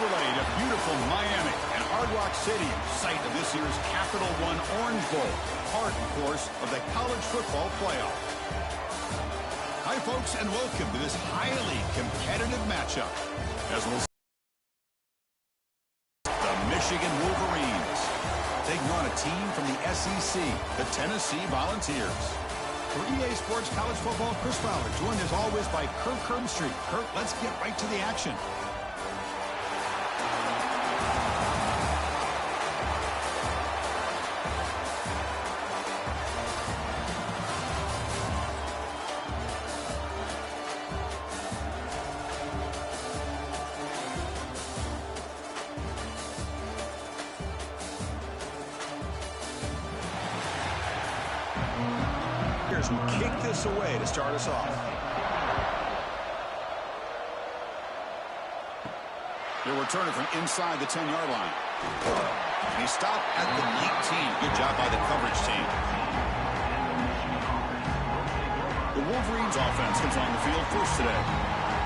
Chevrolet to beautiful Miami and Hard Rock Stadium, site of this year's Capital One Orange Bowl, part, of course, of the college football playoff. Hi, folks, and welcome to this highly competitive matchup. As we'll see, the Michigan Wolverines taking on a team from the SEC, the Tennessee Volunteers. For EA Sports College Football, Chris Fowler, joined as always by Kirk Herbstreit. Kirk, let's get right to the action. Who kick this away to start us off. They're returning from inside the 10-yard line. And he stopped at the 19. Good job by the coverage team. The Wolverines offense comes on the field first today.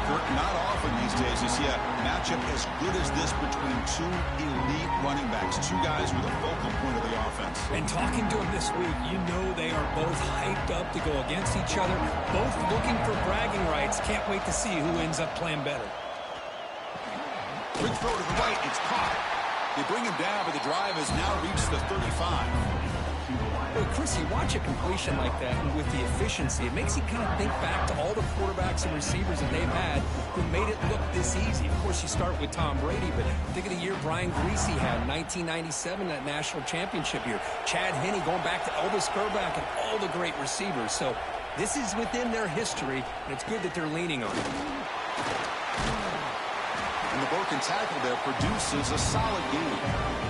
Not often these days you see a matchup as good as this between two elite running backs, two guys with a focal point of the offense. And talking to them this week, you know they are both hyped up to go against each other, both looking for bragging rights. Can't wait to see who ends up playing better. Quick throw to the right, it's caught. They bring him down, but the drive has now reached the 35. Well, Chris, you watch a completion like that, and with the efficiency, it makes you kind of think back to all the quarterbacks and receivers that they've had who made it look this easy. Of course, you start with Tom Brady, but think of the year Brian Greasy had in 1997, that national championship year. Chad Henne going back to Elvis Grbac and all the great receivers. So this is within their history, and it's good that they're leaning on it. And the broken tackle there produces a solid gain.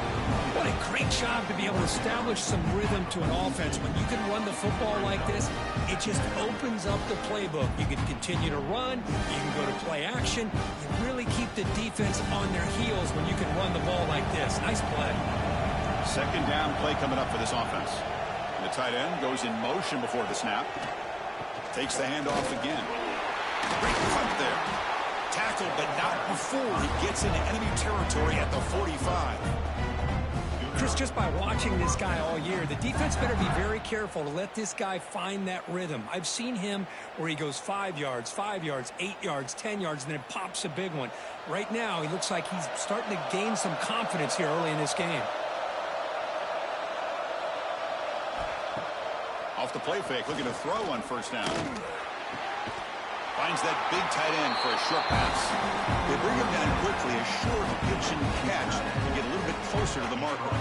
What a great job to be able to establish some rhythm to an offense. When you can run the football like this, it just opens up the playbook. You can continue to run. You can go to play action. You really keep the defense on their heels when you can run the ball like this. Nice play. Second down play coming up for this offense. The tight end goes in motion before the snap. Takes the handoff again. Great cut there. Tackled, but not before he gets into enemy territory at the 45. Chris, just by watching this guy all year, the defense better be very careful to let this guy find that rhythm. I've seen him where he goes 5 yards, 8 yards, 10 yards, and then it pops a big one. Right now, he looks like he's starting to gain some confidence here early in this game. Off the play fake, looking to throw on first down. Finds that big tight end for a short pass. They bring him down quickly, a short pitch and catch to get a little bit closer to the marker.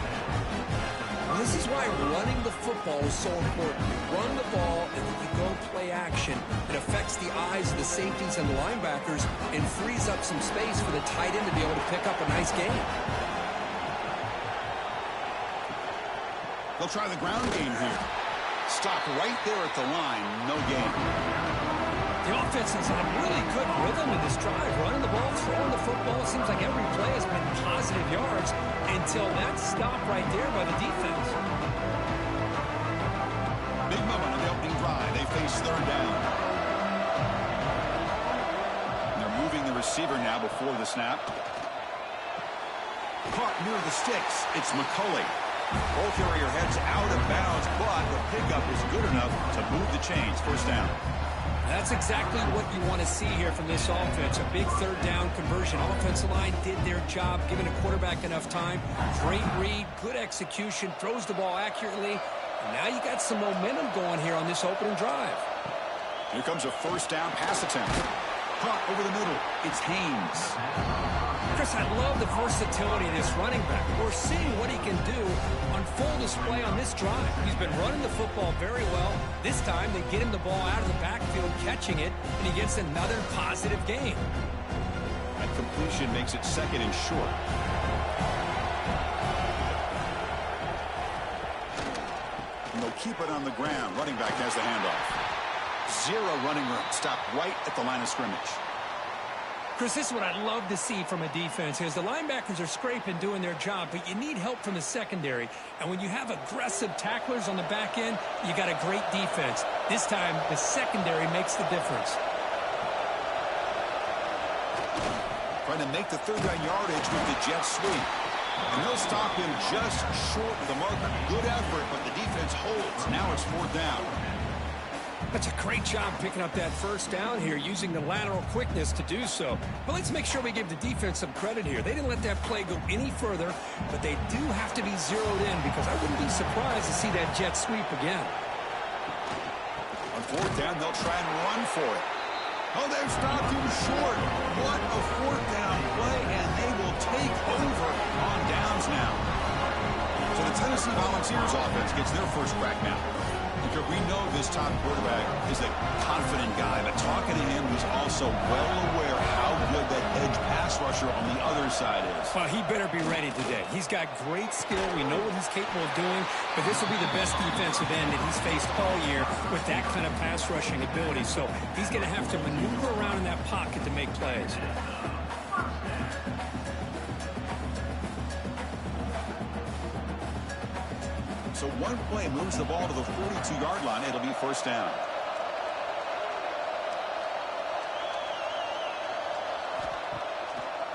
Well, this is why running the football is so important. You run the ball and then you go play action. It affects the eyes of the safeties and the linebackers and frees up some space for the tight end to be able to pick up a nice gain. They'll try the ground game here. Stop right there at the line, no gain. The offense is on really good rhythm in this drive. Running the ball, throwing the football. It seems like every play has been positive yards until that stop right there by the defense. Big moment on the opening drive. They face third down. And they're moving the receiver now before the snap. Caught near the sticks. It's McCulley. Ball carrier heads out of bounds, but the pickup is good enough to move the chains. First down. That's exactly what you want to see here from this offense. A big third down conversion. Offensive line did their job, giving a quarterback enough time. Great read, good execution, throws the ball accurately. And now you got some momentum going here on this opening drive. Here comes a first down pass attempt. Caught over the middle. It's Haynes. Chris, I love the versatility of this running back. We're seeing what he can do on full display on this drive. He's been running the football very well. This time, they get him the ball out of the backfield, catching it, and he gets another positive gain. That completion makes it second and short. And they'll keep it on the ground. Running back has the handoff. Zero running room. Stopped right at the line of scrimmage. Chris, this is what I love to see from a defense is the linebackers are scraping, doing their job, but you need help from the secondary. And when you have aggressive tacklers on the back end, you got a great defense. This time, the secondary makes the difference. trying to make the third down yardage with the jet sweep. And they'll stop him just short of the marker. Good effort, but the defense holds. Now it's fourth down. That's a great job picking up that first down here, using the lateral quickness to do so. But let's make sure we give the defense some credit here. They didn't let that play go any further, but they do have to be zeroed in because I wouldn't be surprised to see that jet sweep again. On fourth down, they'll try and run for it. Oh, they've stopped him short. What a fourth down play, and they will take over on downs now. So the Tennessee Volunteers offense gets their first crack now. Because we know this top quarterback is a confident guy, but talking to him, he's also well aware how good that edge pass rusher on the other side is. Well, he better be ready today. He's got great skill. We know what he's capable of doing, but this will be the best defensive end that he's faced all year with that kind of pass rushing ability. So he's going to have to maneuver around in that pocket to make plays. So one play moves the ball to the 42-yard line. It'll be first down.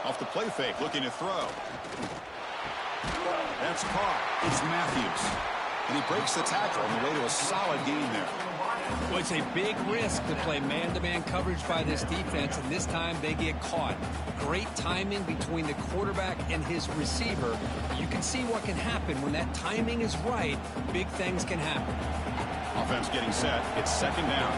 Off the play fake, looking to throw. That's caught. It's Matthews. And he breaks the tackle on the way to a solid gain there. Well, it's a big risk to play man-to-man coverage by this defense, and this time they get caught. Great timing between the quarterback and his receiver. You can see what can happen. When that timing is right, big things can happen. Offense getting set. It's second down.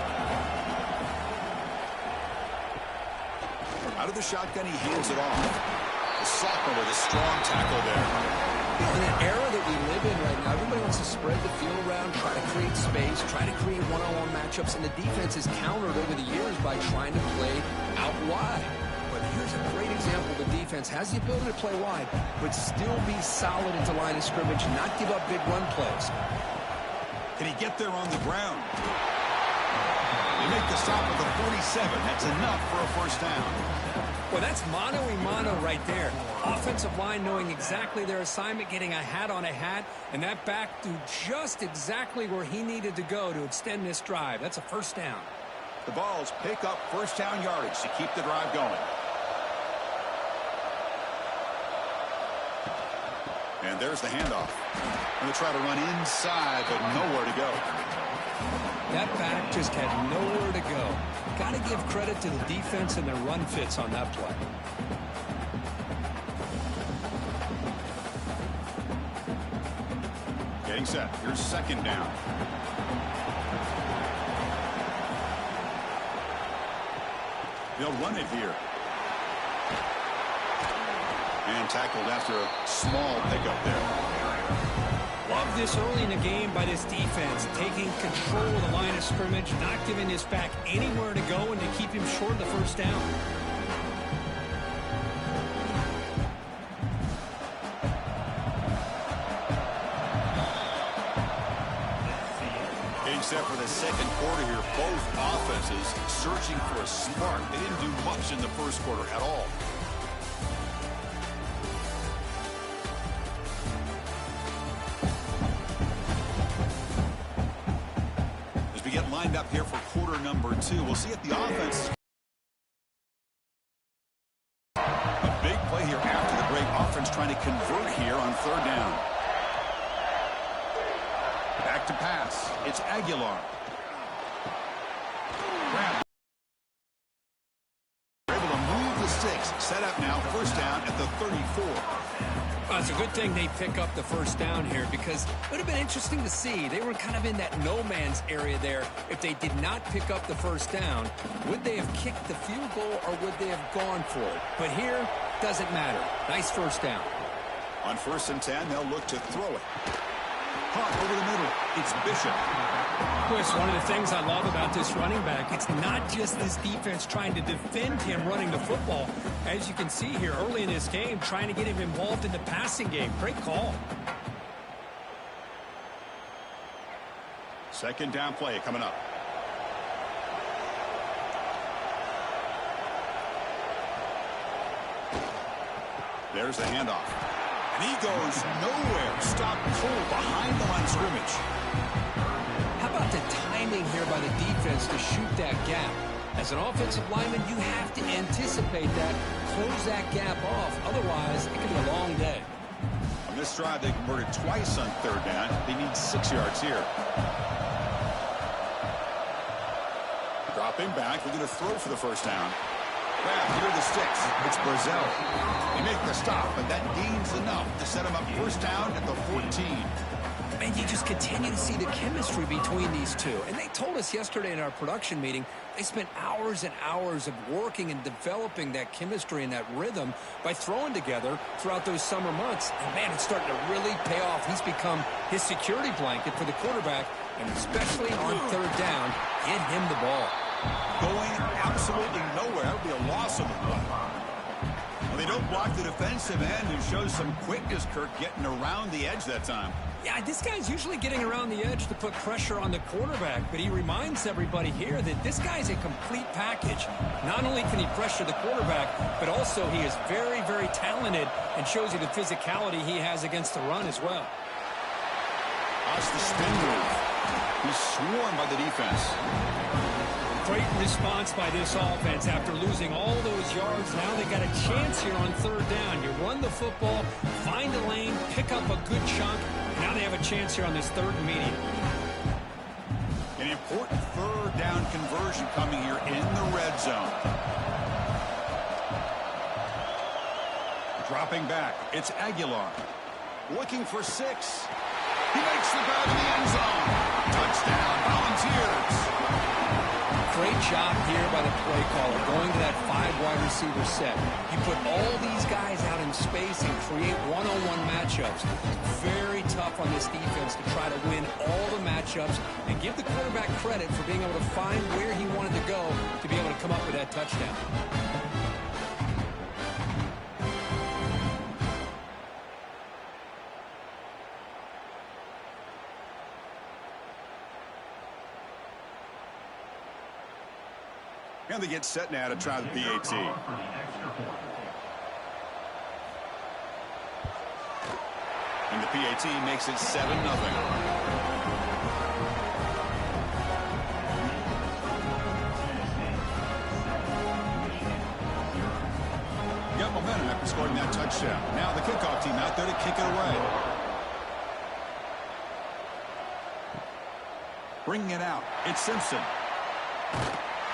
Out of the shotgun, he hands it off. The sophomore with a strong tackle there. In an era that we live in right now, everybody wants to spread the field around, try to create space, try to create one-on-one matchups, and the defense is countered over the years by trying to play out wide. But here's a great example. The defense has the ability to play wide, but still be solid into line of scrimmage, not give up big run plays. Can he get there on the ground? They make the stop at the 47. That's enough for a first down. Well, that's mano-a-mano right there. Offensive line knowing exactly their assignment, getting a hat on a hat, and that back to just exactly where he needed to go to extend this drive. That's a first down. The Vols pick up first down yardage to keep the drive going. And there's the handoff. Going to try to run inside, but nowhere to go. That back just had nowhere to go. Got to give credit to the defense and their run fits on that play. Getting set. Here's second down. They'll run it here. And tackled after a small pickup there. Love this early in the game by this defense, taking control of the line of scrimmage, not giving this back anywhere to go, and to keep him short of the first down. Getting set for the second quarter here. Both offenses searching for a spark. They didn't do much in the first quarter at all. Lined up here for quarter number 2. We'll see if the offense. A big play here after the break. Offense trying to convert here on third down. Back to pass. It's Aguilar. Grab. Able to move the sticks. Set up now. First down at the 34. Well, it's a good thing they pick up the first down here, because it would have been interesting to see. They were kind of in that no man's area there. If they did not pick up the first down, would they have kicked the field goal or would they have gone for it? But here, doesn't matter. Nice first down. On 1st and 10, they'll look to throw it. Caught over the middle. It's Bishop. Well, it's one of the things I love about this running back. It's not just this defense trying to defend him running the football. As you can see here early in this game, trying to get him involved in the passing game. Great call. Second down play coming up. There's the handoff. And he goes nowhere. Stop cold behind the line of scrimmage. How about the timing here by the defense to shoot that gap? As an offensive lineman, you have to anticipate that, close that gap off. Otherwise, it could be a long day. On this drive, they converted twice on third down. They need 6 yards here. Dropping back. They're going to throw for the first down. Grab, here are the sticks. It's Brazil. They make the stop, but that gains enough to set them up first down at the 14. Man, you just continue to see the chemistry between these two. And they told us yesterday in our production meeting, they spent hours and hours of working and developing that chemistry and that rhythm by throwing together throughout those summer months. And, man, it's starting to really pay off. He's become his security blanket for the quarterback, and especially on third down, get him the ball. Going absolutely nowhere. That would be a loss of the play. Well, they don't block the defensive end, who shows some quickness, Kirk, getting around the edge that time. Yeah, this guy's usually getting around the edge to put pressure on the quarterback, but he reminds everybody here that this guy's a complete package. Not only can he pressure the quarterback, but also he is very, very talented and shows you the physicality he has against the run as well. That's the spin move. He's swarmed by the defense. Great response by this offense after losing all those yards. Now they got a chance here on third down. You run the football, find a lane, pick up a good chunk. Now they have a chance here on this third and medium. An important third down conversion coming here in the red zone. Dropping back, it's Aguilar. Looking for 6. He makes the grab in the end zone. Touchdown, Volunteers. Great job here by the play caller, going to that 5 wide receiver set. You put all these guys out in space and create one-on-one matchups. Very tough on this defense to try to win all the matchups and give the quarterback credit for being able to find where he wanted to go to be able to come up with that touchdown. And they get set now to try the PAT. And the PAT makes it 7-0. Got momentum after scoring that touchdown. Now the kickoff team out there to kick it away. Bringing it out. It's Simpson.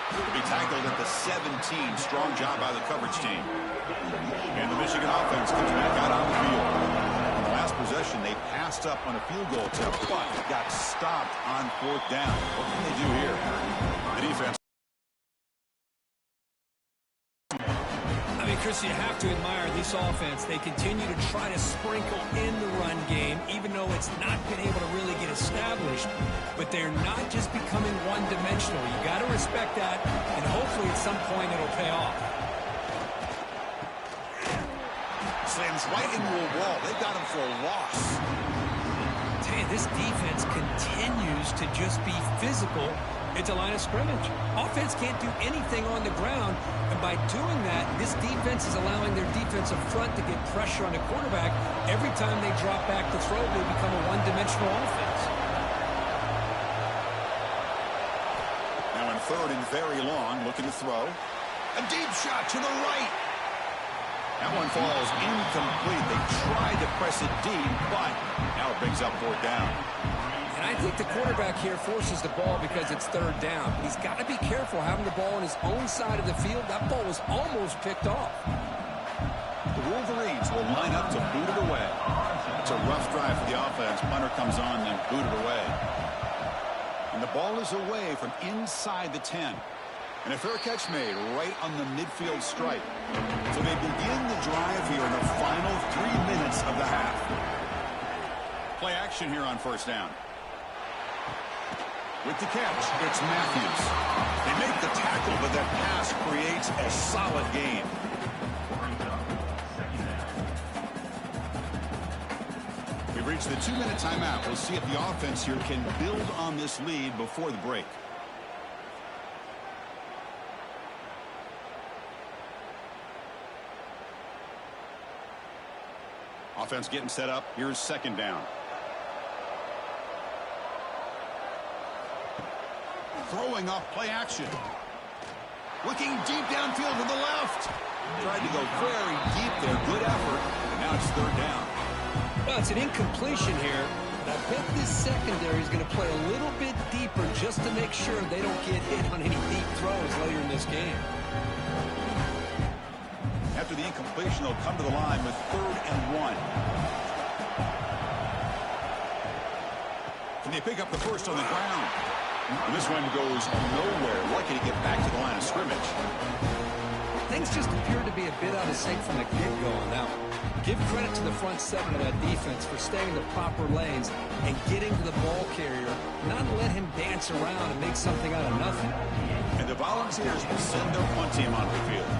Will be tackled at the 17. Strong job by the coverage team. And the Michigan offense comes back out on the field. On the last possession, they passed up on a field goal attempt, but got stopped on fourth down. What can they do here? The defense. I mean, Chris, you have to admire this offense. They continue to try to sprinkle in the run game, even though it's not been able to really get established. But they're not just becoming one-dimensional. You got to respect that, and hopefully at some point it'll pay off. Slams right into a wall. They've got him for a loss. I tell you, this defense continues to just be physical at the line of scrimmage. Offense can't do anything on the ground, and by doing that, this defense is allowing their defensive front to get pressure on the quarterback. Every time they drop back to throw, they become a one-dimensional offense. Now in third and very long, looking to throw. A deep shot to the right. That one falls incomplete. They tried to press it deep, but now it brings up fourth down. And I think the quarterback here forces the ball because it's third down. He's got to be careful having the ball on his own side of the field. That ball was almost picked off. The Wolverines will line up to boot it away. It's a rough drive for the offense. Punter comes on and booted away. And the ball is away from inside the 10. And a fair catch made right on the midfield stripe. So they begin the drive here in the final 3 minutes of the half. Play action here on first down. With the catch, it's Matthews. They make the tackle, but that pass creates a solid gain. We've reached the 2-minute timeout. We'll see if the offense here can build on this lead before the break. Offense getting set up. Here's second down. Throwing off play action. Looking deep downfield to the left. Tried to go very deep there. Good effort. And now it's third down. Well, it's an incompletion here. But I bet this secondary is going to play a little bit deeper just to make sure they don't get hit on any deep throws later in this game. After the incompletion, they'll come to the line with 3rd and 1. Can they pick up the first on the ground? And this one goes nowhere. Lucky to get back to the line of scrimmage. Things just appeared to be a bit out of sync from the get-go on that one. Give credit to the front seven of that defense for staying in the proper lanes and getting to the ball carrier, not let him dance around and make something out of nothing. And the Volunteers will send their punt team onto the field.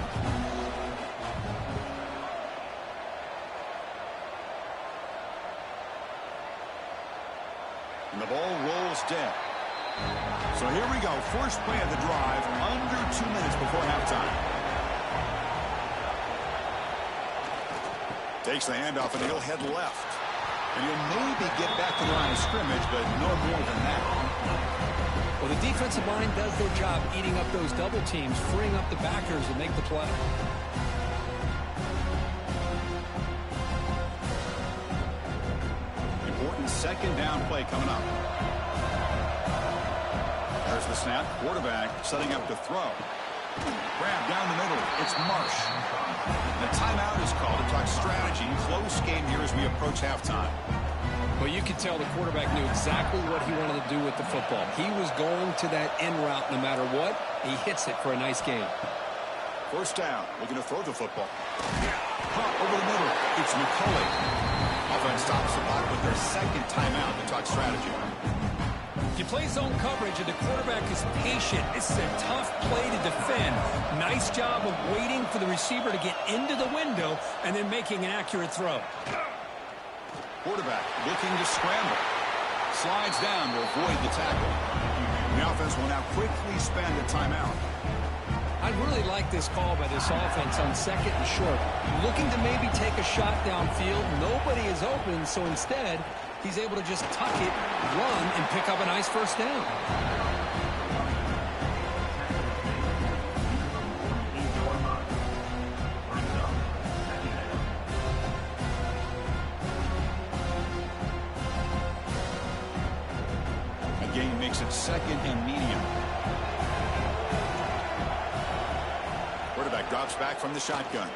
And the ball rolls dead. So here we go. First play of the drive, under 2 minutes before halftime. Takes the handoff, and he'll head left. And he'll maybe get back to the line of scrimmage, but no more than that. Well, the defensive line does their job eating up those double teams, freeing up the backers to make the play. Important second down play coming up. There's the snap. Quarterback setting up to throw. Grab down the middle. It's Marsh. The timeout is called to talk strategy. Close game here as we approach halftime. Well, you could tell the quarterback knew exactly what he wanted to do with the football. He was going to that end route no matter what. He hits it for a nice game. First down. Looking to throw the football. Pop over the middle. It's McCulley. Offense stops the clock with their second timeout to talk strategy. You play zone coverage and the quarterback is patient. This is a tough play to defend. Nice job of waiting for the receiver to get into the window and then making an accurate throw. Quarterback looking to scramble. Slides down to avoid the tackle. The offense will now quickly spend a timeout. I really like this call by this offense on 2nd and short. Looking to maybe take a shot downfield. Nobody is open, so instead, he's able to just tuck it, run, and pick up a nice first down. The game makes it 2nd and medium. Quarterback drops back from the shotgun.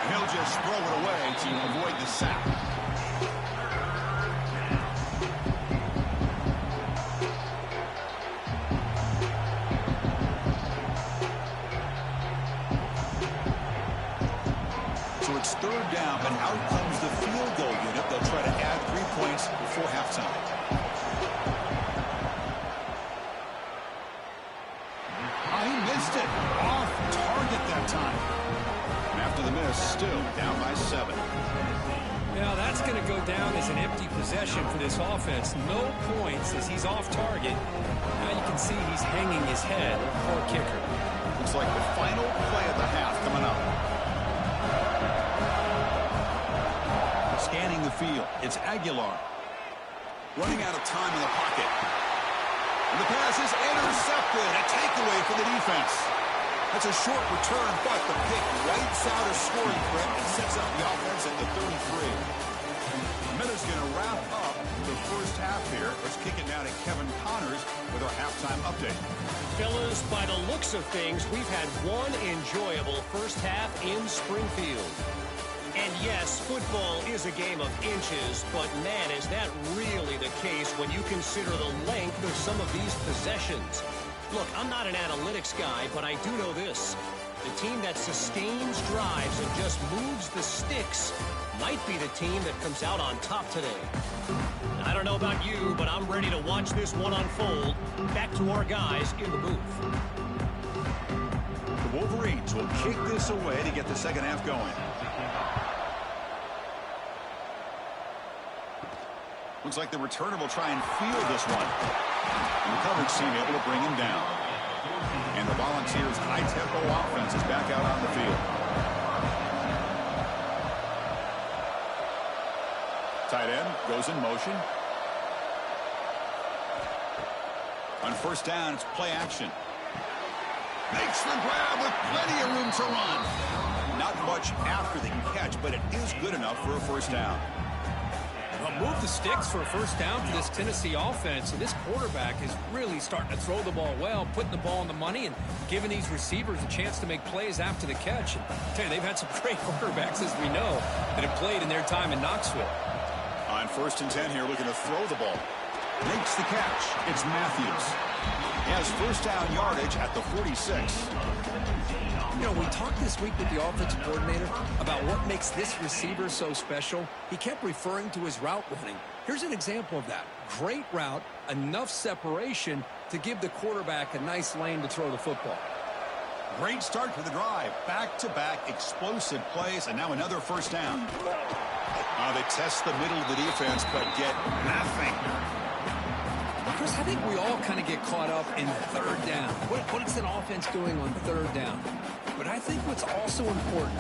And he'll just throw it away to avoid the sack. So it's 3rd down, but out comes the field goal unit. They'll try to add 3 points before halftime. He missed it. Off target that time. And after the miss, still down by 7. Now that's going to go down as an empty possession for this offense. No points as he's off target. Now you can see he's hanging his head. Poor kicker. Looks like the final play of the half coming up. Scanning the field. It's Aguilar. Running out of time in the pocket. And the pass is intercepted. A takeaway for the defense. That's a short return, but the pick wipes out a scoring threat and sets up the offense at the 33. Miller's going to wrap up the first half here. Let's kick it now to Kevin Connors with our halftime update. Fellas, by the looks of things, we've had one enjoyable first half in Springfield. And yes, football is a game of inches, but man, is that really the case when you consider the length of some of these possessions. Look, I'm not an analytics guy, but I do know this. The team that sustains drives and just moves the sticks might be the team that comes out on top today. I don't know about you, but I'm ready to watch this one unfold. Back to our guys in the booth. The Wolverines will kick this away to get the second half going. Looks like the returner will try and field this one. And the coverage team able to bring him down. And the Volunteers' high-tempo offense is back out on the field. Tight end goes in motion. On first down, it's play action. Makes the grab with plenty of room to run. Not much after the catch, but it is good enough for a first down. Well, move the sticks for a first down for this Tennessee offense. And this quarterback is really starting to throw the ball well, putting the ball on the money, and giving these receivers a chance to make plays after the catch. And I tell you, they've had some great quarterbacks, as we know, that have played in their time in Knoxville. On first and 10 here, looking to throw the ball. Makes the catch. It's Matthews. He has first down yardage at the 46. You know, we talked this week with the offensive coordinator about what makes this receiver so special. He kept referring to his route running. Here's an example of that. Great route, enough separation to give the quarterback a nice lane to throw the football. Great start for the drive. Back-to-back explosive plays, and now another first down. They test the middle of the defense, but get nothing. Chris, I think we all kind of get caught up in third down. What is an offense doing on third down? But I think what's also important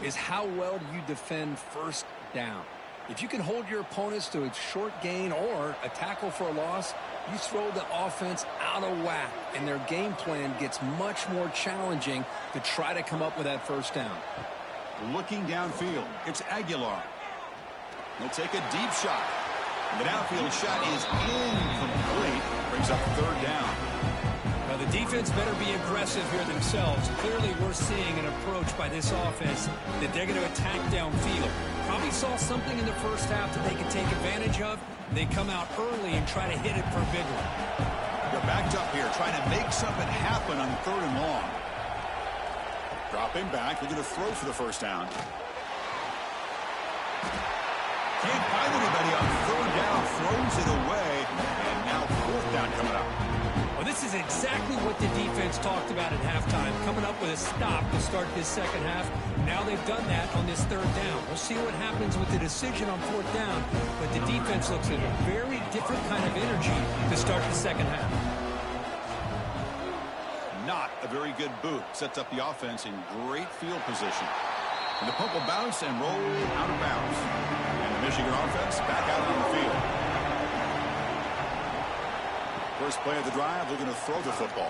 is how well do you defend first down. If you can hold your opponents to a short gain or a tackle for a loss, you throw the offense out of whack, and their game plan gets much more challenging to try to come up with that first down. Looking downfield, it's Aguilar. He'll take a deep shot. The downfield shot is incomplete. Brings up third down. Now, the defense better be aggressive here themselves. Clearly, we're seeing an approach by this offense that they're going to attack downfield. Probably saw something in the first half that they can take advantage of. They come out early and try to hit it for a big one. They're backed up here, trying to make something happen on third and long. Dropping back, looking to throw for the first down. Can't find anybody on third down, throws it away, and now fourth down coming up. Well, this is exactly what the defense talked about at halftime, coming up with a stop to start this second half. Now they've done that on this third down. We'll see what happens with the decision on fourth down, but the defense looks at a very different kind of energy to start the second half. Not a very good boot. Sets up the offense in great field position. And the puck will bounce and roll out of bounds. And the Michigan offense back out on the field. First play of the drive, looking to throw the football.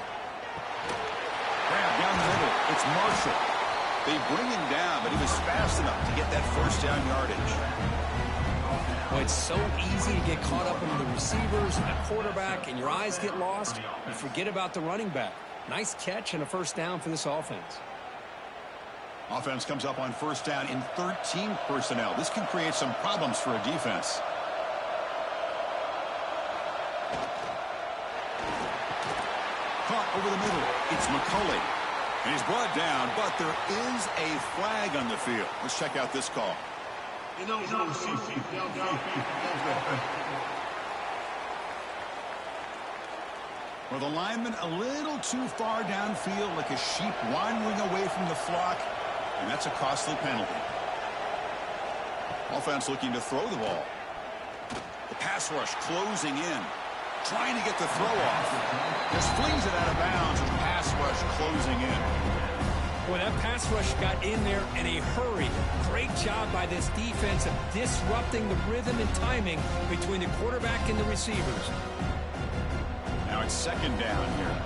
Grab down the middle. It's Marshall. They bring him down, but he was fast enough to get that first down yardage. Well, it's so easy to get caught up in the receivers and the quarterback, and your eyes get lost. You forget about the running back. Nice catch and a first down for this offense. Offense comes up on first down in 13 personnel. This can create some problems for a defense. Caught over the middle. It's McCulley. And he's brought down, but there is a flag on the field. Let's check out this call. Well, the lineman a little too far downfield, like a sheep wandering away from the flock, and that's a costly penalty. Offense looking to throw the ball. The pass rush closing in, trying to get the throw off. Just flings it out of bounds with the pass rush closing in. Boy, that pass rush got in there in a hurry. Great job by this defense of disrupting the rhythm and timing between the quarterback and the receivers. Now it's second down here.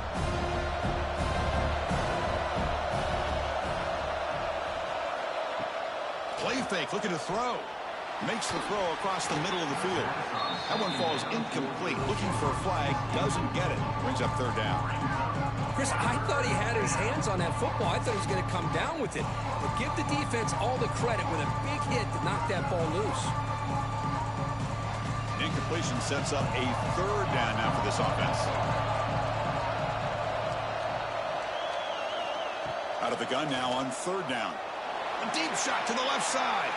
Play fake, looking to throw. Makes the throw across the middle of the field. That one falls incomplete. Looking for a flag, doesn't get it. Brings up third down. Chris, I thought he had his hands on that football. I thought he was going to come down with it. But give the defense all the credit with a big hit to knock that ball loose. Incompletion sets up a third down now for this offense. Out of the gun now on third down. A deep shot to the left side.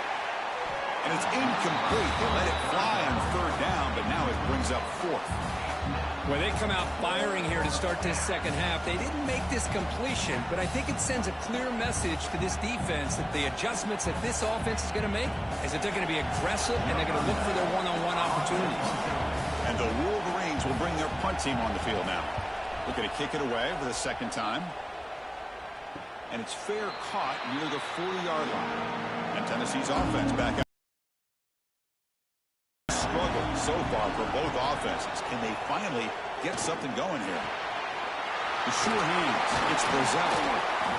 And it's incomplete. They let it fly on third down, but now it brings up fourth. Well, they come out firing here to start this second half. They didn't make this completion, but I think it sends a clear message to this defense that the adjustments that this offense is going to make is that they're going to be aggressive and they're going to look for their one-on-one opportunities. And the Wolverines will bring their punt team on the field now. Looking to kick it away for the second time. And it's fair caught near the 40-yard line. And Tennessee's offense back out. Struggle so far for both offenses. Can they finally get something going here. The sure hands. It's Brazil.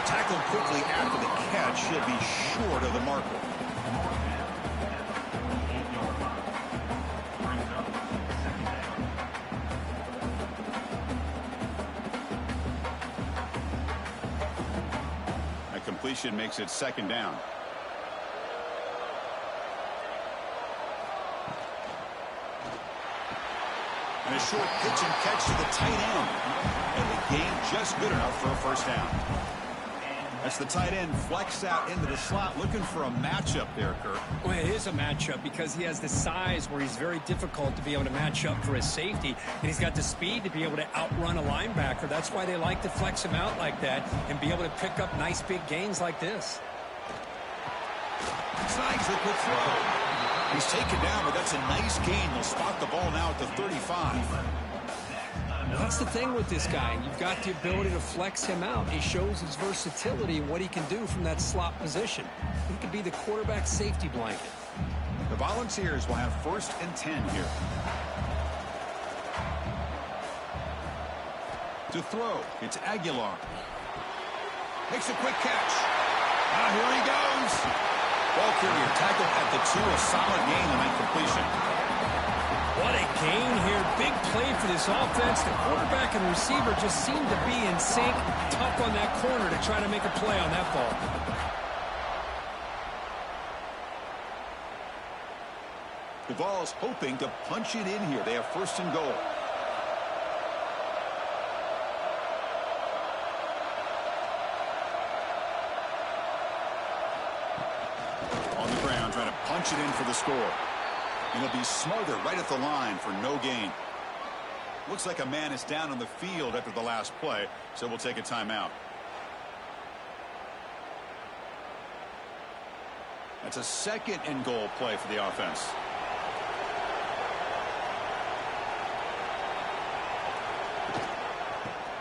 Tackled quickly after the catch. He'll be short of the marker. A completion makes it second down. And a short pitch and catch to the tight end. And the gain just good enough for a first down. As the tight end flex out into the slot, looking for a matchup there, Kirk. Well, it is a matchup because he has the size where he's very difficult to be able to match up for his safety. And he's got the speed to be able to outrun a linebacker. That's why they like to flex him out like that and be able to pick up nice big gains like this. Snags the quick throw. He's taken down, but that's a nice gain. They'll spot the ball now at the 35. That's the thing with this guy. You've got the ability to flex him out. He shows his versatility and what he can do from that slot position. He could be the quarterback safety blanket. The Volunteers will have 1st and 10 here. To throw, it's Aguilar. Makes a quick catch. Now here he goes. Ball carrier tackled at the 2. A solid gain and a completion. What a gain here. Big play for this offense. The quarterback and receiver just seem to be in sync. Tough on that corner to try to make a play on that ball. The Vols hoping to punch it in here. They have 1st and goal. On the ground, trying to punch it in for the score. And he'll be smothered right at the line for no gain. Looks like a man is down on the field after the last play, so we'll take a timeout. That's a 2nd and goal play for the offense.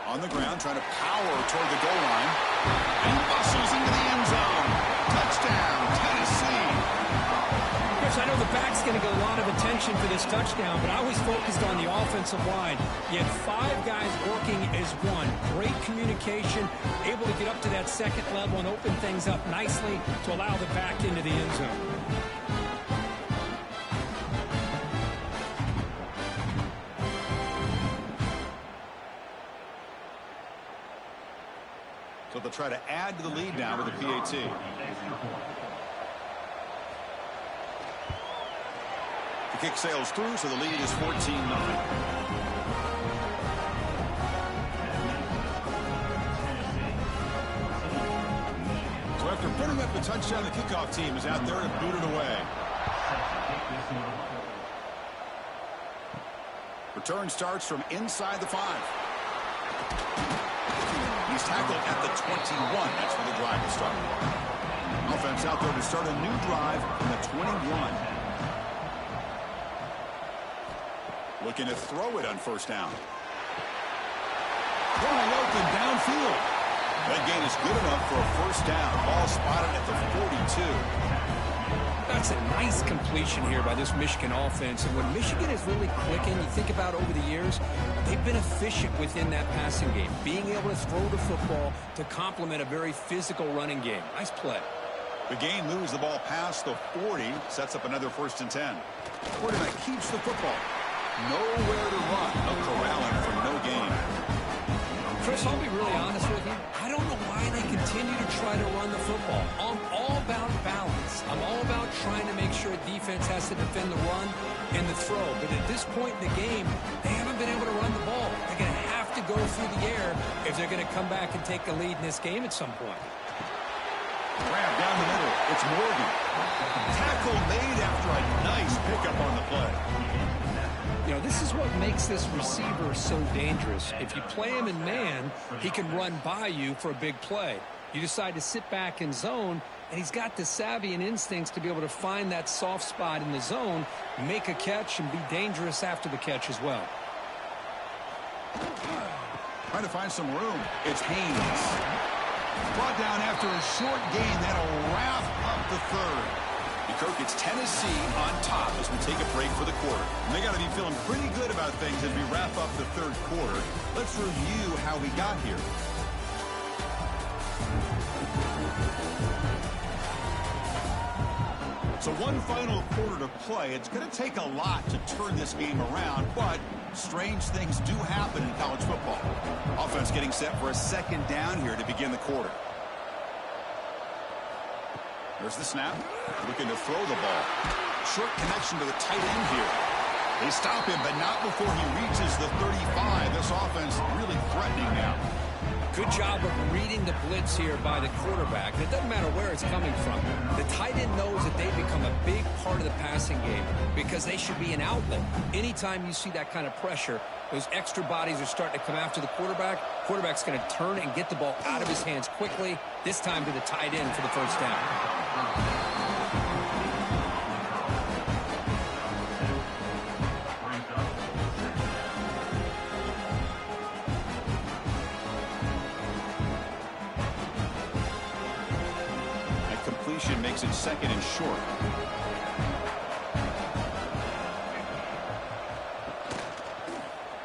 On the ground, trying to power toward the goal line. And he muscles into the end zone. Touchdown, Tennessee. I know the back's going to get a lot of attention for this touchdown, but I was focused on the offensive line. You had 5 guys working as one. Great communication, able to get up to that 2nd level and open things up nicely to allow the back into the end zone. So they'll try to add to the lead now with the PAT. The kick sails through, so the lead is 14-9. So after putting up the touchdown, the kickoff team is out there to boot it away. Return starts from inside the 5. He's tackled at the 21. That's where the drive will start. Offense out there to start a new drive from the 21. Looking to throw it on 1st down. Going open downfield. That gain is good enough for a 1st down. Ball spotted at the 42. That's a nice completion here by this Michigan offense. And when Michigan is really clicking, you think about over the years, they've been efficient within that passing game. Being able to throw the football to complement a very physical running game. Nice play. The gain moves the ball past the 40. Sets up another 1st and 10. Quarterback keeps the football. Nowhere to run. No corralling for no gain. Chris, I'll be really honest with you. I don't know why they continue to try to run the football. I'm all about balance. I'm all about trying to make sure defense has to defend the run and the throw. But at this point in the game, they haven't been able to run the ball. They're going to have to go through the air if they're going to come back and take a lead in this game at some point. Grab down the middle. It's Morgan. Tackle made after a nice pickup on the play. You know, this is what makes this receiver so dangerous. If you play him in man, he can run by you for a big play. You decide to sit back in zone, and he's got the savvy and instincts to be able to find that soft spot in the zone, make a catch, and be dangerous after the catch as well. Trying to find some room. It's Haynes. Brought down after a short gain. That'll wrap up the 3rd. Kirk, it's Tennessee on top as we take a break for the quarter. And they got to be feeling pretty good about things as we wrap up the third quarter. Let's review how we got here. So one final quarter to play. It's going to take a lot to turn this game around, but strange things do happen in college football. Offense getting set for a second down here to begin the quarter. There's the snap. Looking to throw the ball. Short connection to the tight end here. They stop him, but not before he reaches the 35. This offense really threatening now. Good job of reading the blitz here by the quarterback. And it doesn't matter where it's coming from. The tight end knows that they become a big part of the passing game because they should be an outlet. Anytime you see that kind of pressure, those extra bodies are starting to come after the quarterback. Quarterback's going to turn and get the ball out of his hands quickly, this time to the tight end for the first down. That completion makes it second and short.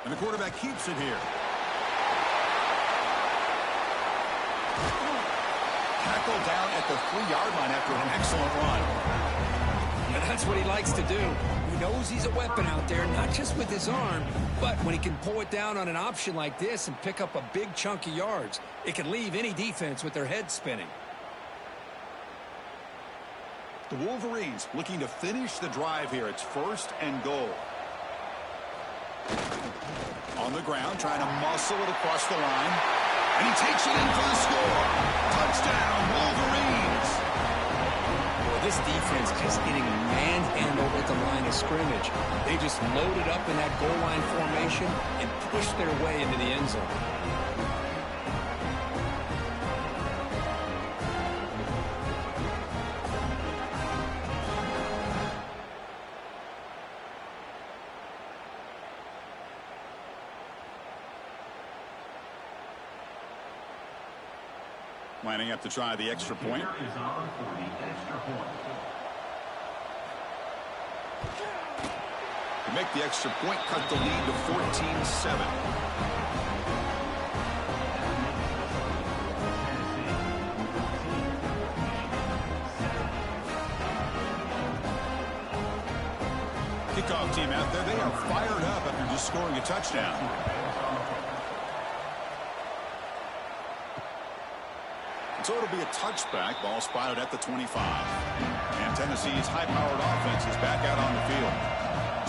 And the quarterback keeps it here. Tackled down at the 3-yard line after an excellent run. And that's what he likes to do. He knows he's a weapon out there, not just with his arm, but when he can pull it down on an option like this and pick up a big chunk of yards, it can leave any defense with their head spinning. The Wolverines looking to finish the drive here. It's first and goal. On the ground, trying to muscle it across the line. And he takes it in for the score. Touchdown, Wolverines. Well, this defense is getting manhandled at the line of scrimmage. They just loaded up in that goal line formation and pushed their way into the end zone. Lining up to try the extra point. To make the extra point, cut the lead to 14-7. Kickoff team out there, they are fired up after just scoring a touchdown. So it'll be a touchback. Ball spotted at the 25. And Tennessee's high-powered offense is back out on the field.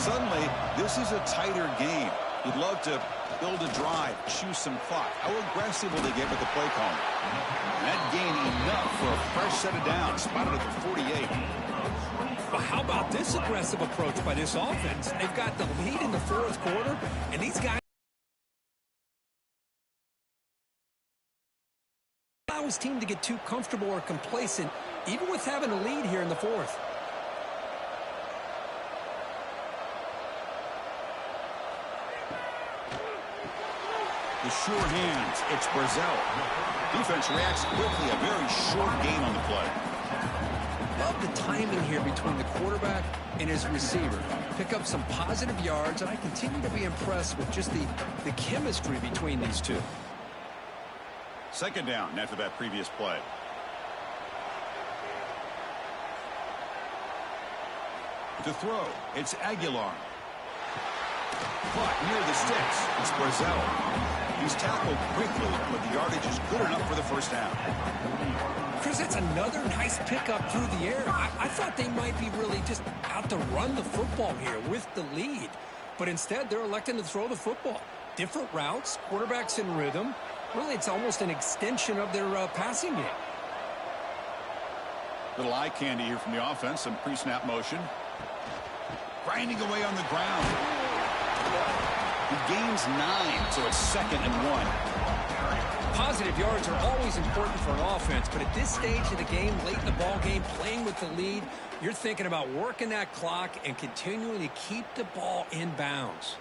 Suddenly, this is a tighter game. You'd love to build a drive, choose some clock. How aggressive will they get with the play calling? That gain enough for a fresh set of downs. Spotted at the 48. Well, how about this aggressive approach by this offense? They've got the lead in the fourth quarter, and these guys allow his team to get too comfortable or complacent, even with having a lead here in the fourth. The sure hands, it's Brazil. Defense reacts quickly, a very short gain on the play. Love the timing here between the quarterback and his receiver. Pick up some positive yards, and I continue to be impressed with just the chemistry between these two. Second down after that previous play. To throw, it's Aguilar. Caught near the sticks, it's Brazil. He's tackled quickly, but the yardage is good enough for the first down. Chris, that's another nice pickup through the air. I thought they might be really just out to run the football here with the lead. But instead, they're electing to throw the football. Different routes, quarterbacks in rhythm. Really, it's almost an extension of their passing game. Little eye candy here from the offense. Some pre-snap motion. Grinding away on the ground. He gains 9, so it's 2nd and 1. Positive yards are always important for an offense, but at this stage of the game, late in the ball game, playing with the lead, you're thinking about working that clock and continuing to keep the ball in bounds.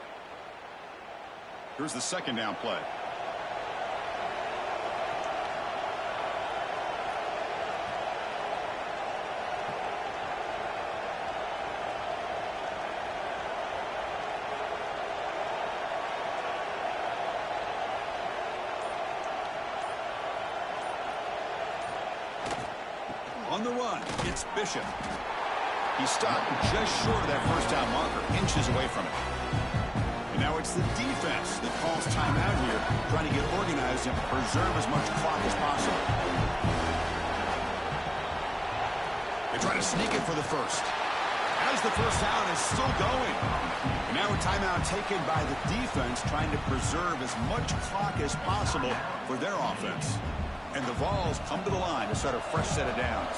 Here's the second down play. On the run, it's Bishop. He stopped just short of that first down marker, inches away from it. And now it's the defense that calls timeout here, trying to get organized and preserve as much clock as possible. They try to sneak it for the first. As the first down is still going. And now a timeout taken by the defense, trying to preserve as much clock as possible for their offense. And the Vols come to the line to start a fresh set of downs.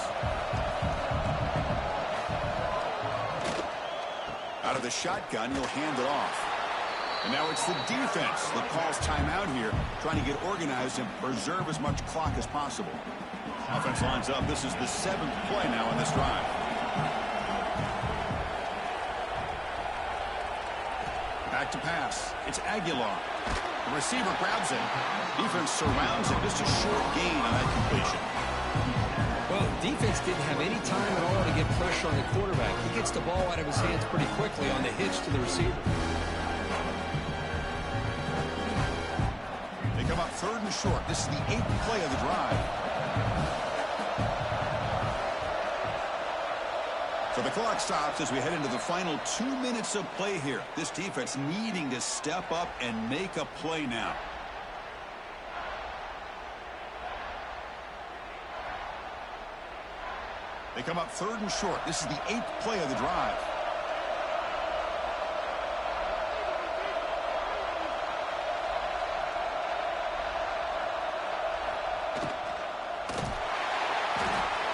Out of the shotgun, he'll hand it off. And now it's the defense that calls timeout here, trying to get organized and preserve as much clock as possible. Offense lines up. This is the 7th play now on this drive. Back to pass. It's Aguilar. The receiver grabs it. Defense surrounds it. Just a short gain on that completion. Well, defense didn't have any time at all to get pressure on the quarterback. He gets the ball out of his hands pretty quickly on the hitch to the receiver. They come up 3rd and short. This is the 8th play of the drive. So the clock stops as we head into the final 2 minutes of play here. This defense needing to step up and make a play now. They come up 3rd and short. This is the 8th play of the drive.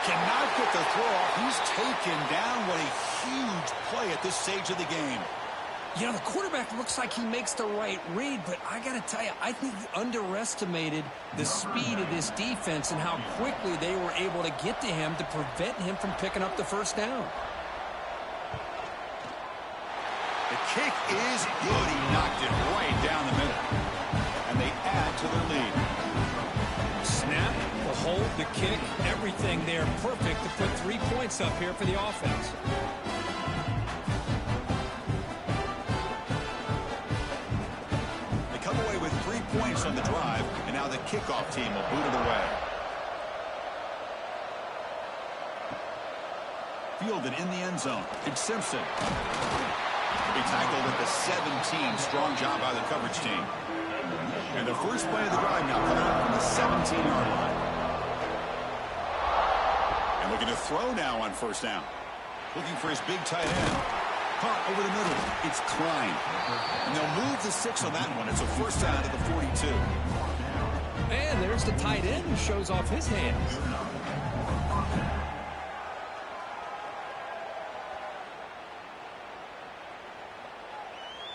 Cannot get the throw off. He's taken down. What a huge play at this stage of the game. You know, the quarterback looks like he makes the right read, but I got to tell you, I think he underestimated the speed of this defense and how quickly they were able to get to him to prevent him from picking up the first down. The kick is good. He knocked it right down the middle. And they add to their lead. Snap, the hold, the kick, everything there perfect to put 3 points up here for the offense. Points on the drive, and now the kickoff team will boot it away. Fielded in the end zone. It's Simpson. He tackled at the 17. Strong job by the coverage team. And the first play of the drive now coming up from the 17-yard line. And looking to throw now on first down. Looking for his big tight end. Caught over the middle. It's Klein. And they'll move the 6 on that one. It's a first down to the 42. And there's the tight end who shows off his hands.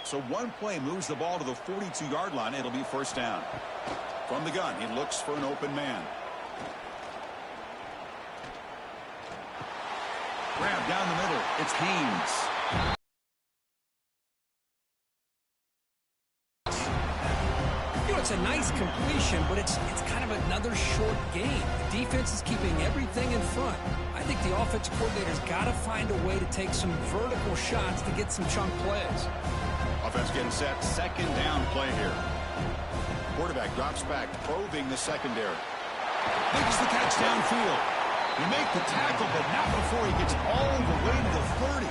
So one play moves the ball to the 42-yard line. It'll be first down. From the gun, he looks for an open man. Grab down the middle. It's Haynes. It's a nice completion, but it's kind of another short game. The defense is keeping everything in front. I think the offensive coordinator's got to find a way to take some vertical shots to get some chunk plays. Offense getting set. Second down play here. Quarterback drops back, probing the secondary. Makes the catch downfield. You make the tackle, but not before he gets all the way to the 30.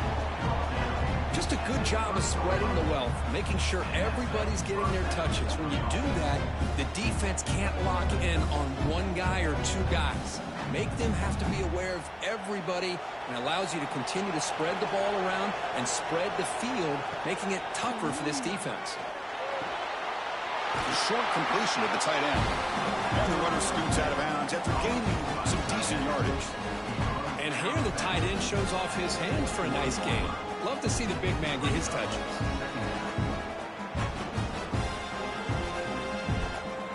Just a good job of spreading the wealth, making sure everybody's getting their touches. When you do that, the defense can't lock in on one guy or two guys. Make them have to be aware of everybody, and allows you to continue to spread the ball around and spread the field, making it tougher for this defense. A short completion of the tight end. And the runner scoots out of bounds after gaining some decent yardage. And here the tight end shows off his hands for a nice gain. Love to see the big man get his touches.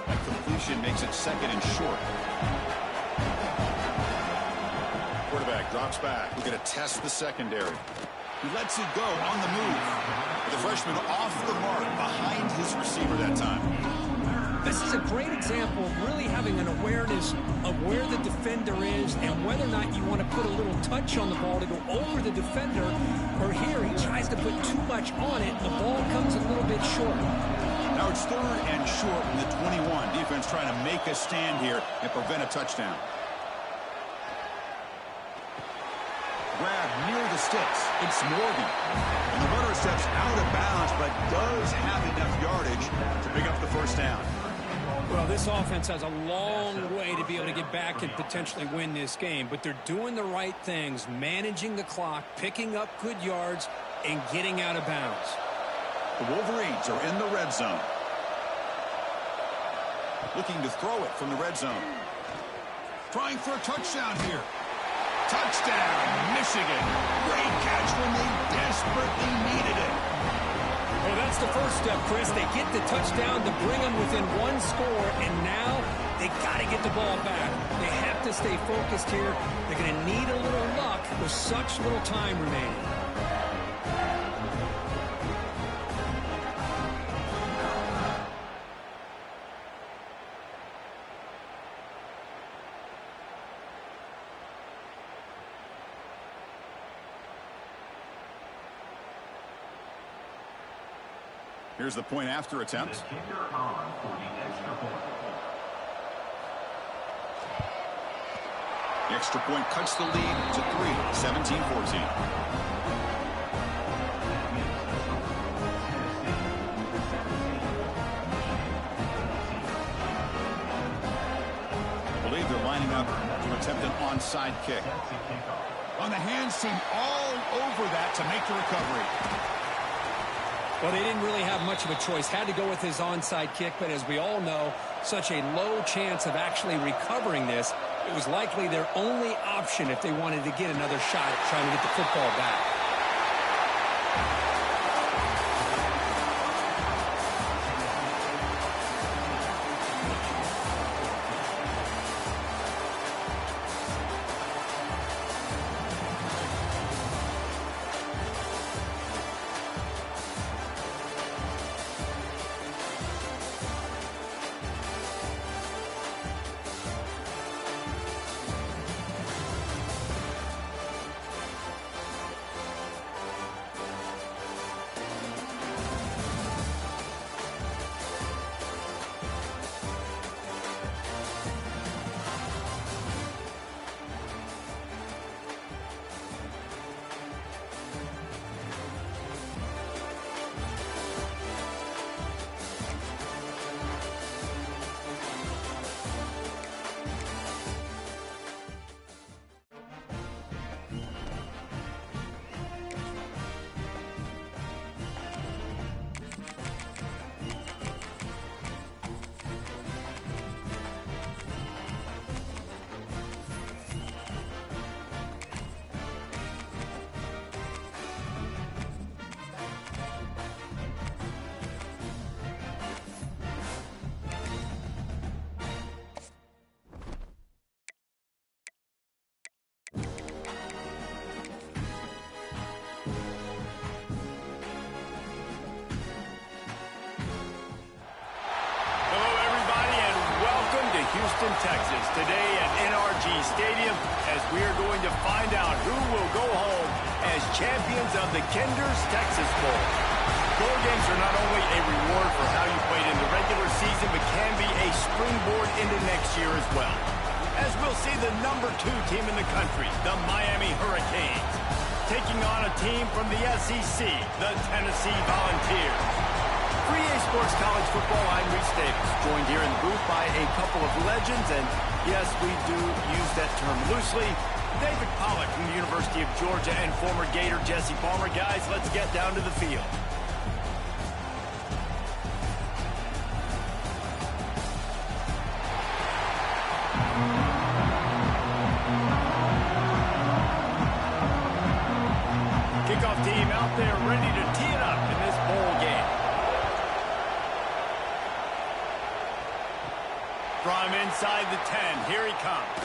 That completion makes it second and short. Quarterback drops back. We're going to test the secondary. He lets it go on the move. The freshman off the mark behind his receiver that time. This is a great example of really having an awareness of where the defender is and whether or not you want to put a little touch on the ball to go over the defender, or here he tries to put too much on it. The ball comes a little bit short. Now it's third and short from the 21. Defense trying to make a stand here and prevent a touchdown. grab near the sticks. It's Morgan. And the runner steps out of bounds, but does have enough yardage to pick up the first down. Well, this offense has a long way to be able to get back and potentially win this game, but they're doing the right things, managing the clock, picking up good yards, and getting out of bounds. The Wolverines are in the red zone. Looking to throw it from the red zone. Trying for a touchdown here. Touchdown, Michigan. Great catch when they desperately needed it. Well, that's the first step, Chris. They get the touchdown to bring them within one score, and now they got to get the ball back. They have to stay focused here. They're going to need a little luck with such little time remaining. Here's the point after attempt. The extra point cuts the lead to 3, 17-14. I believe they're lining up to attempt an onside kick. On the hands team all over that to make the recovery. Well, they didn't really have much of a choice. Had to go with his onside kick, but as we all know, such a low chance of actually recovering this. It was likely their only option if they wanted to get another shot at trying to get the football back. Houston, Texas, today at NRG Stadium, as we are going to find out who will go home as champions of the Kinder's Texas Bowl. Bowl games are not only a reward for how you played in the regular season, but can be a springboard into next year as well. As we'll see the #2 team in the country, the Miami Hurricanes, taking on a team from the SEC, the Tennessee Volunteers. For EA Sports College Football, I'm Reese Davis, joined here in the booth by a couple of legends, and yes, we do use that term loosely. David Pollack from the University of Georgia and former Gator Jesse Palmer. Guys, let's get down to the field. Kickoff team out there ready to tee it up in this bowl game. From inside the 10, here he comes.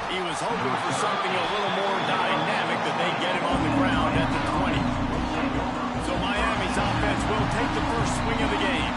He was hoping for something a little more dynamic, that they get him on the ground at the 20. So Miami's offense will take the first swing of the game.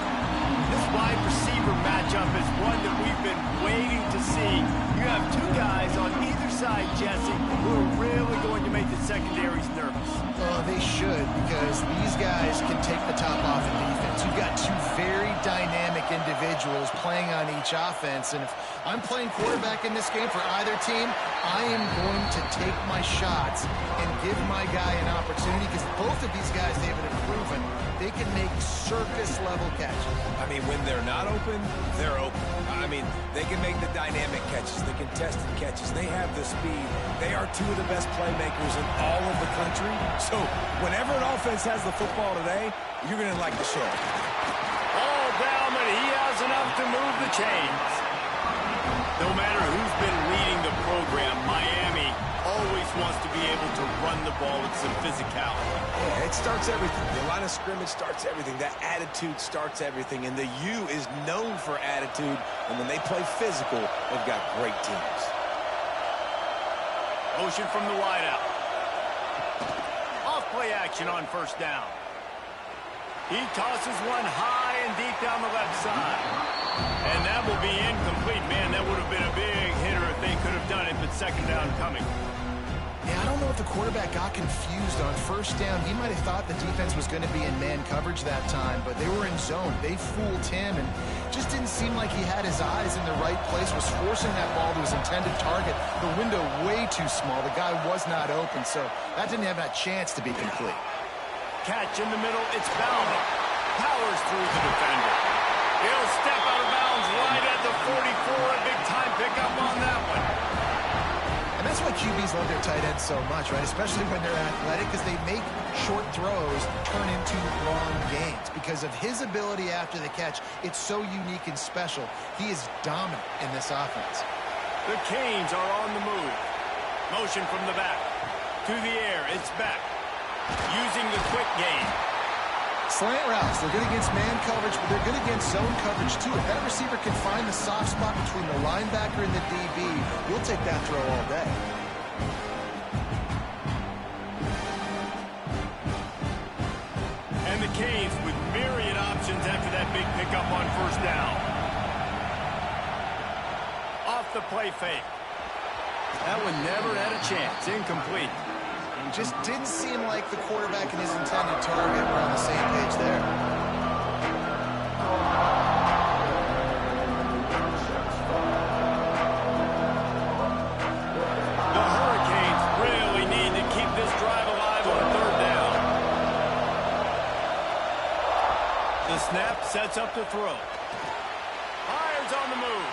This wide receiver matchup is one that we've been waiting to see. You have two guys on either side, Jesse, who are really going to make the secondaries nervous. Well, they should, because these guys can take the top off in defense. You've got two very dynamic individuals playing on each offense, and if I'm playing quarterback in this game for either team, I am going to take my shots and give my guy an opportunity, because both of these guys, David, have proven they can make circus-level catches. I mean, when they're not open, they're open. I mean, they can make the dynamic catches, the contested catches. They have the speed. They are two of the best playmakers in all of the country. So whenever an offense has the football today, you're going to like the show. All down, but he has enough to move the chains. No matter who's been leading the program, Miami always wants to be able to run the ball with some physicality. Yeah, it starts everything. The line of scrimmage starts everything. That attitude starts everything. And the U is known for attitude. And when they play physical, they've got great teams. Motion from the wideout. Off play action on first down. He tosses one high and deep down the left side. And that will be incomplete. Man, that would have been a big hitter if they could have done it, but second down coming. Yeah, I don't know if the quarterback got confused on first down. He might have thought the defense was going to be in man coverage that time, but they were in zone. They fooled him, and just didn't seem like he had his eyes in the right place, was forcing that ball to his intended target. The window way too small. The guy was not open, so that didn't have a chance to be complete. Catch in the middle. It's Bauer. Powers through the defender. He'll step out of bounds right at the 44. A big time pickup on that one. And that's why QBs love their tight ends so much, right? Especially when they're athletic, because they make short throws turn into long gains. Because of his ability after the catch, it's so unique and special. He is dominant in this offense. The Canes are on the move. Motion from the back. To the air. It's back. Using the quick game. Slant routes, they're good against man coverage, but they're good against zone coverage too. If that receiver can find the soft spot between the linebacker and the DB, we'll take that throw all day. And the Canes with myriad options after that big pickup on first down. Off the play fake. That one never had a chance. Incomplete. It just didn't seem like the quarterback and his intended target were on the same page there. The Hurricanes really need to keep this drive alive on third down. The snap sets up the throw. Fires on the move.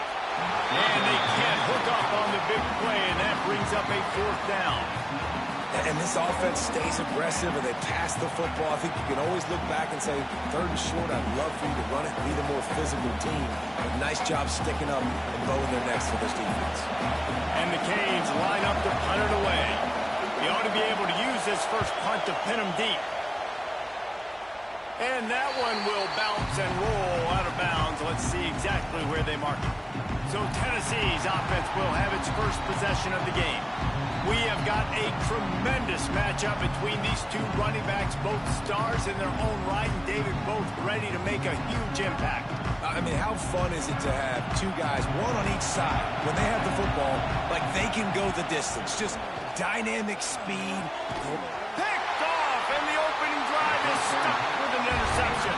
And they can't hook up on the big play, and that brings up a fourth down. And this offense stays aggressive and they pass the football. I think you can always look back and say, third and short, I'd love for you to run it and be the more physical team. But nice job sticking up and bowing their necks for this defense. And the Canes line up to punt it away. He ought to be able to use this first punt to pin them deep. And that one will bounce and roll out of bounds. Let's see exactly where they mark it. So Tennessee's offense will have its first possession of the game. We have got a tremendous matchup between these two running backs, both stars in their own right, and David, both ready to make a huge impact. I mean, how fun is it to have two guys, one on each side, when they have the football, like they can go the distance. Just dynamic speed. Picked off, and the opening drive is stuck with an interception.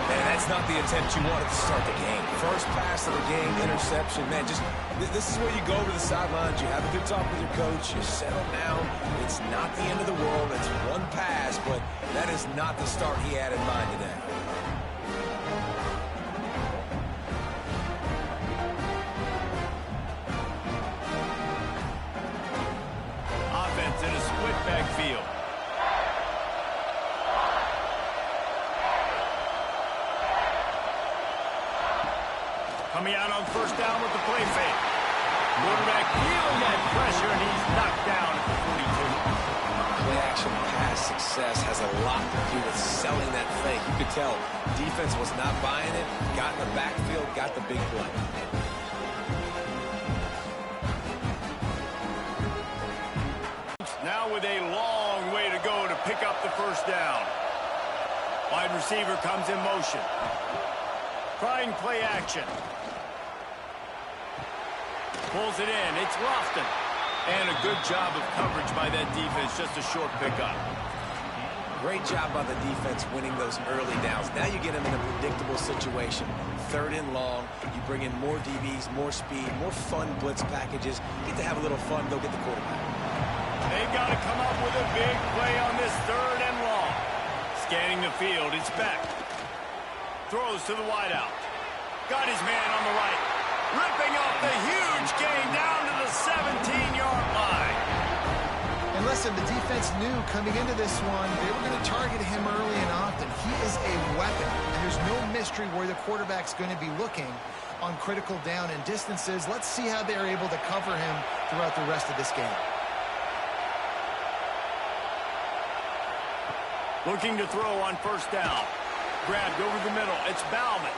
Man, that's not the attempt you wanted to start the game. First pass of the game, interception. Man, just this is where you go to the sidelines. You have a good talk with your coach. You settle down. It's not the end of the world. It's one pass, but that is not the start he had in mind today. Offense in a split backfield. Coming out on first down with the play fake. Quarterback feeling that pressure, and he's knocked down at the 42. Play-action pass success has a lot to do with selling that fake. You could tell defense was not buying it, got in the backfield, got the big play. Now with a long way to go to pick up the first down. Wide receiver comes in motion. Trying play action. Pulls it in. It's Lofton. And a good job of coverage by that defense, just a short pickup. Great job by the defense winning those early downs. Now you get them in a predictable situation. 3rd and long. You bring in more DBs, more speed, more fun blitz packages. Get to have a little fun, go get the quarterback. They've got to come up with a big play on this 3rd and long. Scanning the field, it's Beck. Throws to the wideout. Got his man on the right. Ripping off the huge gain down to the 17-yard line. And listen, the defense knew coming into this one, they were going to target him early and often. He is a weapon, and there's no mystery where the quarterback's going to be looking on critical down and distances. Let's see how they're able to cover him throughout the rest of this game. Looking to throw on 1st down. Grabbed over the middle. It's Bauman.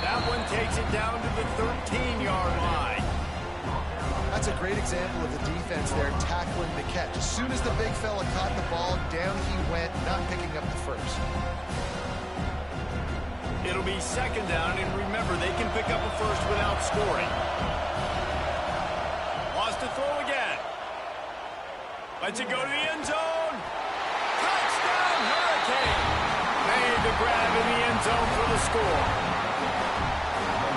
That one takes it down to the 13-yard line. That's a great example of the defense there tackling the catch. As soon as the big fella caught the ball, down he went, not picking up the first. It'll be 2nd down, and remember, they can pick up a first without scoring. Wants to throw again. Lets it go to the end zone. Touchdown, Hurricane! Made the grab in the end zone for the score.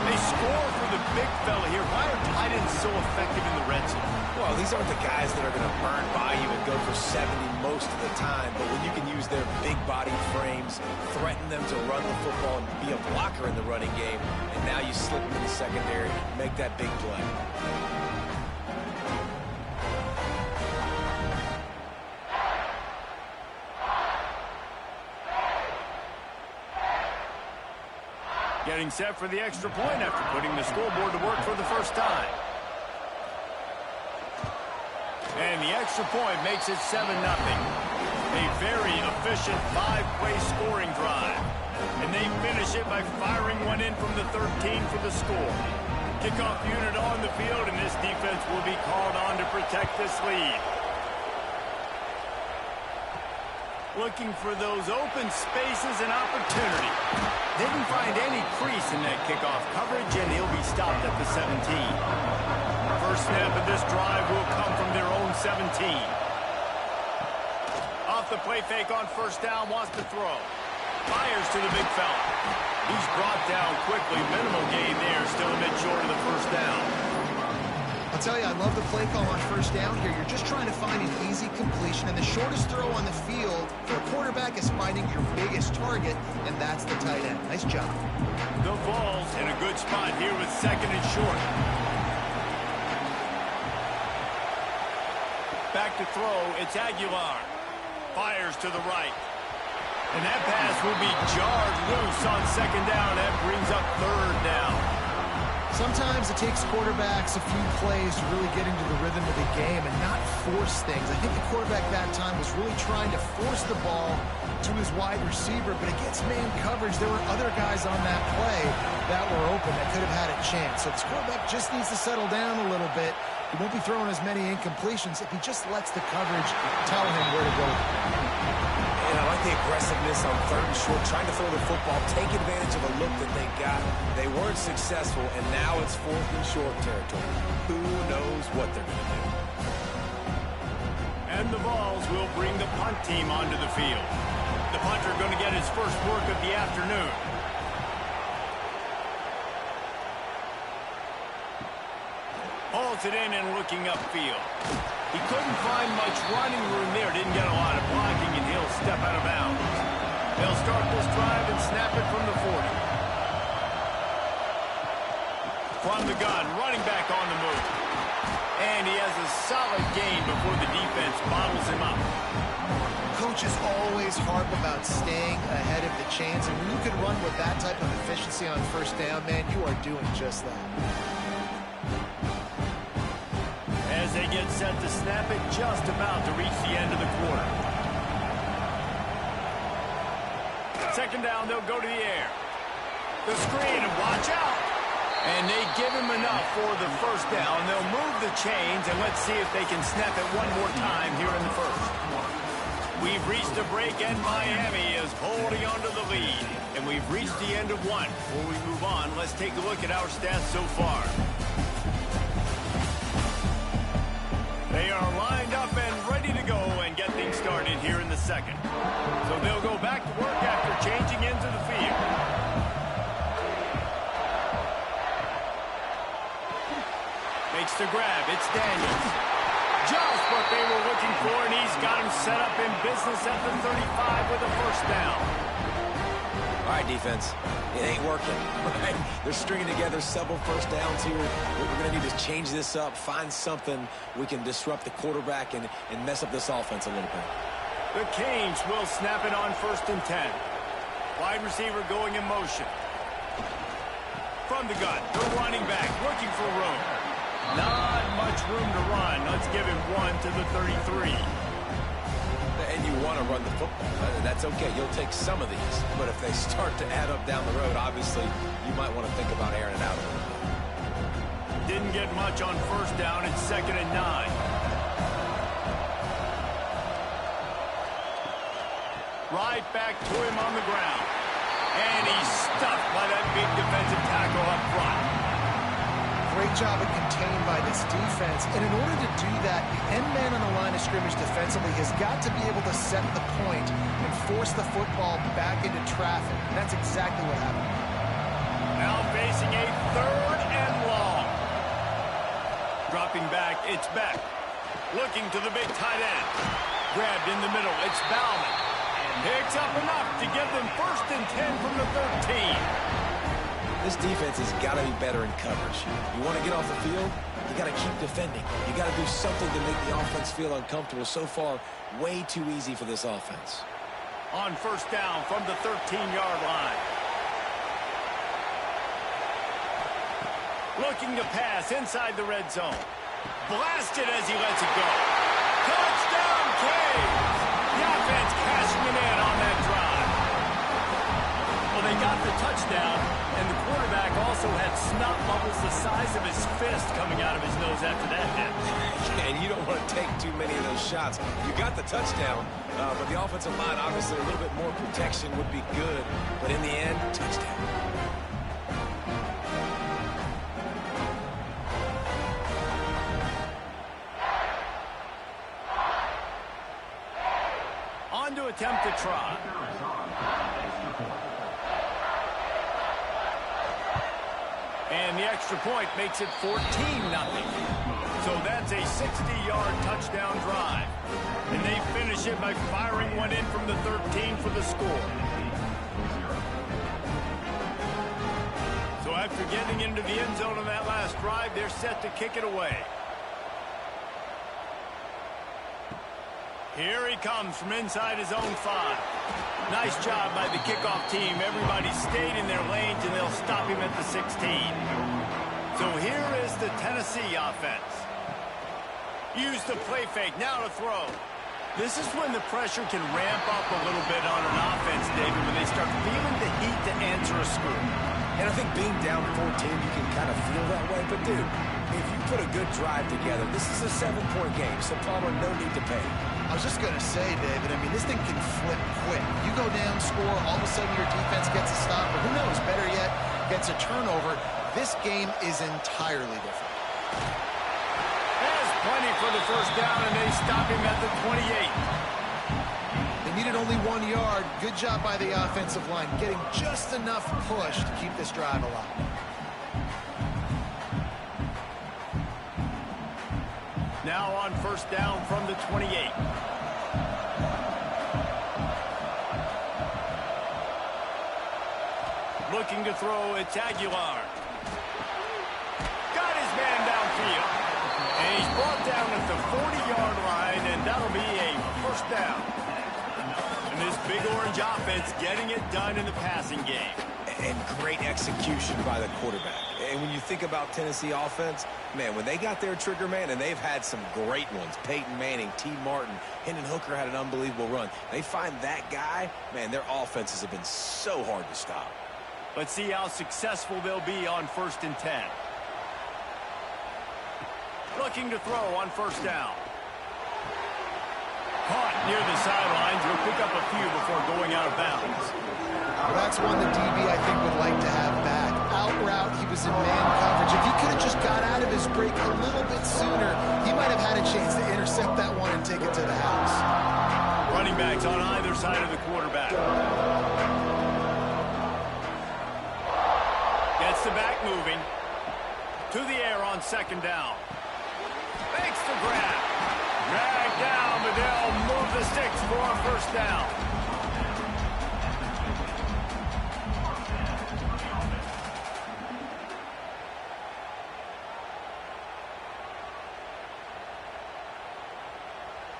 They score for the big fella here. Why are tight ends so effective in the red zone? Well, these aren't the guys that are going to burn by you and go for 70 most of the time, but when you can use their big body frames, threaten them to run the football and be a blocker in the running game, and now you slip them in the secondary, make that big play. Getting set for the extra point after putting the scoreboard to work for the first time. And the extra point makes it 7-0. A very efficient 5-play scoring drive. And they finish it by firing one in from the 13 for the score. Kickoff unit on the field, and this defense will be called on to protect this lead. Looking for those open spaces and opportunity. Didn't find any crease in that kickoff coverage, and he'll be stopped at the 17. First snap of this drive will come from their own 17. Off the play fake on 1st down, wants to throw. Fires to the big fella. He's brought down quickly. Minimal gain there, still a bit short of the 1st down. I'll tell you, I love the play call on 1st down here. You're just trying to find an easy completion, and the shortest throw on the field for a quarterback is finding your biggest target, and that's the tight end. Nice job. The Vols in a good spot here with 2nd and short. Back to throw, it's Aguilar. Fires to the right. And that pass will be jarred loose on 2nd down. That brings up 3rd down. Sometimes it takes quarterbacks a few plays to really get into the rhythm of the game and not force things. I think the quarterback that time was really trying to force the ball to his wide receiver, but against man coverage, there were other guys on that play that were open that could have had a chance. So this quarterback just needs to settle down a little bit. He won't be throwing as many incompletions if he just lets the coverage tell him where to go. And I like the aggressiveness on 3rd and short, trying to throw the football, take advantage of a look that they got. They weren't successful, and now it's 4th and short territory. Who knows what they're going to do? And the Vols will bring the punt team onto the field. The punter going to get his first work of the afternoon. Hauls it in and looking upfield. He couldn't find much running room there. Didn't get a lot of blocking, and he'll step out of bounds. They'll start this drive and snap it from the 40. From the gun, running back on the move. And he has a solid gain before the defense bottles him up. Coaches always harp about staying ahead of the chains, and when you can run with that type of efficiency on 1st down, man, you are doing just that. As they get set to snap it, just about to reach the end of the quarter. 2nd down, they'll go to the air. The screen, and watch out. And they give him enough for the 1st down. They'll move the chains, and let's see if they can snap it one more time here in the 1st. We've reached a break, and Miami is holding on to the lead. And we've reached the end of one. Before we move on, let's take a look at our stats so far. They are lined up and ready to go and get things started here in the second. So they'll go back to work after changing into the field. Makes the grab. It's Daniels. Just what they were looking for, and he's got him set up in business at the 35 with a first down. All right, defense. It ain't working, right? They're stringing together several first downs here. We're going to need to change this up, find something we can disrupt the quarterback and mess up this offense a little bit. The Canes will snap it on 1st and 10. Wide receiver going in motion. From the gun, the running back looking for room. Not much room to run. Let's give him one to the 33. And you want to run the football. That's okay. You'll take some of these. But if they start to add up down the road, obviously, you might want to think about airing it out a little bit. Didn't get much on first down. It's 2nd and 9. Right back to him on the ground. And he's stuffed by that big defensive tackle up front. Great job of contained by this defense. And in order to do that, the end man on the line of scrimmage defensively has got to be able to set the point and force the football back into traffic. And that's exactly what happened. Now facing a 3rd and long. Dropping back, it's Beck. Looking to the big tight end. Grabbed in the middle, it's Bauman. Picks up enough to give them 1st and 10 from the 13. This defense has got to be better in coverage. You want to get off the field, you got to keep defending. You got to do something to make the offense feel uncomfortable. So far, way too easy for this offense. On first down from the 13-yard line. Looking to pass inside the red zone. Blasted as he lets it go. Touchdown, Canes! The offense cashing it in on that drive. Well, they got the touchdown, and the quarterback also had snot bubbles the size of his fist coming out of his nose after that hit. And you don't want to take too many of those shots. You got the touchdown, but the offensive line, obviously, a little bit more protection would be good. But in the end, touchdown. On to attempt to try. And the extra point makes it 14-0. So that's a 60-yard touchdown drive. And they finish it by firing one in from the 13 for the score. So after getting into the end zone on that last drive, they're set to kick it away. Here he comes from inside his own 5. Nice job by the kickoff team. Everybody stayed in their lanes, and they'll stop him at the 16. So here is the Tennessee offense. Use the play fake. Now to throw. This is when the pressure can ramp up a little bit on an offense, David, when they start feeling the heat to answer a screw. And I think being down 14, you can kind of feel that way. But, dude, if you put a good drive together, this is a 7-point game, so Palmer, no need to pay. I was just going to say, David, I mean, this thing can flip quick. You go down, score, all of a sudden your defense gets a stop, or who knows, better yet, gets a turnover. This game is entirely different. There's plenty for the first down, and they stop him at the 28. They needed only 1 yard. Good job by the offensive line, getting just enough push to keep this drive alive. Now on first down from the 28. Looking to throw, it's Aguilar. Got his man downfield. And he's brought down at the 40-yard line, and that'll be a first down. And this big orange offense getting it done in the passing game. And great execution by the quarterback. And when you think about Tennessee offense, man, when they got their trigger man, and they've had some great ones, Peyton Manning, T. Martin, Hendon Hooker had an unbelievable run. They find that guy, man, their offenses have been so hard to stop. Let's see how successful they'll be on 1st and 10. Looking to throw on first down. Caught near the sidelines. He'll pick up a few before going out of bounds. Well, that's one the DB, I think, would like to have back. Out route, he was in man coverage. If he could have just got out of his break a little bit sooner, he might have had a chance to intercept that one and take it to the house. Running backs on either side of the quarterback. Gets the back moving. To the air on second down. Makes the grab. Drag down, but they'll move the sticks for a first down.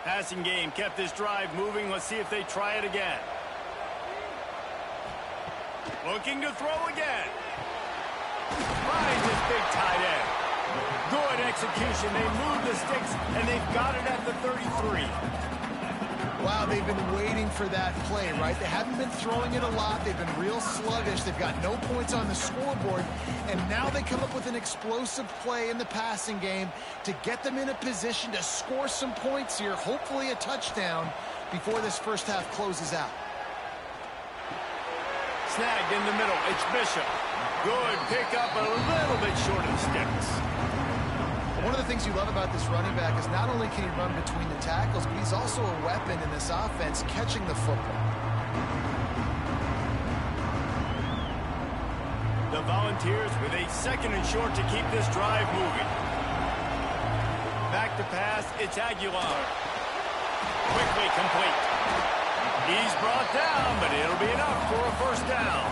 Passing game kept this drive moving. Let's see if they try it again. Looking to throw again. Finds his big tight end. Good execution. They move the sticks, and they've got it at the 33. Wow, they've been waiting for that play, right? They haven't been throwing it a lot. They've been real sluggish. They've got no points on the scoreboard. And now they come up with an explosive play in the passing game to get them in a position to score some points here, hopefully a touchdown, before this first half closes out. Snagged in the middle. It's Bishop. Good pickup, a little bit short of the sticks. One of the things you love about this running back is not only can he run between the tackles, but he's also a weapon in this offense catching the football. The Volunteers with a second and short to keep this drive moving. Back to pass, it's Aguilar. Quickly complete. He's brought down, but it'll be enough for a first down.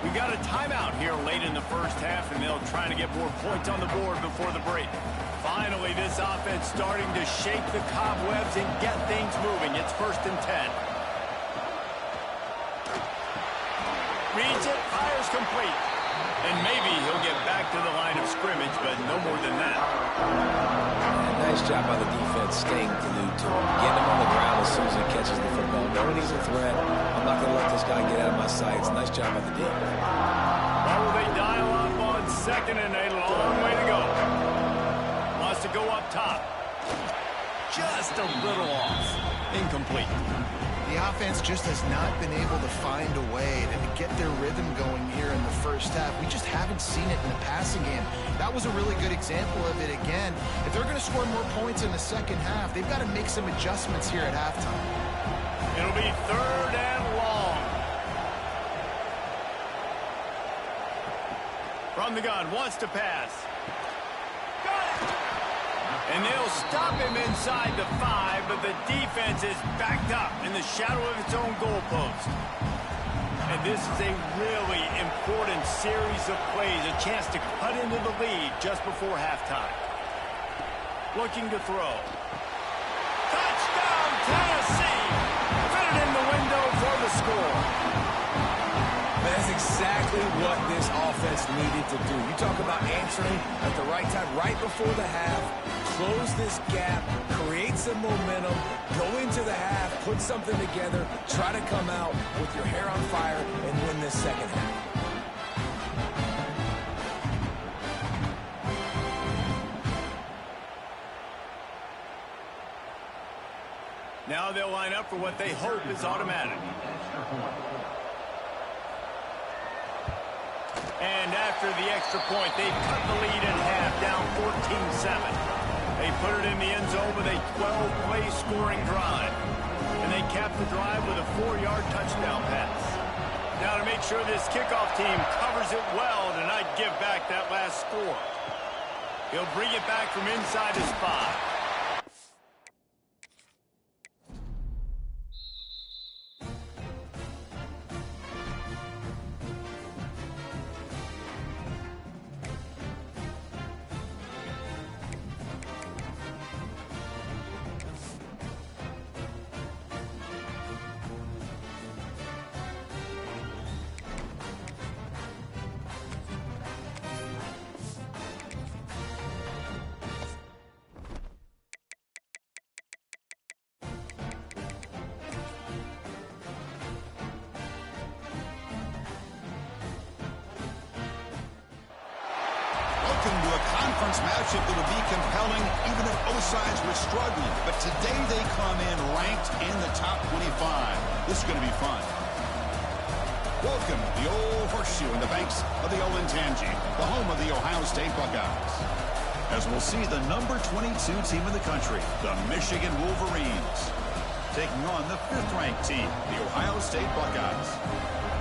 We got a timeout here late in the first half, and they'll try to get more points on the board before the break. Finally, this offense starting to shake the cobwebs and get things moving. It's 1st and 10. Reads it, fires complete. And maybe he'll get back to the line of scrimmage, but no more than that. Nice job by the defense staying glued to him. Getting him on the ground as soon as he catches the football. Knowing he's a threat. I'm not going to let this guy get out of my sights. Nice job by the defense. Well, they dial up on second and a long way to go. Wants to go up top. Just a little off. Incomplete. The offense just has not been able to find a way to get their rhythm going here in the first half. We just haven't seen it in the passing game. That was a really good example of it again. If they're going to score more points in the second half, they've got to make some adjustments here at halftime. It'll be 3rd and long. From the gun, wants to pass. Got it! And they'll stop him inside the 5, but the defense is backed up in the shadow of its own goalpost. And this is a really important series of plays, a chance to cut into the lead just before halftime. Looking to throw. Touchdown, Tennessee! Fit it in the window for the score. That's exactly what this offense needed to do. You talk about answering at the right time, right before the half, close this gap, create some momentum, go into the half, put something together, try to come out with your hair on fire and win this second half. Now they'll line up for what they hope is automatic. And after the extra point, they've cut the lead in half, down 14-7. They put it in the end zone with a 12-play scoring drive. And they cap the drive with a 4-yard touchdown pass. Now to make sure this kickoff team covers it well to not give back that last score. He'll bring it back from inside his 5. Welcome to a conference matchup that will be compelling even if both sides were struggling. But today they come in ranked in the top 25. This is going to be fun. Welcome to the old horseshoe in the banks of the Olentangy, the home of the Ohio State Buckeyes. As we'll see the number 22 team in the country, the Michigan Wolverines, taking on the 5th-ranked team, the Ohio State Buckeyes.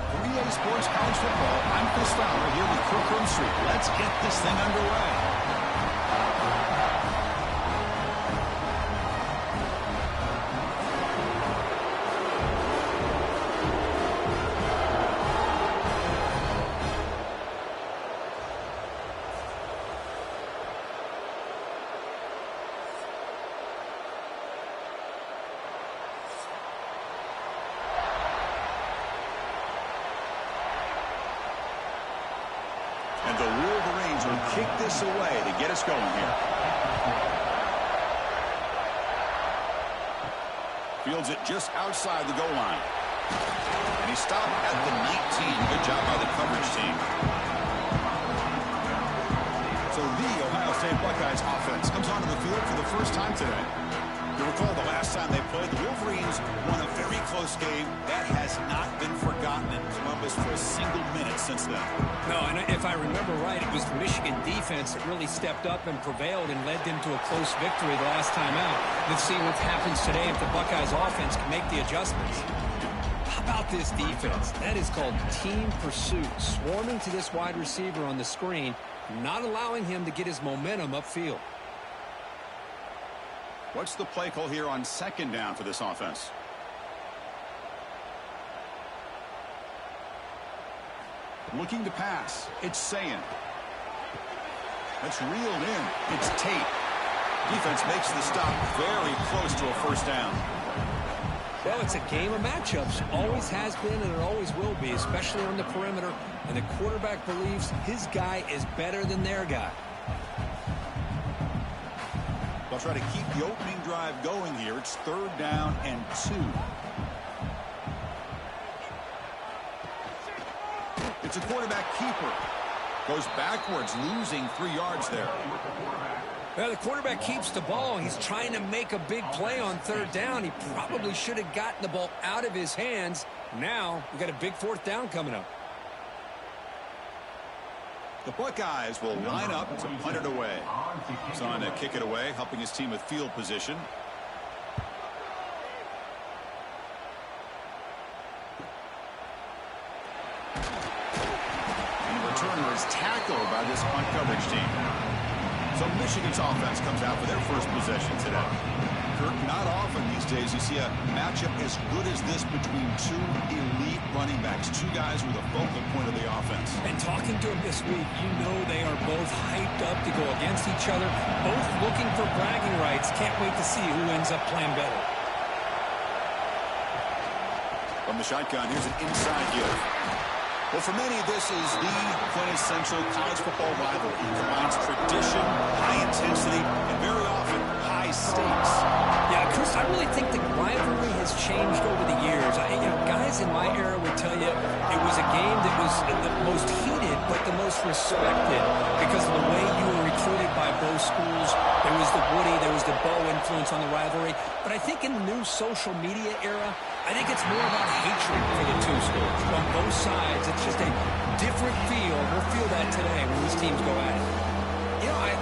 For EA Sports College Football, I'm Chris Fowler here with Kirk Street. Let's get this thing underway. And the Wolverines will kick this away to get us going here. Fields it just outside the goal line. And he stopped at the 19. Good job by the coverage team. So the Ohio State Buckeyes offense comes onto the field for the first time today. You recall the last time they played, the Wolverines won a very close game. That has not been forgotten in Columbus for a single minute since then. No, and if I remember right, it was the Michigan defense that really stepped up and prevailed and led them to a close victory the last time out. Let's see what happens today if the Buckeyes offense can make the adjustments. How about this defense? That is called team pursuit. Swarming to this wide receiver on the screen, not allowing him to get his momentum upfield. What's the play call here on 2nd down for this offense? Looking to pass. It's Sayin. That's reeled in. It's Tate. Defense makes the stop very close to a 1st down. Well, it's a game of matchups. Always has been and it always will be, especially on the perimeter. And the quarterback believes his guy is better than their guy. They'll try to keep the opening drive going here. It's 3rd down and 2. It's a quarterback keeper. Goes backwards, losing 3 yards there. Well, the quarterback keeps the ball. He's trying to make a big play on 3rd down. He probably should have gotten the ball out of his hands. Now, we've got a big 4th down coming up. The Buckeyes will line up to punt it away. He's on to kick it away, helping his team with field position. And the returner is tackled by this punt coverage team. So Michigan's offense comes out for their first possession today. Kirk, not often these days you see a matchup as good as this between 2 elite running backs, 2 guys with a focal point of the offense. And talking to them this week, you know they are both hyped up to go against each other, both looking for bragging rights. Can't wait to see who ends up playing better. From the shotgun, here's an inside give. Well, for many, this is the quintessential college football rivalry. It combines tradition, high intensity, and very often high stakes. Yeah, Chris, I really think the rivalry has changed over the years. Guys in my era would tell you it was a game that was the most heated, but the most respected because of the way you were recruited by both schools. There was the Woody, there was the Bo influence on the rivalry. But I think in the new social media era, I think it's more about hatred for the 2 schools. On both sides, it's just a different feel. We'll feel that today when these teams go at it.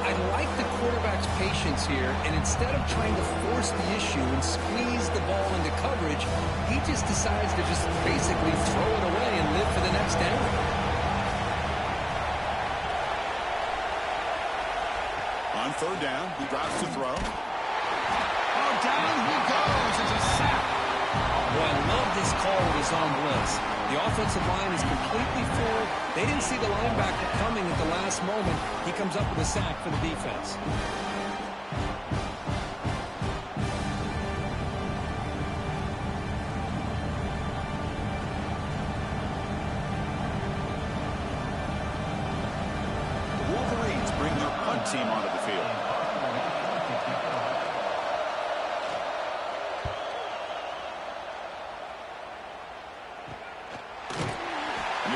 I like the quarterback's patience here, and instead of trying to force the issue and squeeze the ball into coverage, he just decides to just basically throw it away and live for the next down. On 3rd down, he drops to throw. Oh, down he goes. It's a sack. Well, I love this call with his own blitz. The offensive line is completely full. They didn't see the linebacker coming at the last moment. He comes up with a sack for the defense. The Wolverines bring their punt team onto the field.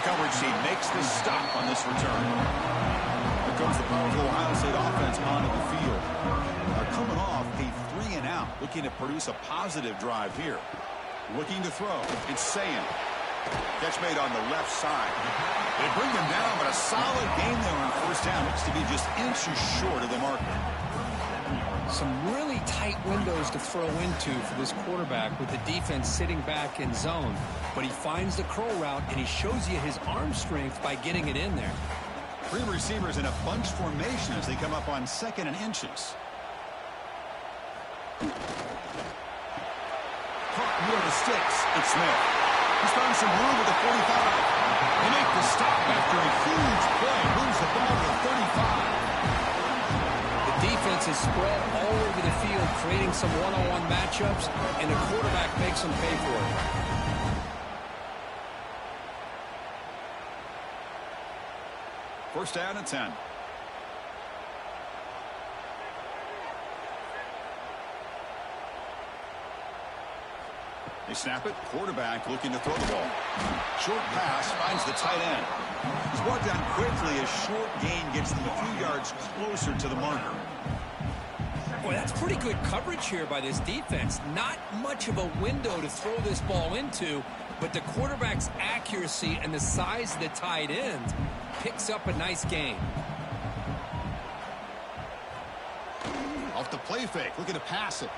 Coverage team makes the stop on this return. Here comes the powerful Ohio State offense onto the field. Coming off a 3-and-out, looking to produce a positive drive here. Looking to throw. It's Sayin. Catch made on the left side. They bring them down, but a solid game there on first down. Looks to be just inches short of the marker. Some really tight windows to throw into for this quarterback with the defense sitting back in zone. But he finds the curl route, and he shows you his arm strength by getting it in there. 3 receivers in a bunch formation as they come up on 2nd and inches. Caught near the sticks. It's Smith. He's found some room at the 45. They make the stop after a huge play. Moves the ball to the 35. The defense is spread all over the field, creating some one-on-one matchups, and the quarterback makes them pay for it. First down and 10. They snap it. Quarterback looking to throw the ball. Short pass finds the tight end. He's brought down quickly as short gain gets them a few yards closer to the marker. Boy, that's pretty good coverage here by this defense. Not much of a window to throw this ball into, but the quarterback's accuracy and the size of the tight end picks up a nice gain. Off the play fake, looking to pass it.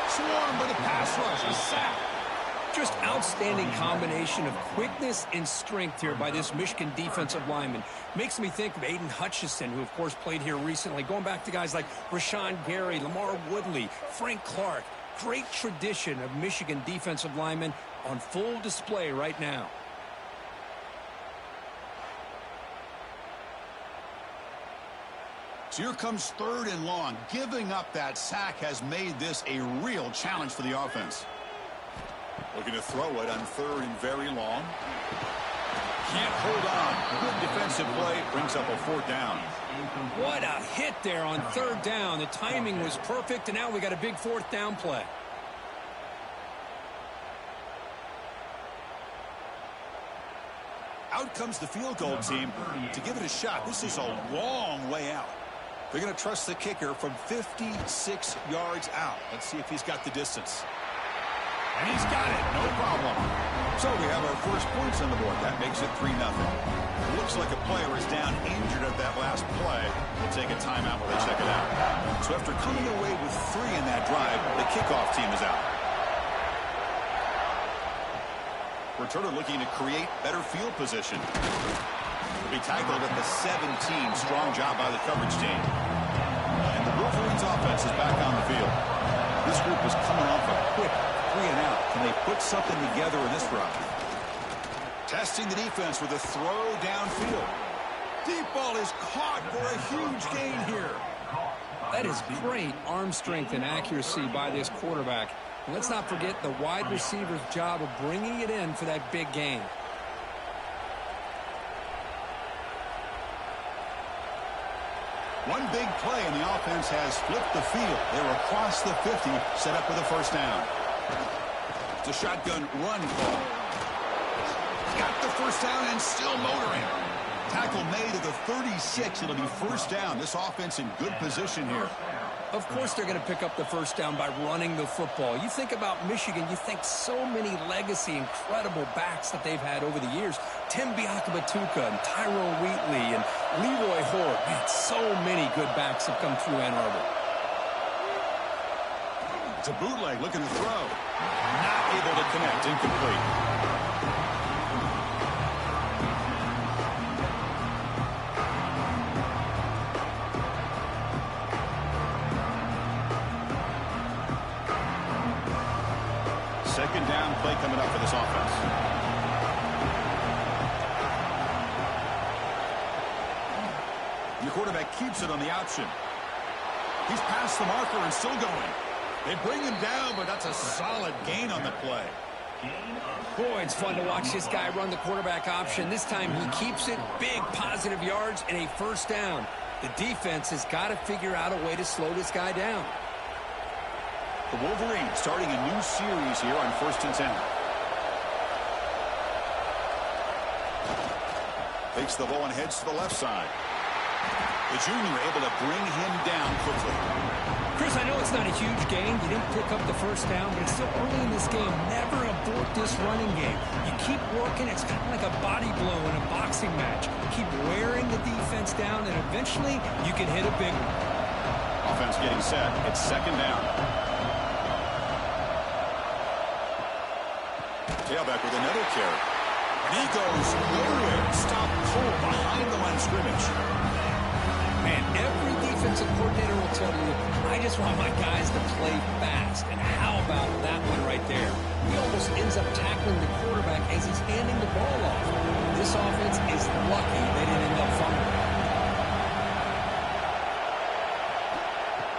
Swarmed by the pass rush. He's sacked. Just outstanding combination of quickness and strength here by this Michigan defensive lineman. Makes me think of Aiden Hutchinson, who, of course, played here recently. Going back to guys like Rashawn Gary, Lamar Woodley, Frank Clark. Great tradition of Michigan defensive linemen on full display right now. So here comes 3rd and long. Giving up that sack has made this a real challenge for the offense. Looking to throw it on 3rd and very long. Can't hold on. Good defensive play. Brings up a 4th down. What a hit there on 3rd down. The timing was perfect, and now we got a big 4th down play. Out comes the field goal team to give it a shot. This is a long way out. They're going to trust the kicker from 56 yards out. Let's see if he's got the distance. And he's got it. No problem. So we have our first points on the board. That makes it 3-0. It looks like a player is down injured at that last play. We'll take a timeout while they check it out. So after coming away with 3 in that drive, the kickoff team is out. Returner looking to create better field position. Will be tackled at the 17. Strong job by the coverage team. And the Wolverines offense is back on the field. This group is coming off a quick 3 and out. Can they put something together in this drive? Testing the defense with a throw downfield. Deep ball is caught for a huge gain here. That is great arm strength and accuracy by this quarterback. And let's not forget the wide receiver's job of bringing it in for that big gain. One big play, and the offense has flipped the field. They're across the 50, set up with a first down. It's a shotgun run call. Got the first down and still motoring. Tackle made at the 36. It'll be first down. This offense in good position here. Of course they're going to pick up the first down by running the football. You think about Michigan, you think so many legacy, incredible backs that they've had over the years. Tim Biakabatuka and Tyrone Wheatley and Leroy Horde. Man, so many good backs have come through Ann Arbor. It's a bootleg looking to throw. Not able to connect. Incomplete. Second down play coming up for this offense. Your quarterback keeps it on the option. He's past the marker and still going. They bring him down, but that's a solid gain on the play. Boy, it's fun to watch this guy run the quarterback option. This time he keeps it. Big positive yards and a first down. The defense has got to figure out a way to slow this guy down. The Wolverines starting a new series here on 1st and 10. Takes the ball and heads to the left side. The junior able to bring him down quickly. Chris, I know it's not a huge gain. You didn't pick up the first down, but it's still early in this game. Never abort this running game. You keep working. It's kind of like a body blow in a boxing match. Keep wearing the defense down, and eventually you can hit a big one. Offense getting set. It's second down. Tailback with another carry. And he goes nowhere. Stop cold behind the line of scrimmage. Man, every defensive coordinator will tell you, I just want my guys to play fast. And how about that one right there? He almost ends up tackling the quarterback as he's handing the ball off. This offense is lucky they didn't end up fumbling.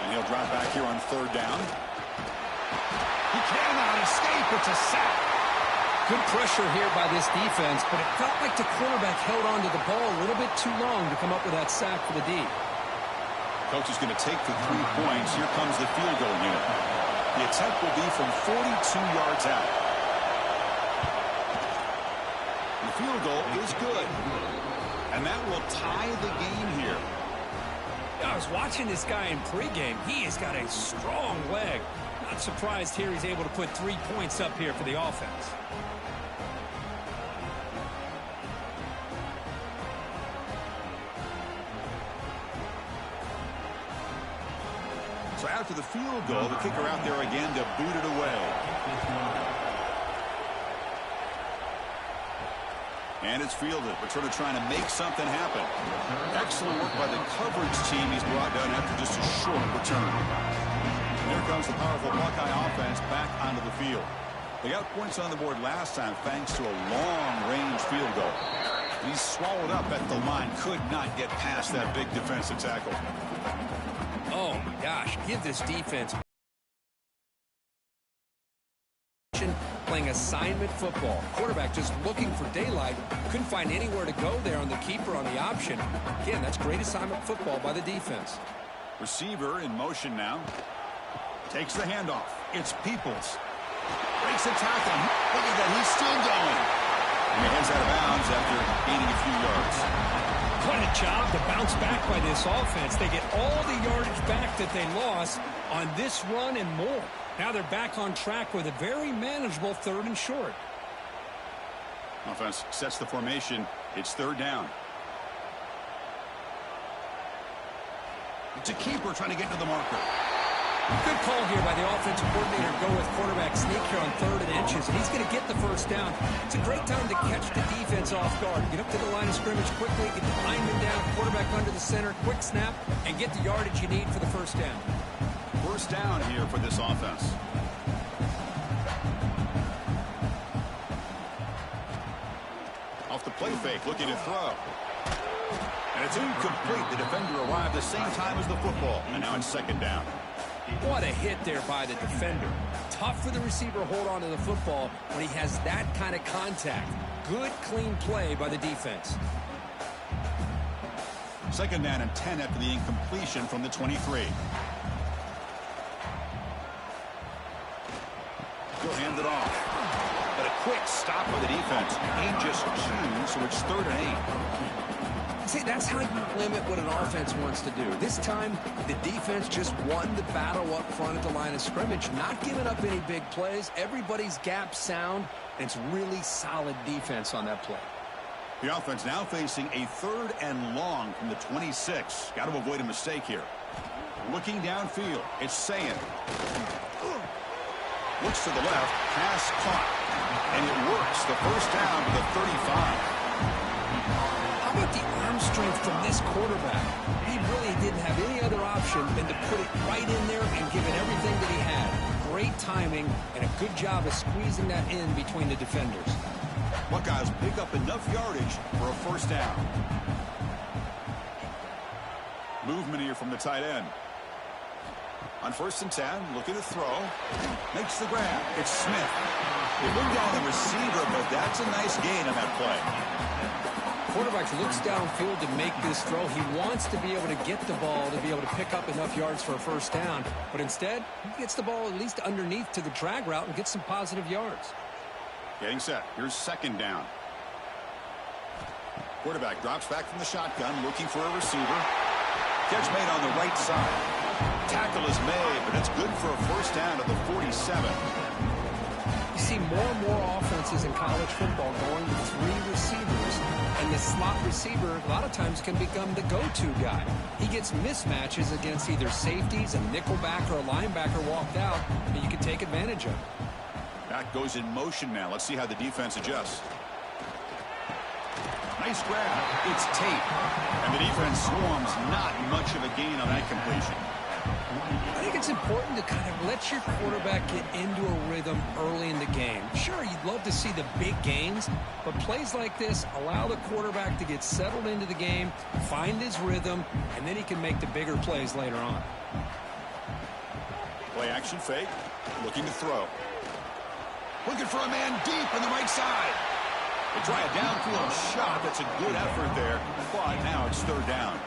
And he'll drop back here on third down. He cannot escape. It's a sack. Good pressure here by this defense, but it felt like the quarterback held on to the ball a little bit too long to come up with that sack for the D. Coach is going to take the 3 points. Here comes the field goal unit. The attempt will be from 42 yards out. The field goal is good. And that will tie the game here. I was watching this guy in pregame. He has got a strong leg. Not surprised here he's able to put 3 points up here for the offense. So after the field goal, the kicker out there again to boot it away. And it's fielded. Returner trying to make something happen. Excellent work by the coverage team he's brought down after just a short return. And here comes the powerful Buckeye offense back onto the field. They got points on the board last time thanks to a long-range field goal. And he's swallowed up at the line. Could not get past that big defensive tackle. Oh, my gosh. Give this defense playing assignment football. Quarterback just looking for daylight. Couldn't find anywhere to go there on the keeper on the option. Again, that's great assignment football by the defense. Receiver in motion now. Takes the handoff. It's Peoples. Breaks a tackle. Look at that. He's still going. And he heads out of bounds after gaining a few yards. What a job to bounce back by this offense. They get all the yardage back that they lost on this run and more. Now they're back on track with a very manageable 3rd and short. Offense sets the formation. It's 3rd down. It's a keeper trying to get to the marker. Good call here by the offensive coordinator. Go with quarterback sneak here on 3rd and inches, and he's going to get the first down. It's a great time to catch the defense off guard. Get up to the line of scrimmage quickly, get the lineman down, quarterback under the center, quick snap, and get the yardage you need for the first down. First down here for this offense. Off the play fake, looking to throw. And it's incomplete. The defender arrived the same time as the football, and now it's 2nd down. What a hit there by the defender. Tough for the receiver to hold on to the football when he has that kind of contact. Good, clean play by the defense. 2nd down and 10 after the incompletion from the 23. He'll hand it off. But a quick stop by the defense. Gain just 2, so it's 3rd and 8. See, that's how you limit what an offense wants to do. This time, the defense just won the battle up front at the line of scrimmage, not giving up any big plays. Everybody's gap sound, and it's really solid defense on that play. The offense now facing a 3rd and long from the 26. Got to avoid a mistake here. Looking downfield, it's Sayin. Looks to the left, pass caught, and it works. The first down to the 35. How about the arm strength from this quarterback? He really didn't have any other option than to put it right in there and give it everything that he had. Great timing and a good job of squeezing that in between the defenders. Buckeyes pick up enough yardage for a first down. Movement here from the tight end. On 1st and 10, looking to throw. Makes the grab. It's Smith. They bring down the receiver, but that's a nice gain on that play. Quarterback looks downfield to make this throw. He wants to be able to get the ball to be able to pick up enough yards for a first down. But instead, he gets the ball at least underneath to the drag route and gets some positive yards. Getting set. Here's 2nd down. Quarterback drops back from the shotgun, looking for a receiver. Catch made on the right side. Tackle is made, but it's good for a first down at the 47. You see more and more offenses in college football going with 3 receivers, and the slot receiver a lot of times can become the go-to guy. He gets mismatches against either safeties, a nickelback, or a linebacker walked out that you can take advantage of. Back goes in motion now. Let's see how the defense adjusts. Nice grab. It's Tate. And the defense swarms. Not much of a gain on that completion. I think it's important to kind of let your quarterback get into a rhythm early in the game. Sure, you'd love to see the big gains, but plays like this allow the quarterback to get settled into the game, find his rhythm, and then he can make the bigger plays later on. Play action fake. Looking to throw. Looking for a man deep on the right side. They try a downfield shot. That's a good effort there, but now it's third down.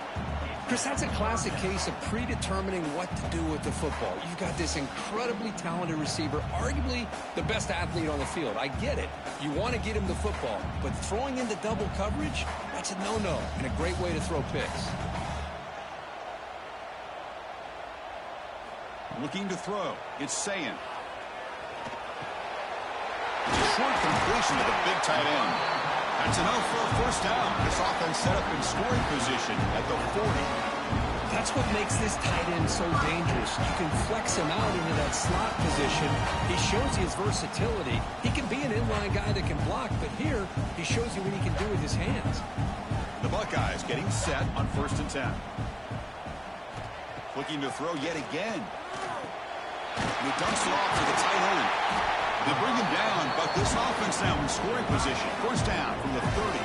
Chris, that's a classic case of predetermining what to do with the football. You've got this incredibly talented receiver, arguably the best athlete on the field. I get it. You want to get him the football, but throwing into double coverage, that's a no-no and a great way to throw picks. Looking to throw. It's Sayin. Short completion to the big tight end. That's enough for a first down. This offense set up in scoring position at the 40. That's what makes this tight end so dangerous. You can flex him out into that slot position. He shows you his versatility. He can be an inline guy that can block, but here he shows you what he can do with his hands. The Buckeyes getting set on 1st and 10. Looking to throw yet again. He dumps it off to the tight end. They bring him down, but this offense now in scoring position. First down from the 30.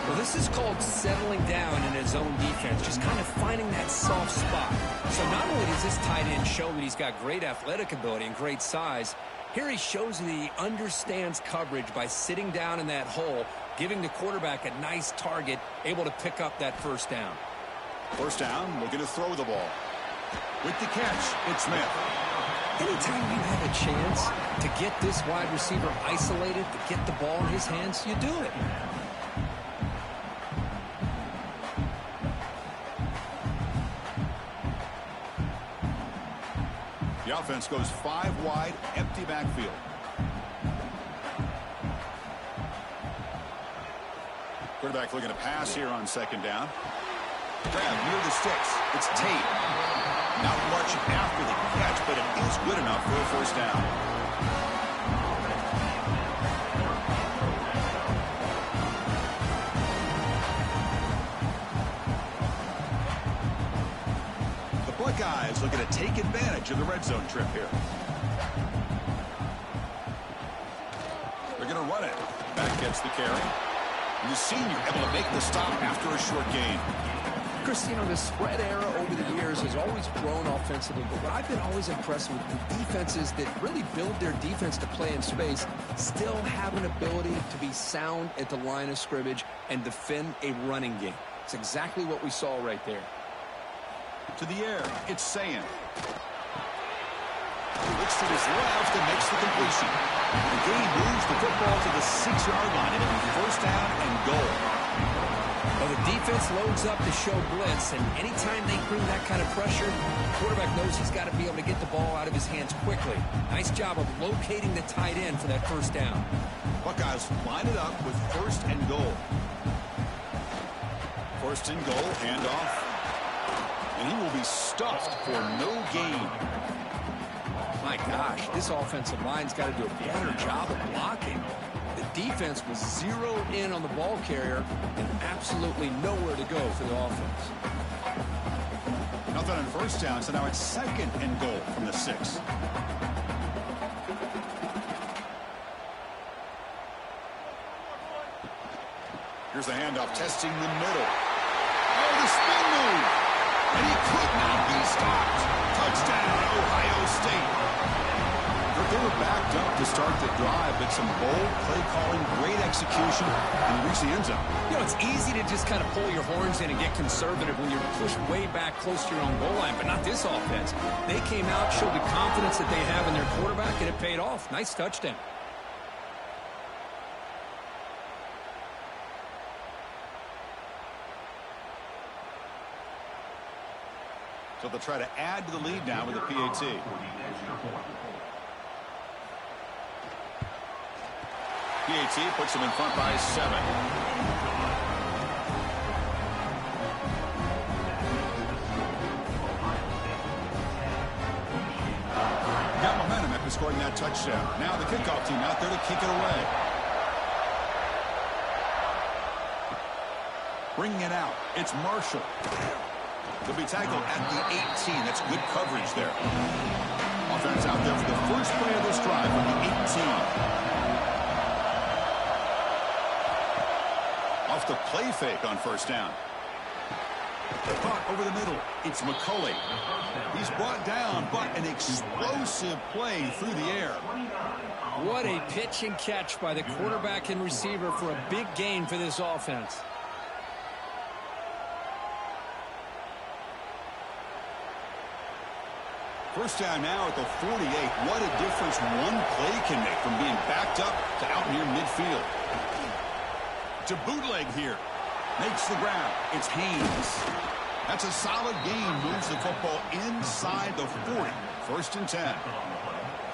Well, this is called settling down in his own defense, just kind of finding that soft spot. So not only does this tight end show that he's got great athletic ability and great size, here he shows that he understands coverage by sitting down in that hole, giving the quarterback a nice target, able to pick up that first down. First down, looking to throw the ball. With the catch, it's Smith. Anytime you have a chance to get this wide receiver isolated, to get the ball in his hands, you do it. The offense goes 5 wide, empty backfield. Quarterback looking to pass here on 2nd down. Grab near the sticks. It's Tate. Not much after the catch, but it is good enough for a first down. The Buckeyes looking to take advantage of the red zone trip here. They're going to run it. Back gets the carry. And the senior able to make the stop after a short gain. Chris, you know, the spread era over the years has always grown offensively, but what I've been always impressed with defenses that really build their defense to play in space still have an ability to be sound at the line of scrimmage and defend a running game. It's exactly what we saw right there. To the air, it's Sayin. He looks to his left and makes the completion. The game moves the football to the 6-yard line, and it'll be first down and goal. Well, the defense loads up to show blitz, and anytime they bring that kind of pressure, the quarterback knows he's got to be able to get the ball out of his hands quickly. Nice job of locating the tight end for that first down. Buckeyes line it up with 1st and goal. 1st and goal, handoff. And he will be stuffed for no gain. My gosh, this offensive line's got to do a better job of blocking. The defense was zeroed in on the ball carrier and absolutely nowhere to go for the offense. Nothing on first down, so now it's 2nd and goal from the 6. Here's the handoff, testing the middle. Oh, the spin move! And he could not be stopped. Touchdown, Ohio State. They were backed up to start the drive, but some bold play calling, great execution, and reach the end zone. You know, it's easy to just kind of pull your horns in and get conservative when you're pushed way back close to your own goal line, but not this offense. They came out, showed the confidence that they have in their quarterback, and it paid off. Nice touchdown. So they'll try to add to the lead now with a PAT. PAT puts them in front by 7. Got momentum after scoring that touchdown. Now the kickoff team out there to kick it away. Bringing it out. It's Marshall. They'll be tackled at the 18. That's good coverage there. Offense out there for the first play of this drive from the 18. Off the play fake on first down. Caught over the middle. It's McCulley. He's brought down, but an explosive play through the air. What a pitch and catch by the quarterback and receiver for a big gain for this offense. First down now at the 48. What a difference one play can make from being backed up to out near midfield. To bootleg here. Makes the grab. It's Haynes. That's a solid gain. Moves the football inside the 40. First and 10.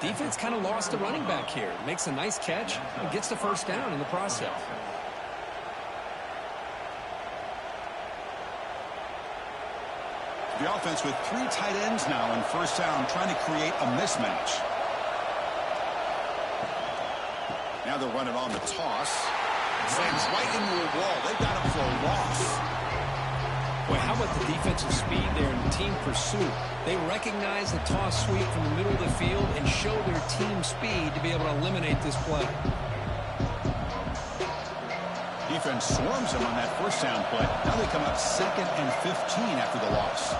Defense kind of lost the running back here. Makes a nice catch and gets the first down in the process. The offense with 3 tight ends now in first down, trying to create a mismatch. Now they're running on the toss. Slams right into a wall. They've got him for a loss. Boy, how about the defensive speed there in team pursuit? They recognize the toss sweep from the middle of the field and show their team speed to be able to eliminate this play. Defense swarms him on that first down play. Now they come up 2nd and 15 after the loss.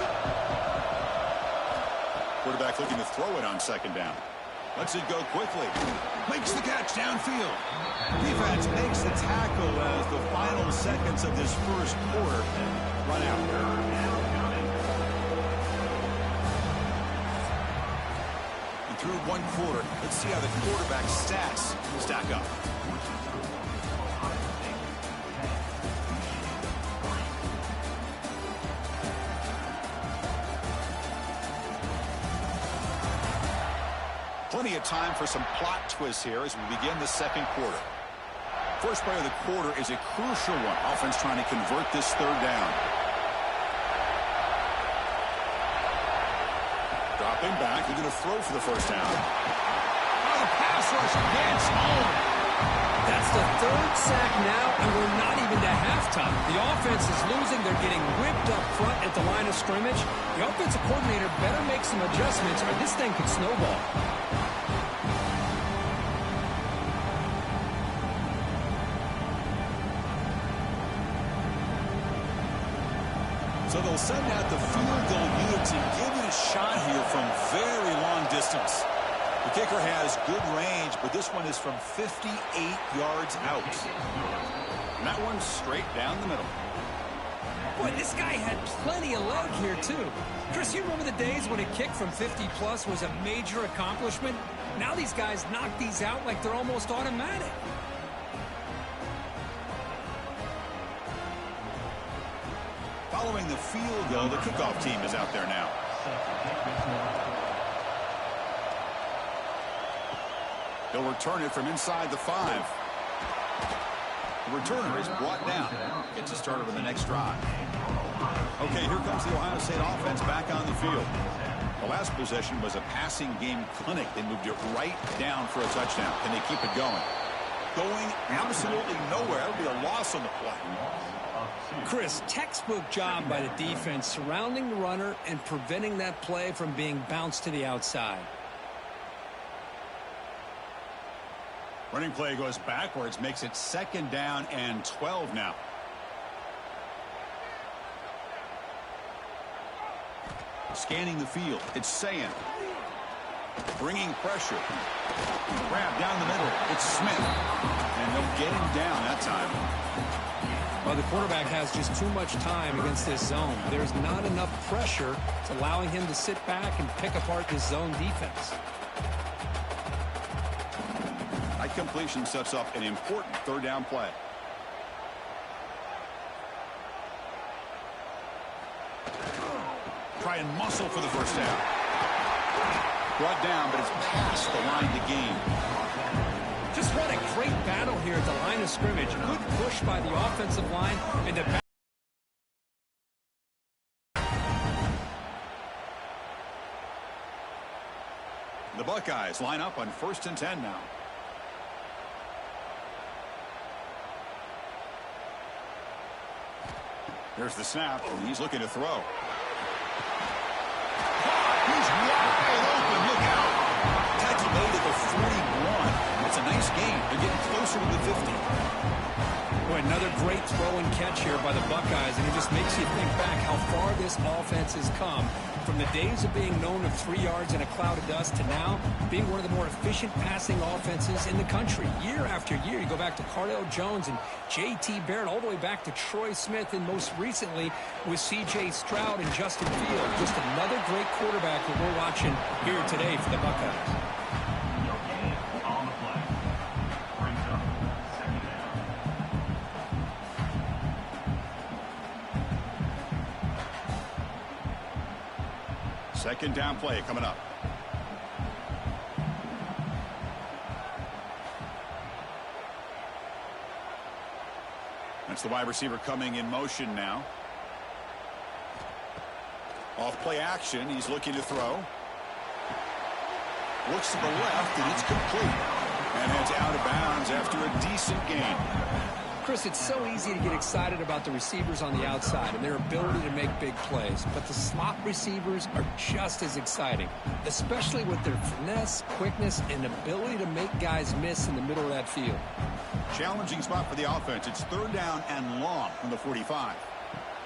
Quarterback looking to throw it on 2nd down. Lets it go quickly. Makes the catch downfield. Defense makes the tackle as the final seconds of this first quarter run out. And through one quarter, let's see how the quarterback's stats stack up. Plenty of time for some plot twists here as we begin the second quarter. First play of the quarter is a crucial one. Offense trying to convert this 3rd down. Dropping back. They're going to throw for the first down. Oh, the pass rush gets home. That's the 3rd sack now, and we're not even to halftime. The offense is losing. They're getting whipped up front at the line of scrimmage. The offensive coordinator better make some adjustments or this thing could snowball. So they'll send out the field goal unit to give it a shot here from very long distance. The kicker has good range, but this one is from 58 yards out. And that one's straight down the middle. Boy, this guy had plenty of leg here, too. Chris, you remember the days when a kick from 50-plus was a major accomplishment? Now these guys knock these out like they're almost automatic. Following the field goal, the kickoff team is out there now. They'll return it from inside the 5. The returner is brought down. Gets us started on the next drive. Okay, here comes the Ohio State offense back on the field. The last possession was a passing game clinic. They moved it right down for a touchdown. Can they keep it going? Going absolutely nowhere. That would be a loss on the play. Chris, textbook job by the defense surrounding the runner and preventing that play from being bounced to the outside. Running play goes backwards, makes it 2nd down and 12 now. Scanning the field, it's Sayin. Bringing pressure. Grab down the middle, it's Smith. And they'll get him down that time. Well, the quarterback has just too much time against this zone. There's not enough pressure. It's allowing him to sit back and pick apart this zone defense. That completion sets up an important 3rd down play. try and muscle for the first down. Brought down, but it's past the line to gain. Just what a great battle here at the line of scrimmage. Good push by the offensive line, and the Buckeyes line up on 1st and 10 now. There's the snap, and he's looking to throw. He's wide open. Look out. Tackle made at the 41. It's a nice gain. They're getting closer to the 50. Boy, another great throw and catch here by the Buckeyes, and it just makes you think back how far this offense has come from the days of being known of 3 yards in a cloud of dust to now being one of the more efficient passing offenses in the country. Year after year, you go back to Cardell Jones and J.T. Barrett, all the way back to Troy Smith, and most recently with C.J. Stroud and Justin Fields. Just another great quarterback that we're watching here today for the Buckeyes. Second down play coming up. That's the wide receiver coming in motion now. Off play action. He's looking to throw. Looks to the left, and it's complete. And heads out of bounds after a decent gain. Chris, it's so easy to get excited about the receivers on the outside and their ability to make big plays, but the slot receivers are just as exciting, especially with their finesse, quickness, and ability to make guys miss in the middle of that field. Challenging spot for the offense. It's 3rd down and long from the 45.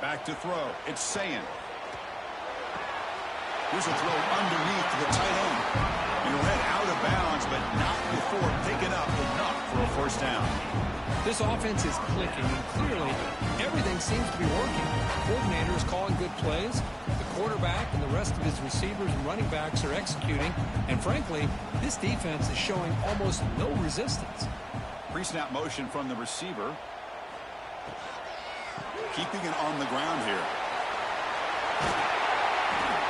Back to throw. It's Sayin. Here's a throw underneath to the tight end. And he'll head out of bounds, but not before picking up enough for a first down. This offense is clicking, and clearly everything seems to be working. The coordinator is calling good plays. The quarterback and the rest of his receivers and running backs are executing. And frankly, this defense is showing almost no resistance. Pre-snap motion from the receiver. Keeping it on the ground here.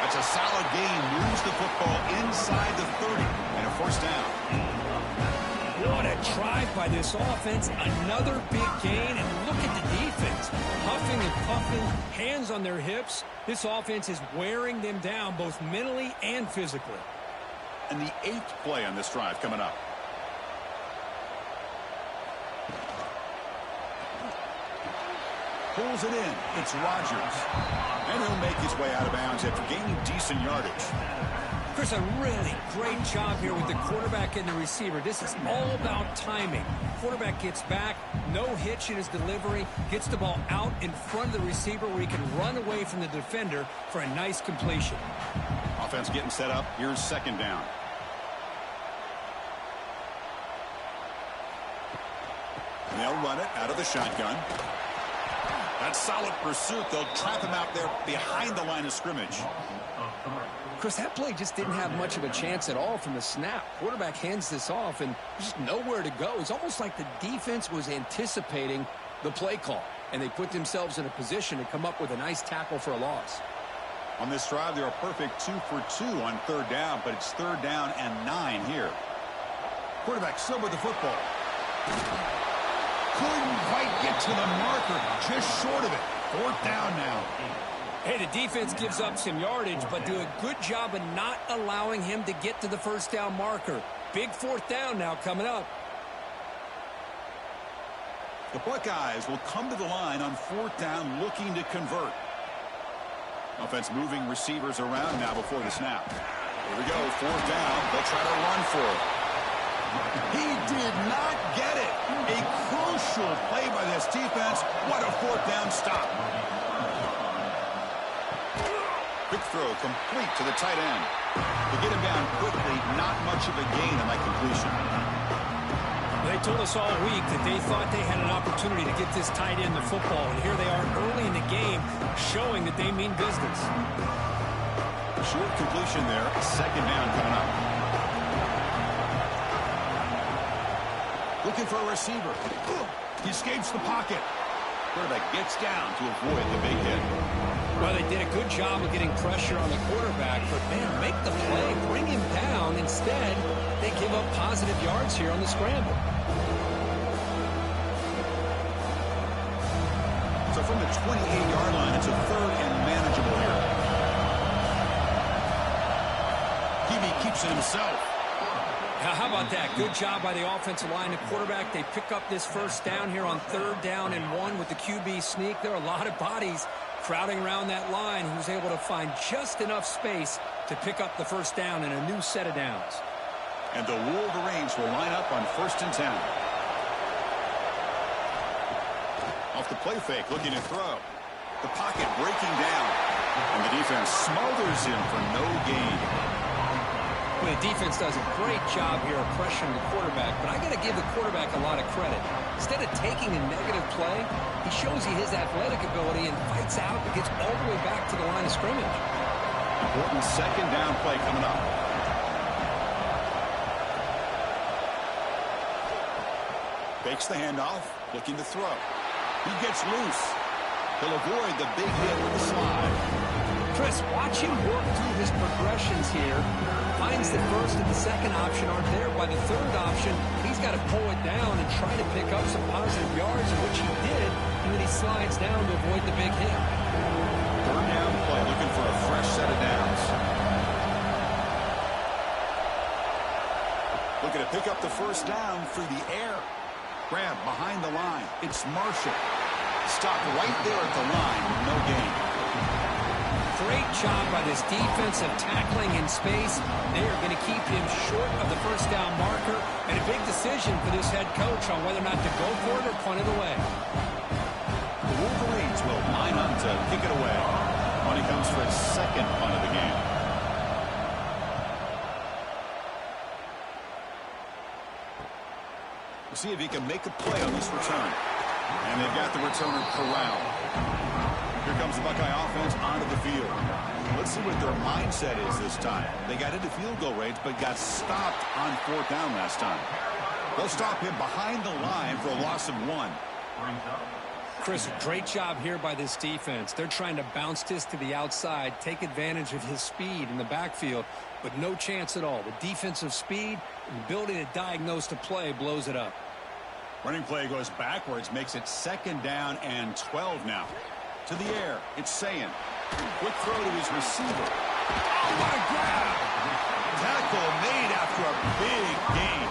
That's a solid gain. Moves the football inside the 30 and a first down. What a drive by this offense. Another big gain, and look at the defense. Huffing and puffing, hands on their hips. This offense is wearing them down both mentally and physically. And the 8th play on this drive coming up. Pulls it in. It's Rodgers. And he'll make his way out of bounds after gaining decent yardage. Chris, a really great job here with the quarterback and the receiver. This is all about timing. Quarterback gets back, no hitch in his delivery, gets the ball out in front of the receiver where he can run away from the defender for a nice completion. Offense getting set up. Here's 2nd down. They'll run it out of the shotgun. That's solid pursuit. They'll trap him out there behind the line of scrimmage. Chris, that play just didn't have much of a chance at all from the snap. Quarterback hands this off, and just nowhere to go. It's almost like the defense was anticipating the play call, and they put themselves in a position to come up with a nice tackle for a loss. On this drive, they're a perfect 2 for 2 on 3rd down, but it's 3rd down and 9 here. Quarterback still with the football. Couldn't quite get to the marker, just short of it. 4th down now. Hey, the defense gives up some yardage, but do a good job of not allowing him to get to the first down marker. Big 4th down now coming up. The Buckeyes will come to the line on 4th down looking to convert. Offense moving receivers around now before the snap. Here we go, 4th down. They'll try to run for it. He did not get it. A crucial play by this defense. What a 4th down stop. Quick throw complete to the tight end. To get him down quickly, not much of a gain on that completion. They told us all week that they thought they had an opportunity to get this tight end the football, and here they are early in the game showing that they mean business. Short completion there. 2nd down coming up. Looking for a receiver. He escapes the pocket. Quarterback gets down to avoid the big hit. Well, they did a good job of getting pressure on the quarterback, but, man, make the play, bring him down. Instead, they give up positive yards here on the scramble. So from the 28-yard line, it's a third and manageable here. Hebe keeps it himself. How about that? Good job by the offensive line. The quarterback, they pick up this first down here on 3rd down and 1 with the QB sneak. There are a lot of bodies crowding around that line, who's able to find just enough space to pick up the first down in a new set of downs. And the Wolverines will line up on 1st and 10. Off the play fake, looking to throw. The pocket breaking down. And the defense smothers him for no gain. Well, the defense does a great job here of pressuring the quarterback, but I got to give the quarterback a lot of credit. Instead of taking a negative play, he shows you his athletic ability and fights out and gets all the way back to the line of scrimmage. Important 2nd down play coming up. Fakes the handoff, looking to throw. He gets loose. He'll avoid the big hit with the slide. Chris, watch him work through his progressions here. Finds the first and the second option aren't there. By the 3rd option, he's got to pull it down and try to pick up some positive yards, which he did, and then he slides down to avoid the big hit. 3rd down play, looking for a fresh set of downs. Looking to pick up the first down through the air. Grab behind the line. It's Marshall. Stopped right there at the line. No gain. Great job by this defensive tackling in space. They are going to keep him short of the first down marker, and a big decision for this head coach on whether or not to go for it or punt it away. The Wolverines will line up to kick it away. Money comes for his 2nd punt of the game. We'll see if he can make a play on this return. And they've got the returner corralled. Here comes the Buckeye offense onto the field. Let's see what their mindset is this time. They got into field goal range, but got stopped on 4th down last time. They'll stop him behind the line for a loss of 1. Chris, great job here by this defense. They're trying to bounce this to the outside, take advantage of his speed in the backfield, but no chance at all. The defensive speed and ability to diagnose the play blows it up. Running play goes backwards, makes it 2nd down and 12 now. To the air, it's Sayin. Quick throw to his receiver. Oh, what a grab! Tackle made after a big gain.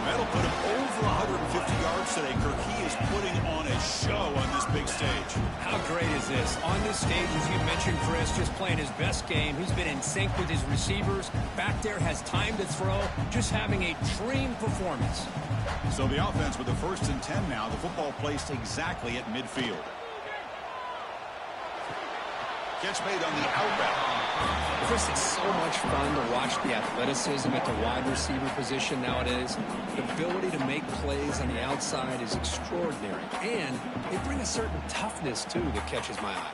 That'll put him over 150 yards today. Kirk is putting on a show on this big stage. How great is this? On this stage, as you mentioned, Chris, just playing his best game. He's been in sync with his receivers. Back there, has time to throw. Just having a dream performance. So the offense with the 1st and 10 now. The football placed exactly at midfield. Catch made on the out route. Chris, it's so much fun to watch the athleticism at the wide receiver position nowadays. The ability to make plays on the outside is extraordinary. And they bring a certain toughness, too, that catches my eye.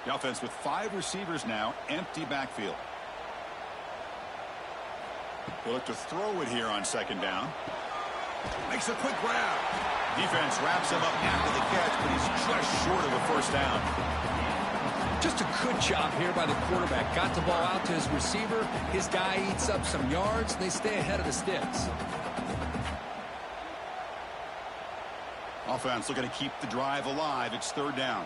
The offense with 5 receivers now, empty backfield. He'll look to throw it here on 2nd down. Makes a quick grab. Defense wraps him up after the catch, but he's just short of a first down. Just a good job here by the quarterback. Got the ball out to his receiver. His guy eats up some yards, and they stay ahead of the sticks. Offense looking to keep the drive alive. It's 3rd down.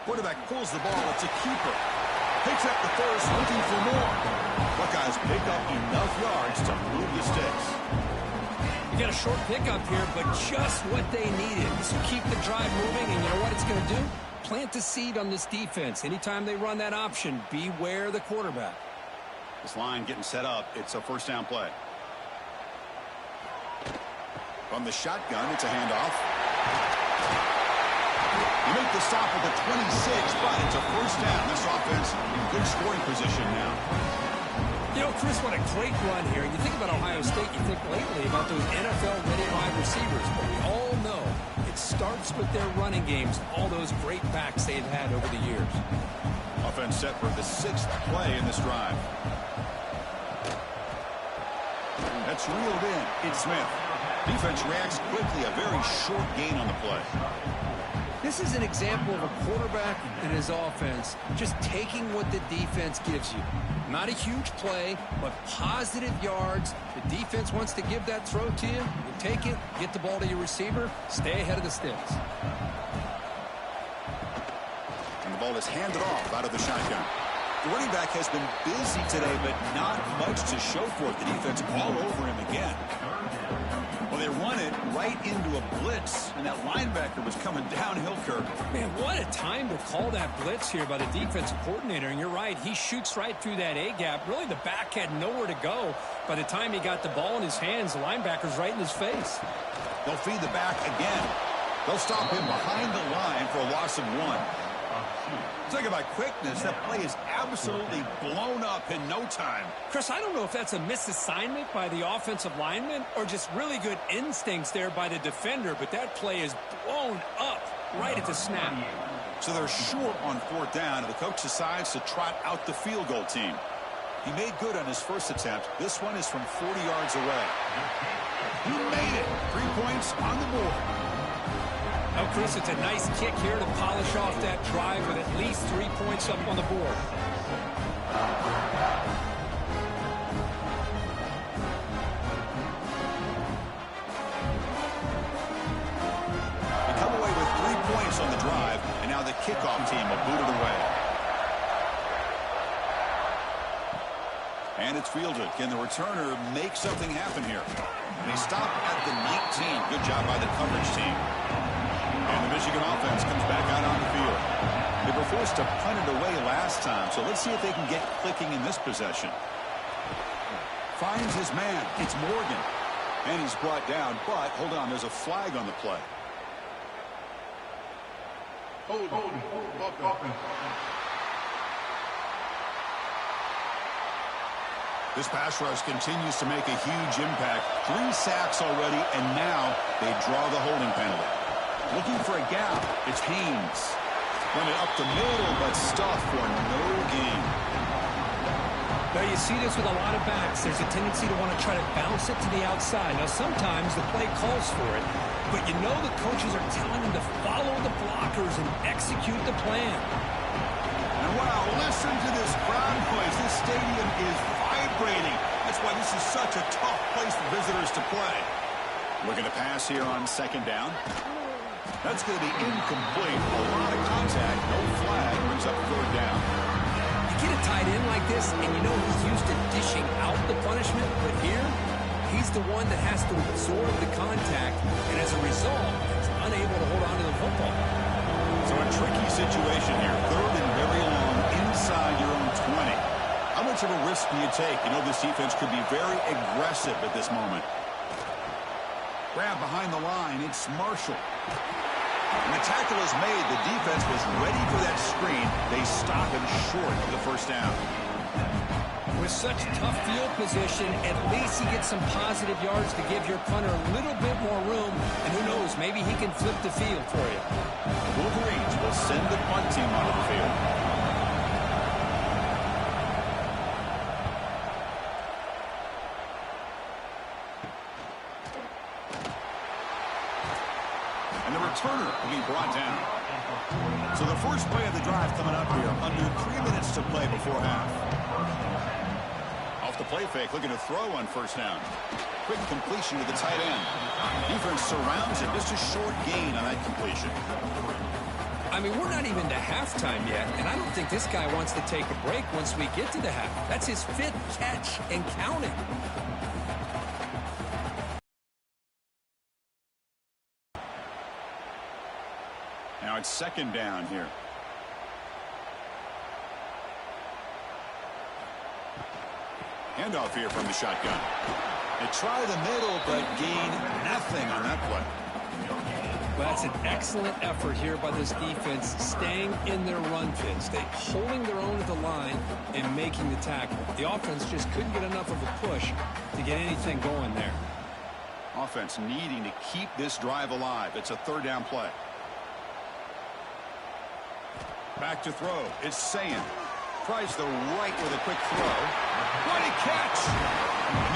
Quarterback pulls the ball. It's a keeper. Picks up the first, looking for more. Buckeyes pick up enough yards to move the sticks. You got a short pickup here, but just what they needed. This will keep the drive moving, and you know what it's going to do? Plant the seed on this defense. Anytime they run that option, beware the quarterback. This line getting set up. It's a 1st down play. From the shotgun, it's a handoff. You make the stop at the 26, but it's a 1st down. This offense in good scoring position now. You know, Chris, what a great run here. You think about Ohio State, you think lately about those NFL-ready wide receivers, but we all know it starts with their running games, all those great backs they've had over the years. Offense set for the 6th play in this drive. That's reeled in. It's Smith. Defense reacts quickly, a very short gain on the play. This is an example of a quarterback and his offense just taking what the defense gives you. Not a huge play, but positive yards. The defense wants to give that throw to you. You take it, get the ball to your receiver, stay ahead of the sticks. And the ball is handed off out of the shotgun. The running back has been busy today, but not much to show for it. The defense all over him again. Well, they run it right into a blitz, and that linebacker was coming downhill, Kirk. Man, what a time to call that blitz here by the defensive coordinator. And you're right, he shoots right through that A-gap. Really, the back had nowhere to go. By the time he got the ball in his hands, the linebacker's right in his face. They'll feed the back again. They'll stop him behind the line for a loss of 1. Talk about quickness. That play is absolutely blown up in no time. Chris, I don't know if that's a misassignment by the offensive lineman or just really good instincts there by the defender, but that play is blown up right at the snap. So they're short on 4th down, and the coach decides to trot out the field goal team. He made good on his first attempt. This one is from 40 yards away. He made it. 3 points on the board. Oh, Chris, it's a nice kick here to polish off that drive with at least 3 points up on the board. They come away with 3 points on the drive, and now the kickoff team will boot it away. And it's fielded. Can the returner make something happen here? They stop at the 19. Good job by the coverage team. And the Michigan offense comes back out on the field. They were forced to punt it away last time, so let's see if they can get clicking in this possession. Finds his man. It's Morgan. And he's brought down, but hold on, there's a flag on the play. Hold. This pass rush continues to make a huge impact. 3 sacks already, and now they draw the holding penalty. Looking for a gap. It's Haynes. Run it up the middle, but stuffed for no gain. Now, you see this with a lot of backs. There's a tendency to want to try to bounce it to the outside. Now, sometimes the play calls for it, but you know the coaches are telling them to follow the blockers and execute the plan. And wow, listen to this crowd noise. This stadium is vibrating. That's why this is such a tough place for visitors to play. Looking to pass here on 2nd down. That's going to be incomplete. A lot of contact. No flag. Brings up 3rd down. You get a tight end like this, and you know he's used to dishing out the punishment, but here, he's the one that has to absorb the contact, and as a result, is unable to hold on to the football. So a tricky situation here. 3rd and very long inside your own 20. How much of a risk do you take? You know this defense could be very aggressive at this moment. Grab behind the line. It's Marshall. When the tackle is made, the defense was ready for that screen. They stop him short of the 1st down. With such tough field position, at least he gets some positive yards to give your punter a little bit more room. And who knows, maybe he can flip the field for you. Wolverines will send the punt team onto the field. And the returner will be brought down. So the first play of the drive coming up here. Under 3 minutes to play before half. Off the play fake, looking to throw on 1st down. Quick completion to the tight end. Defense surrounds him. Just a short gain on that completion. I mean, we're not even to halftime yet, and I don't think this guy wants to take a break once we get to the half. That's his 5th catch and counting. Now it's 2nd down here. Handoff here from the shotgun. They try the middle, but gain nothing on that play. Well, that's an excellent effort here by this defense, staying in their run fit, holding their own at the line and making the tackle. The offense just couldn't get enough of a push to get anything going there. Offense needing to keep this drive alive. It's a 3rd down play. Back to throw. It's Sayin. surprised the right with a quick throw. What a catch!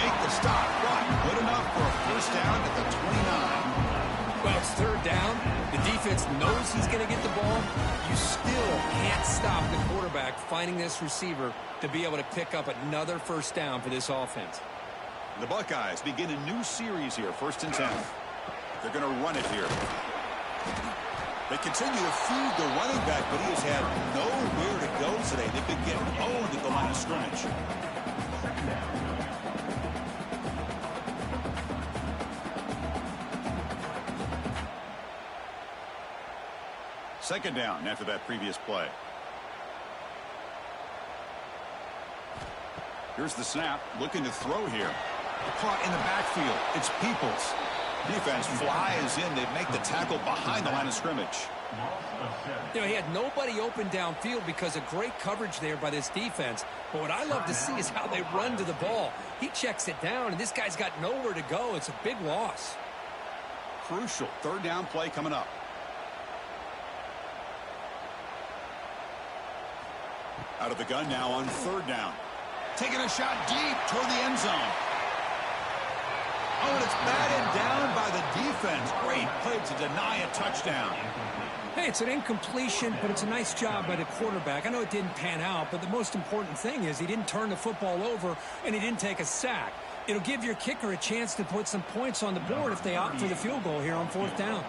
Make the stop, but good enough for a first down at the 29. Well, it's third down. The defense knows he's going to get the ball. You still can't stop the quarterback finding this receiver to be able to pick up another first down for this offense. The Buckeyes begin a new series here, 1st and 10. They're going to run it here. They continue to feed the running back, but he has had nowhere to go today. They've been getting owned at the line of scrimmage. Second down after that previous play. Here's the snap, looking to throw here. Caught in the backfield. It's Peoples. Defense flies in. They make the tackle behind the line of scrimmage. You know, he had nobody open downfield because of great coverage there by this defense. But what I love to see is how they run to the ball. He checks it down, and this guy's got nowhere to go. It's a big loss. Crucial third down play coming up. Out of the gun now on third down. Taking a shot deep toward the end zone. Oh, and it's batted down by the defense. Great play to deny a touchdown. Hey, it's an incompletion, but it's a nice job by the quarterback. I know it didn't pan out, but the most important thing is he didn't turn the football over and he didn't take a sack. It'll give your kicker a chance to put some points on the board if they opt for the field goal here on 4th down.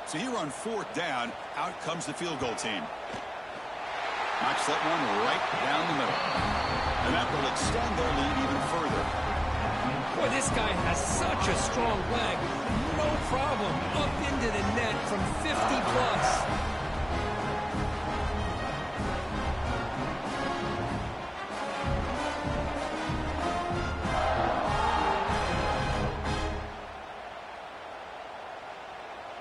So here on 4th down, out comes the field goal team. Knocks that one right down the middle. And that will extend their lead even further. Boy, this guy has such a strong leg. No problem. Up into the net from 50 plus.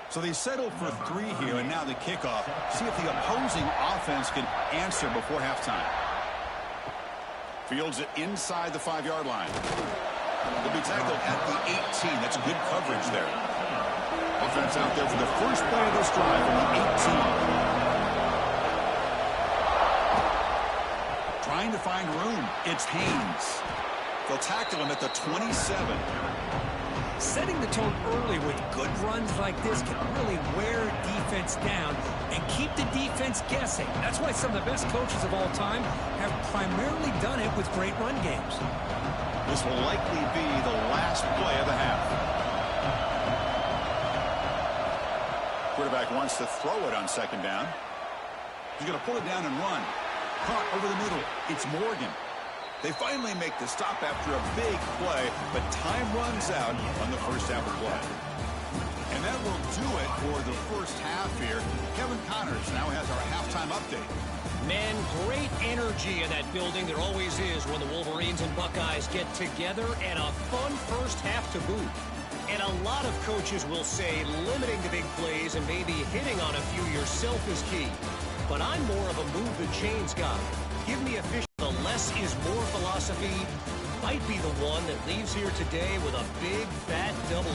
So they settle for 3 here, and now the kickoff. See if the opposing offense can answer before halftime. Fields it inside the 5-yard line. They'll be tackled at the 18. That's good coverage there. Offense out there for the first play of this drive from the 18. Trying to find room. It's Haynes. They'll tackle him at the 27. Setting the tone early with good runs like this can really wear defense down and keep the defense guessing. That's why some of the best coaches of all time have primarily done it with great run games. This will likely be the last play of the half. Quarterback wants to throw it on 2nd down. He's going to pull it down and run. Caught over the middle. It's Morgan. They finally make the stop after a big play, but time runs out on the first half of play. And that will do it for the first half here. Kevin Connors now has our halftime update. Man, great energy in that building. There always is when the Wolverines and Buckeyes get together, and a fun first half to boot. And a lot of coaches will say limiting the big plays and maybe hitting on a few yourself is key. But I'm more of a move the chains guy. Give me a fish. The less is more philosophy might be the one that leaves here today with a big, fat W.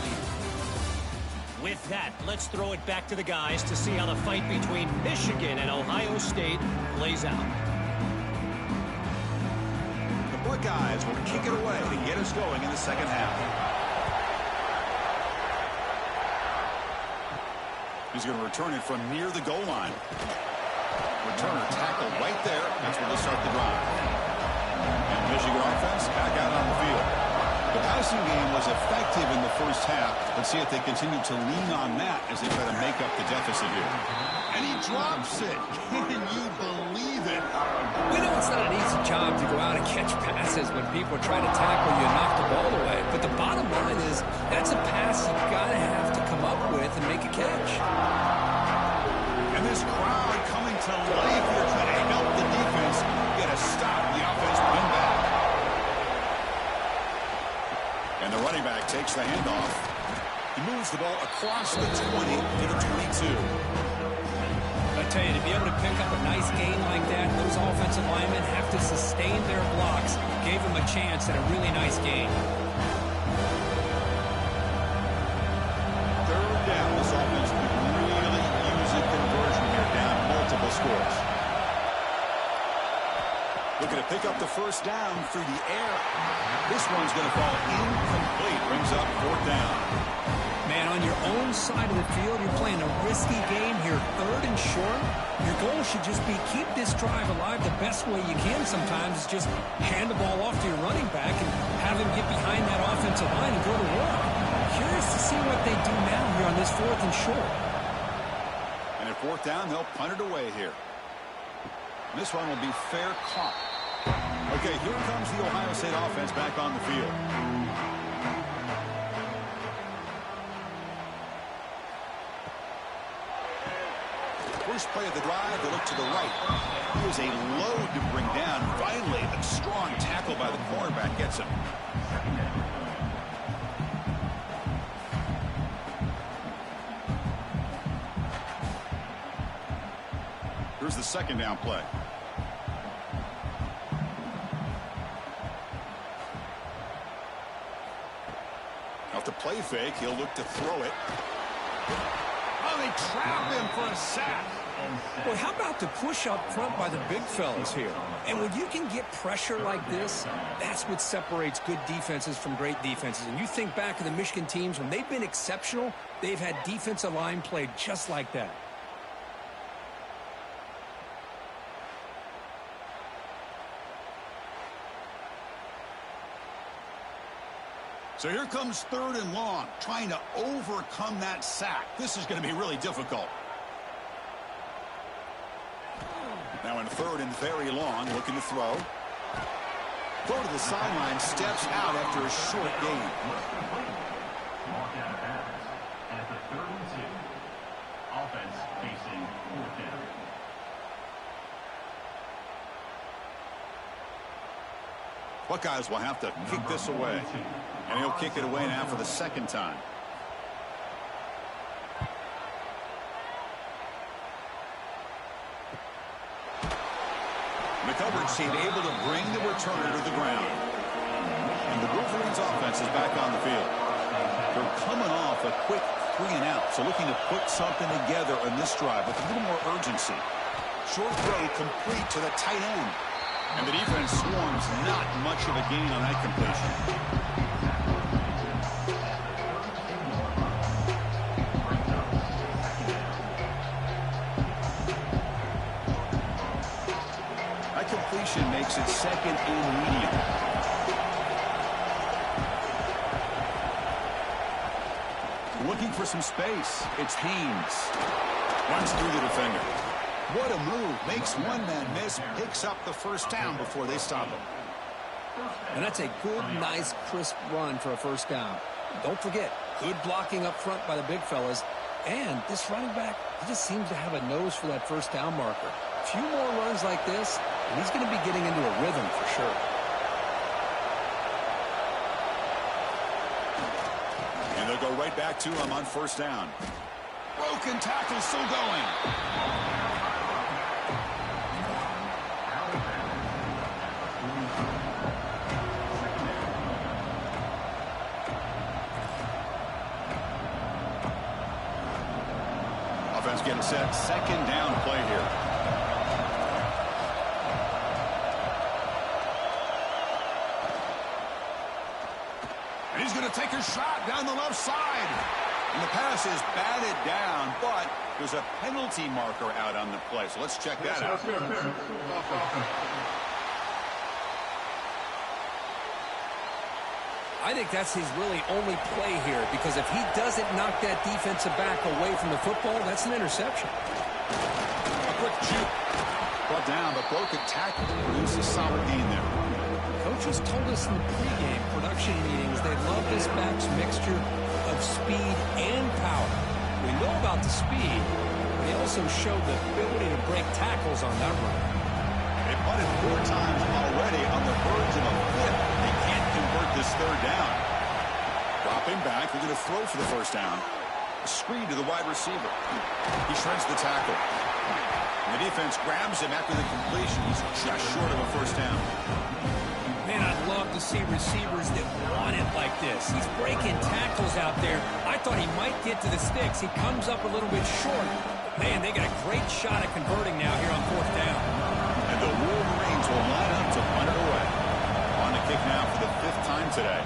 With that, let's throw it back to the guys to see how the fight between Michigan and Ohio State plays out. The Buckeyes will kick it away to get us going in the second half. He's going to return it from near the goal line. Returner tackled right there. That's where they start the drive. And Michigan offense back out on the field. The passing game was effective in the first half. Let's see if they continue to lean on that as they try to make up the deficit here. And he drops it. Can you believe it? We know it's not an easy job to go out and catch passes when people try to tackle you and knock the ball away. But the bottom line is that's a pass you've got to have to come up with and make a catch. And this crowd coming to life here trying to help the defense get a stop. The offense win back. And the running back takes the handoff. He moves the ball across the 20 to the 22. I tell you, to be able to pick up a nice gain like that, those offensive linemen have to sustain their blocks. Gave him a chance at a really nice gain. Third down. This offense could really use a conversion here, down multiple scores. pick up the first down through the air. This one's going to fall incomplete. Brings up 4th down. Man, on your own side of the field, you're playing a risky game here, 3rd and short. Your goal should just be keep this drive alive the best way you can sometimes is just hand the ball off to your running back and have him get behind that offensive line and go to work. Curious to see what they do now here on this 4th and short. And at 4th down, they'll punt it away here. This one will be fair caught. Okay, here comes the Ohio State offense back on the field. First play of the drive, they look to the right. Here's a load to bring down. Finally, a strong tackle by the cornerback gets him. Here's the 2nd down play. Off the play fake, he'll look to throw it. Oh, they trap him for a sack. Boy, how about the push up front by the big fellas here? And when you can get pressure like this, that's what separates good defenses from great defenses. And you think back to the Michigan teams, when they've been exceptional, they've had defensive line played just like that. So here comes 3rd and long, trying to overcome that sack. This is going to be really difficult. Now in 3rd and very long, looking to throw. Throw to the sideline, steps out after a short gain. Mark out of bounds. And at the 3rd and 2, offense facing 4th down. Buckeyes will have to kick this away. And he'll kick it away now for the 2nd time. The coverage team able to bring the returner to the ground. And the Wolverines offense is back on the field. They're coming off a quick 3 and out. So looking to put something together on this drive with a little more urgency. Short throw complete to the tight end. And the defense swarms, not much of a gain on that completion. That completion makes it 2nd and medium. Looking for some space. It's Haynes. Runs through the defender. What a move. Makes one man miss. Picks up the first down before they stop him. And that's a good, nice, crisp run for a first down. Don't forget, good blocking up front by the big fellas. And this running back, he just seems to have a nose for that first down marker. A few more runs like this, and he's going to be getting into a rhythm for sure. And they'll go right back to him on first down. Broken tackle still going. Offense getting set. 2nd down play here. And he's going to take a shot down the left side. And the pass is batted down, but there's a penalty marker out on the play. So let's check that out. I think that's his really only play here, because if he doesn't knock that defensive back away from the football, that's an interception. A quick juke. Brought down, but broken tackle. Produces a solid gain there. Coaches told us in the pregame production meetings they love this back's mixture of speed and power. We know about the speed, but he also showed the ability to break tackles on that run. They punted 4 times already on the verge of a 5th. They can't convert this 3rd down. Dropping back, they're going to throw for the first down. A screen to the wide receiver. He shreds the tackle. And the defense grabs him after the completion. He's just short of a first down. Man, I'd love to to see receivers that want it like this. He's breaking tackles out there. I thought he might get to the sticks. He comes up a little bit short. Man, they got a great shot at converting now here on 4th down. And the Wolverines will line up to punt it away. On the kick now for the 5th time today.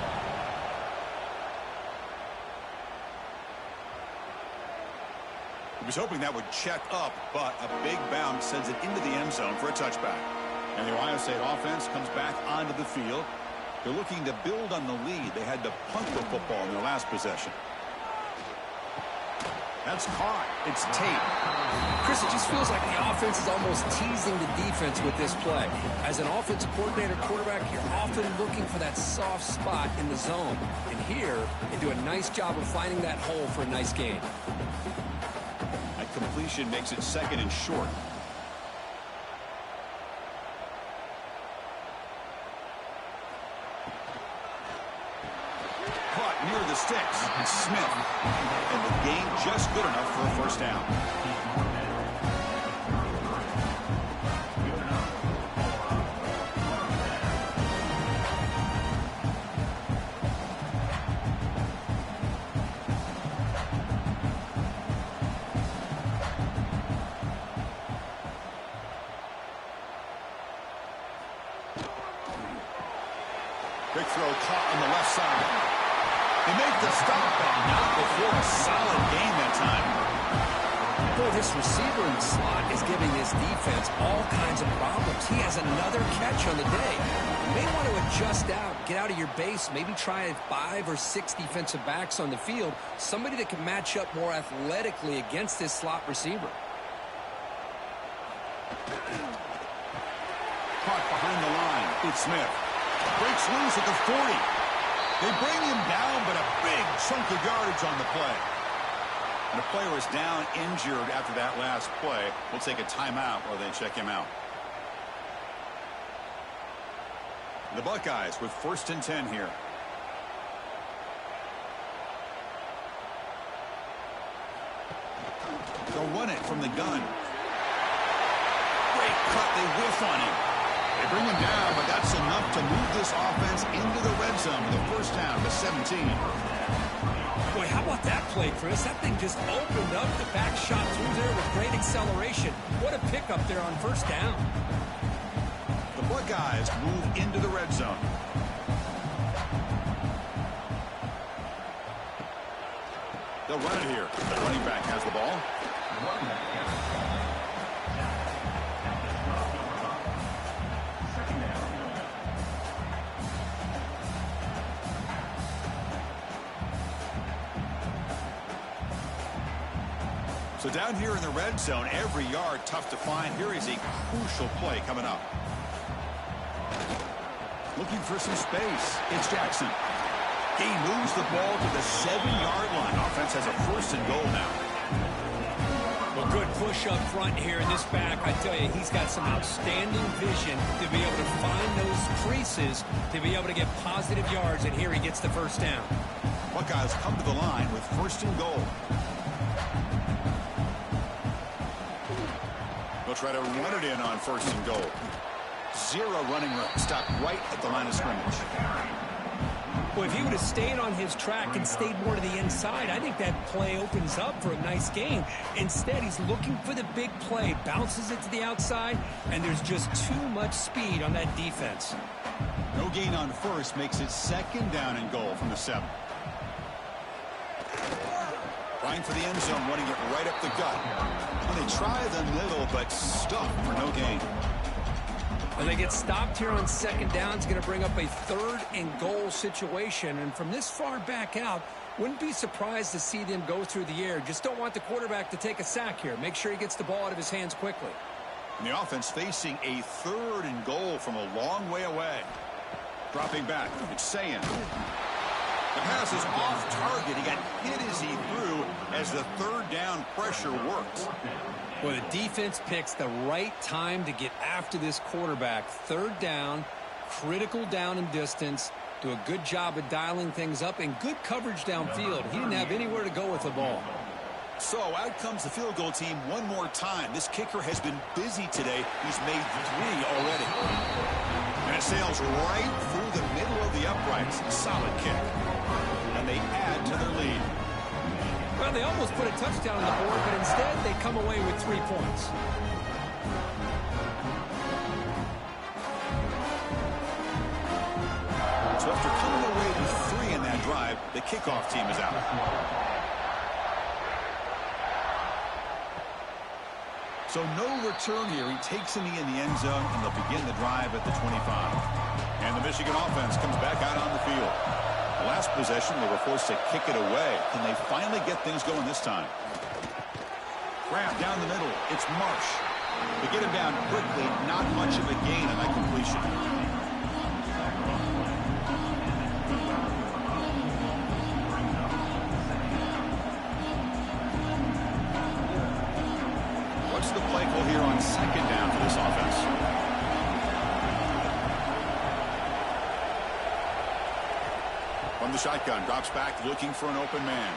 He was hoping that would check up, but a big bounce sends it into the end zone for a touchback. And the Ohio State offense comes back onto the field. They're looking to build on the lead. They had to punt the football in their last possession. That's caught. It's Tate. Chris, it just feels like the offense is almost teasing the defense with this play. As an offensive coordinator, quarterback, you're often looking for that soft spot in the zone. And here, they do a nice job of finding that hole for a nice gain. That completion makes it 2nd and short. Near the sticks, it's Smith. And the gain just good enough for a 1st down. Big throw caught on the left side. They make the stop, but not before a solid gain that time. Boy, this receiver in the slot is giving this defense all kinds of problems. He has another catch on the day. You may want to adjust out, get out of your base, maybe try 5 or 6 defensive backs on the field, somebody that can match up more athletically against this slot receiver. Caught behind the line. It's Smith. Breaks loose at the 40. They bring him down, but a big chunk of yardage on the play. And the player is down injured after that last play. We'll take a timeout while they check him out. The Buckeyes with 1st and 10 here. They'll run it from the gun. Great cut. They whiff on him. They bring him down, but that's enough to move this offense into the red zone with a 1st down to 17. Boy, how about that play, Chris? That thing just opened up. The back shot through there with great acceleration. What a pickup there on 1st down. The Buckeyes move into the red zone. They'll run it here. The running back has the ball. So down here in the red zone, every yard tough to find. Here is a crucial play coming up. Looking for some space. It's Jackson. He moves the ball to the 7-yard line. Offense has a 1st and goal now. Well, good push up front here in this back. I tell you, he's got some outstanding vision to be able to find those creases, to be able to get positive yards, and here he gets the 1st down. Buckeyes come to the line with 1st and goal. They'll try to run it in on 1st and goal. 0 running room. Stop right at the line of scrimmage. Well, if he would have stayed on his track and stayed more to the inside, I think that play opens up for a nice gain. Instead, he's looking for the big play, bounces it to the outside, and there's just too much speed on that defense. No gain on 1st makes it 2nd down and goal from the 7. Trying for the end zone, running it right up the gut. And they try the middle, but stuck for no gain. And they get stopped here on 2nd down. It's going to bring up a 3rd and goal situation. And from this far back out, wouldn't be surprised to see them go through the air. Just don't want the quarterback to take a sack here. Make sure he gets the ball out of his hands quickly. And the offense facing a 3rd and goal from a long way away. Dropping back, it's Sayin. The pass is off target. He got hit as he threw as the 3rd down pressure worked. Well, the defense picks the right time to get after this quarterback. 3rd down, critical down and distance. Do a good job of dialing things up and good coverage downfield. He didn't have anywhere to go with the ball. So out comes the field goal team one more time. This kicker has been busy today. He's made 3 already. And it sails right through the middle of the uprights. Solid kick. And they add to their lead. Well, they almost put a touchdown on the board, but instead they come away with 3 points. So after coming away with 3 in that drive, the kickoff team is out. So no return here. He takes a knee in the end zone, and they'll begin the drive at the 25. And the Michigan offense comes back out on the field. The last possession, they were forced to kick it away. Can they finally get things going this time? Grab down the middle. It's Marsh. They get him down quickly. Not much of a gain on that completion. What's the play call here on second down for this offense? From the shotgun, drops back, looking for an open man.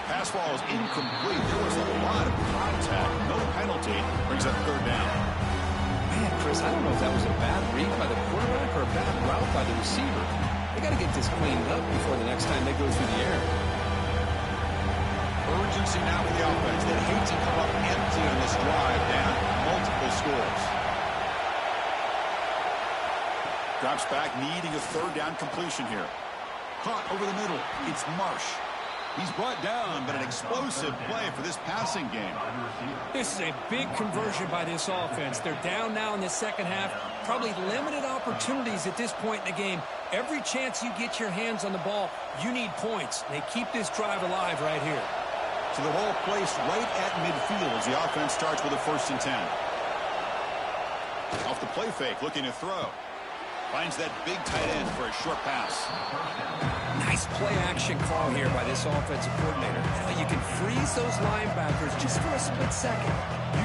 Pass ball is incomplete. There was a lot of contact. No penalty. Brings up third down. Man, Chris, I don't know if that was a bad read by the quarterback or a bad route by the receiver. They got to get this cleaned up before the next time they go through the air. Urgency now for the offense. They'd hate to come up empty on this drive, down multiple scores. Drops back, needing a third down completion here. Caught over the middle. It's Marsh. He's brought down, but an explosive play for this passing game. This is a big conversion by this offense. They're down now in the second half. Probably limited opportunities at this point in the game. Every chance you get your hands on the ball, you need points. They keep this drive alive right here. So the ball placed right at midfield as the offense starts with a 1st and 10. Off the play fake, looking to throw. Finds that big tight end for a short pass. Nice play action call here by this offensive coordinator. You can freeze those linebackers just for a split second.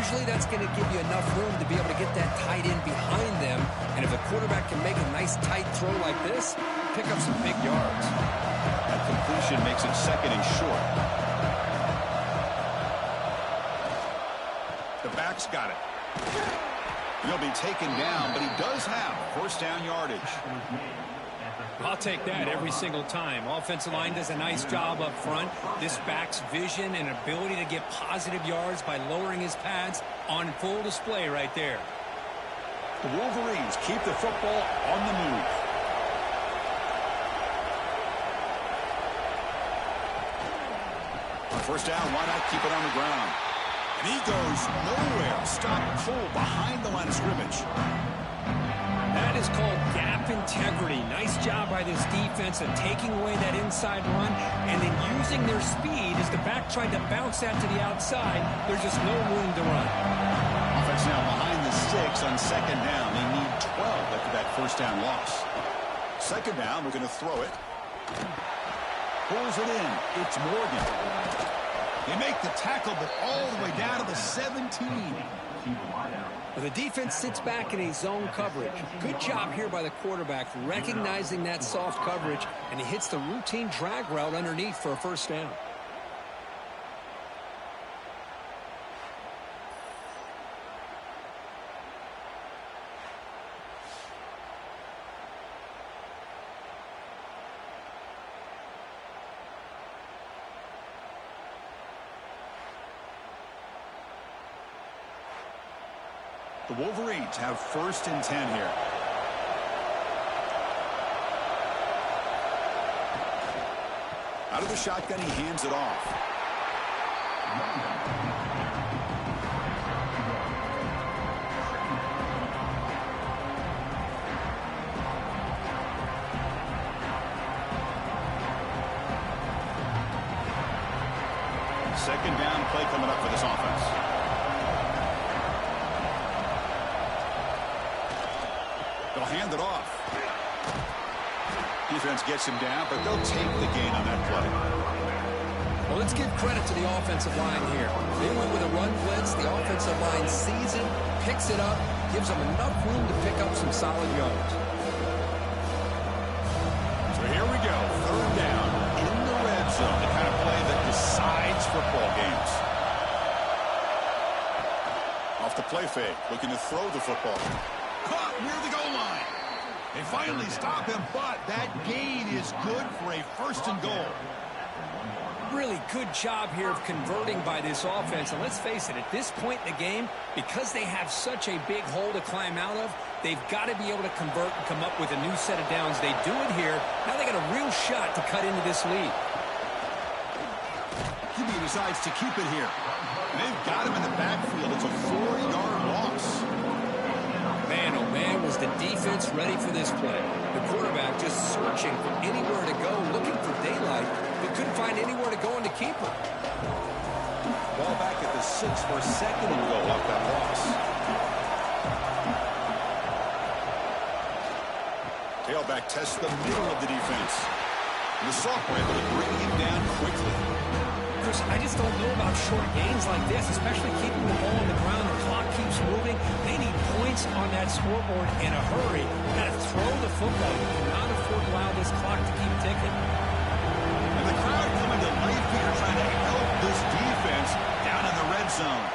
Usually that's going to give you enough room to be able to get that tight end behind them. And if the quarterback can make a nice tight throw like this, pick up some big yards. That completion makes it 2nd and short. The back's got it. He'll be taken down, but he does have 1st down yardage. I'll take that every single time. Offensive line does a nice job up front. This back's vision and ability to get positive yards by lowering his pads on full display right there. The Wolverines keep the football on the move. On 1st down, why not keep it on the ground? And he goes nowhere. Stop cold behind the line of scrimmage. That is called gap integrity. Nice job by this defense of taking away that inside run and then using their speed as the back tried to bounce that to the outside. There's just no room to run. Offense now behind the 6 on 2nd down. They need 12 after that 1st down loss. 2nd down, we're going to throw it. Pulls it in. It's Morgan. They make the tackle, but all the way down to the 17. The defense sits back in a zone coverage. Good job here by the quarterback, recognizing that soft coverage, and he hits the routine drag route underneath for a 1st down. The Wolverines have 1st and 10 here. Out of the shotgun, he hands it off. Second down play coming up for this offense. They'll hand it off. Defense gets him down, but they'll take the gain on that play. Well, let's give credit to the offensive line here. They went with a run blitz. The offensive line sees it, picks it up, gives them enough room to pick up some solid yards. So here we go. 3rd down in the red zone. The kind of play that decides football games. Off the play fake, looking to throw the football. Caught near the goal line. They finally stop him, but that gain is good for a 1st and goal. Really good job here of converting by this offense. And let's face it, at this point in the game, because they have such a big hole to climb out of, they've got to be able to convert and come up with a new set of downs. They do it here. Now they got a real shot to cut into this lead. QB decides to keep it here. They've got him in the backfield. It's a 4-yard loss. Man, oh man, was the defense ready for this play. The quarterback just searching for anywhere to go, looking for daylight, but couldn't find anywhere to go in the keeper. Ball back at the 6 for a 2nd and goal off that loss. Tailback tests the middle of the defense. And the sophomore able to bring him down quickly. Chris, I just don't know about short gains like this, especially keeping the ball on the ground. The clock keeps moving. They need points on that scoreboard in a hurry. Got to throw the football. You cannot afford to allow this clock to keep ticking. And the crowd coming to life here, trying to help this defense down in the red zone.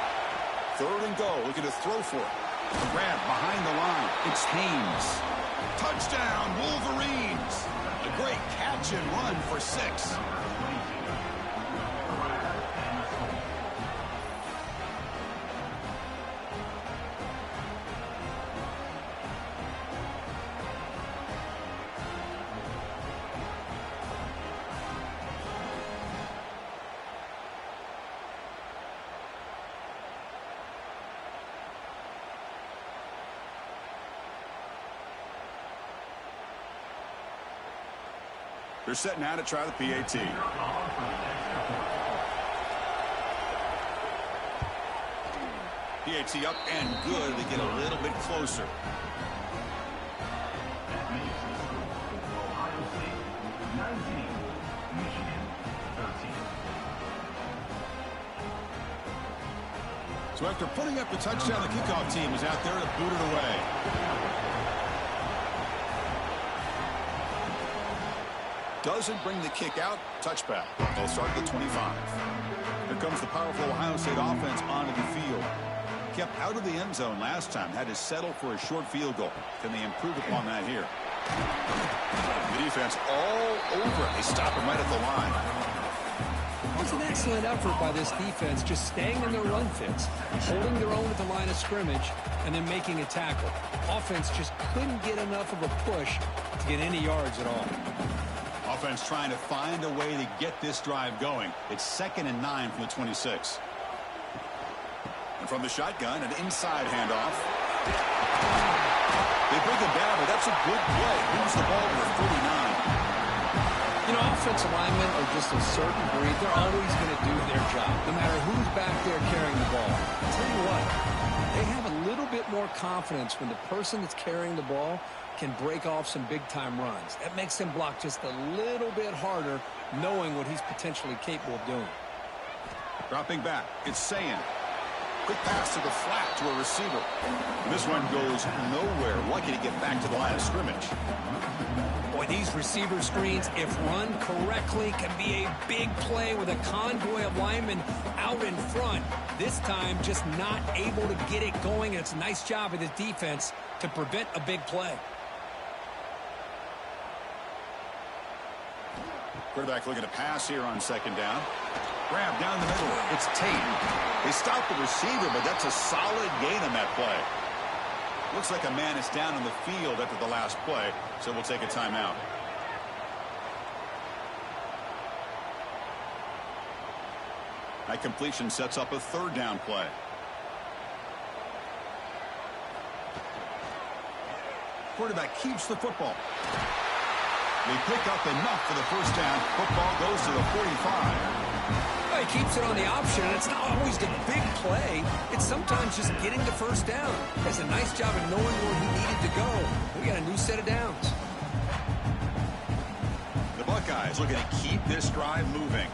3rd and goal, looking to throw for it. A grab behind the line. It's Haynes. Touchdown, Wolverines. A great catch and run for 6. They're set now to try the PAT. PAT up and good. They get a little bit closer. So after putting up the touchdown, the kickoff team is out there to boot it away. Doesn't bring the kick out. Touchback. They'll start at the 25. Here comes the powerful Ohio State offense onto the field. Kept out of the end zone last time. Had to settle for a short field goal. Can they improve upon that here? The defense all over it. They stop him right at the line. It was an excellent effort by this defense, just staying in their run fits, holding their own at the line of scrimmage, and then making a tackle. Offense just couldn't get enough of a push to get any yards at all. Offense trying to find a way to get this drive going. It's 2nd and 9 from the 26. And from the shotgun, an inside handoff. They bring him down, but that's a good play. Moves the ball to the 49. You know, offensive linemen are just a certain breed. They're always going to do their job, no matter who's back there carrying the ball. I'll tell you what, they have a little bit more confidence when the person that's carrying the ball can break off some big-time runs. That makes them block just a little bit harder, knowing what he's potentially capable of doing. Dropping back, it's Sayin. Quick pass to the flat to a receiver. This one goes nowhere. Lucky to get back to the line of scrimmage. Boy, these receiver screens, if run correctly, can be a big play with a convoy of linemen out in front. This time, just not able to get it going. And it's a nice job of the defense to prevent a big play. Quarterback looking to pass here on 2nd down. Grab down the middle. It's Tate. They stop the receiver, but that's a solid gain on that play. Looks like a man is down on the field after the last play, so we'll take a timeout. That completion sets up a 3rd down play. Quarterback keeps the football. They pick up enough for the 1st down. Football goes to the 45. Well, he keeps it on the option, and it's not always the big play. It's sometimes just getting the 1st down. Does a nice job of knowing where he needed to go. We got a new set of downs. The Buckeyes looking to keep this drive moving.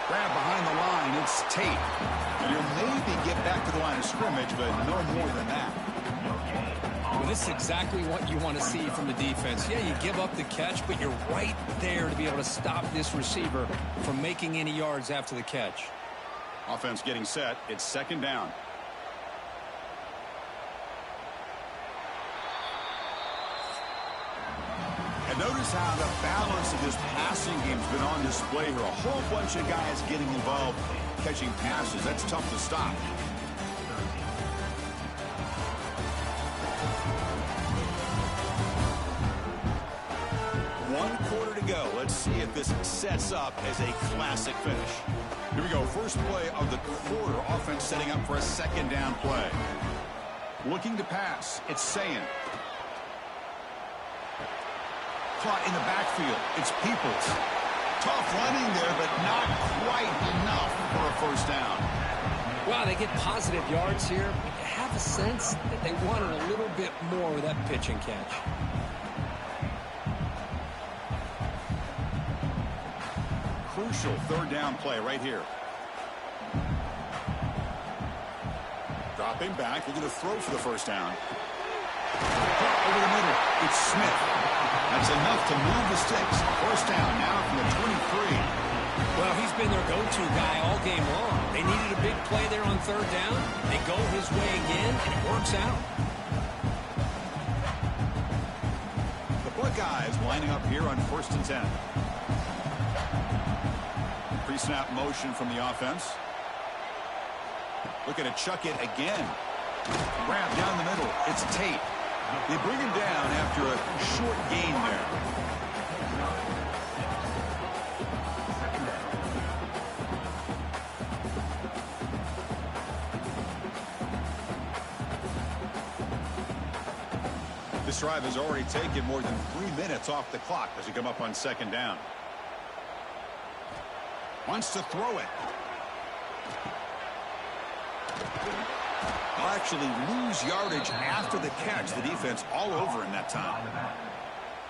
Grab behind the line. It's Tate. You'll maybe get back to the line of scrimmage, but no more than that. Well, this is exactly what you want to see from the defense. Yeah, you give up the catch, but you're right there to be able to stop this receiver from making any yards after the catch. Offense getting set. It's second down. And notice how the balance of this passing game has been on display here. A whole bunch of guys getting involved, catching passes. That's tough to stop. One quarter to go. Let's see if this sets up as a classic finish. Here we go. First play of the quarter. Offense setting up for a second down play. Looking to pass. It's Sayin. Caught in the backfield. It's Peoples. Tough running there, but not quite enough for a first down. Wow, they get positive yards here. But you have a sense that they wanted a little bit more with that pitch and catch. Crucial third down play right here. Dropping back, looking to throw for the first down. Over the middle, it's Smith. That's enough to move the sticks. First down now from the 23. Well, he's been their go-to guy all game long. They needed a big play there on third down. They go his way again, and it works out. The Buckeyes lining up here on 1st and 10. Pre-snap motion from the offense. Looking to chuck it again. Grab down the middle. It's Tate. They bring him down after a short gain there. This drive has already taken more than 3 minutes off the clock as we come up on second down. Wants to throw it. They'll actually lose yardage after the catch. The defense all over in that time.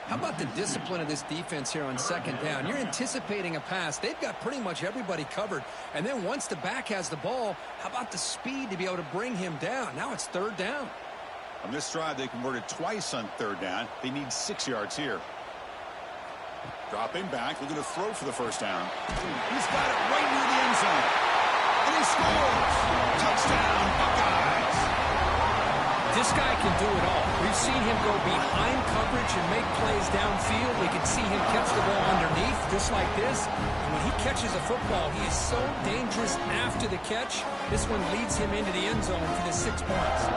How about the discipline of this defense here on second down? You're anticipating a pass. They've got pretty much everybody covered. And then once the back has the ball, how about the speed to be able to bring him down? Now it's third down. On this drive, they converted twice on third down. They need 6 yards here. Dropping back, looking to throw for the first down. He's got it right near the end zone. And he scores! Touchdown, Buckeyes! This guy can do it all. We've seen him go behind coverage and make plays downfield. We can see him catch the ball underneath, just like this. And when he catches a football, he is so dangerous after the catch. This one leads him into the end zone for the 6 points.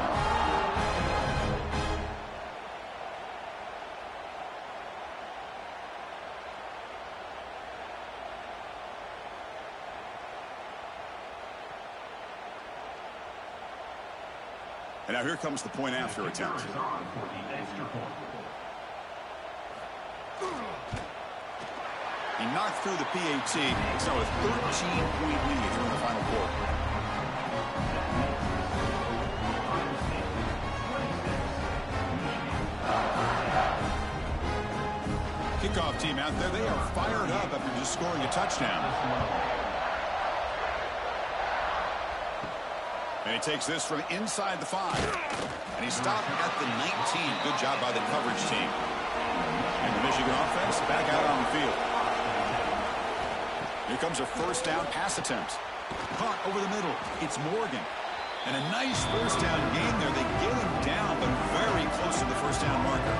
And now here comes the point after attempt. He knocked through the PAT. It's now a 13-point lead here in the final quarter. Kickoff team out there. They are fired up after just scoring a touchdown. And he takes this from inside the 5. And he stopped at the 19. Good job by the coverage team. And the Michigan offense back out on the field. Here comes a first down pass attempt. Caught over the middle. It's Morgan. And a nice first down gain there. They get him down, but very close to the first down marker.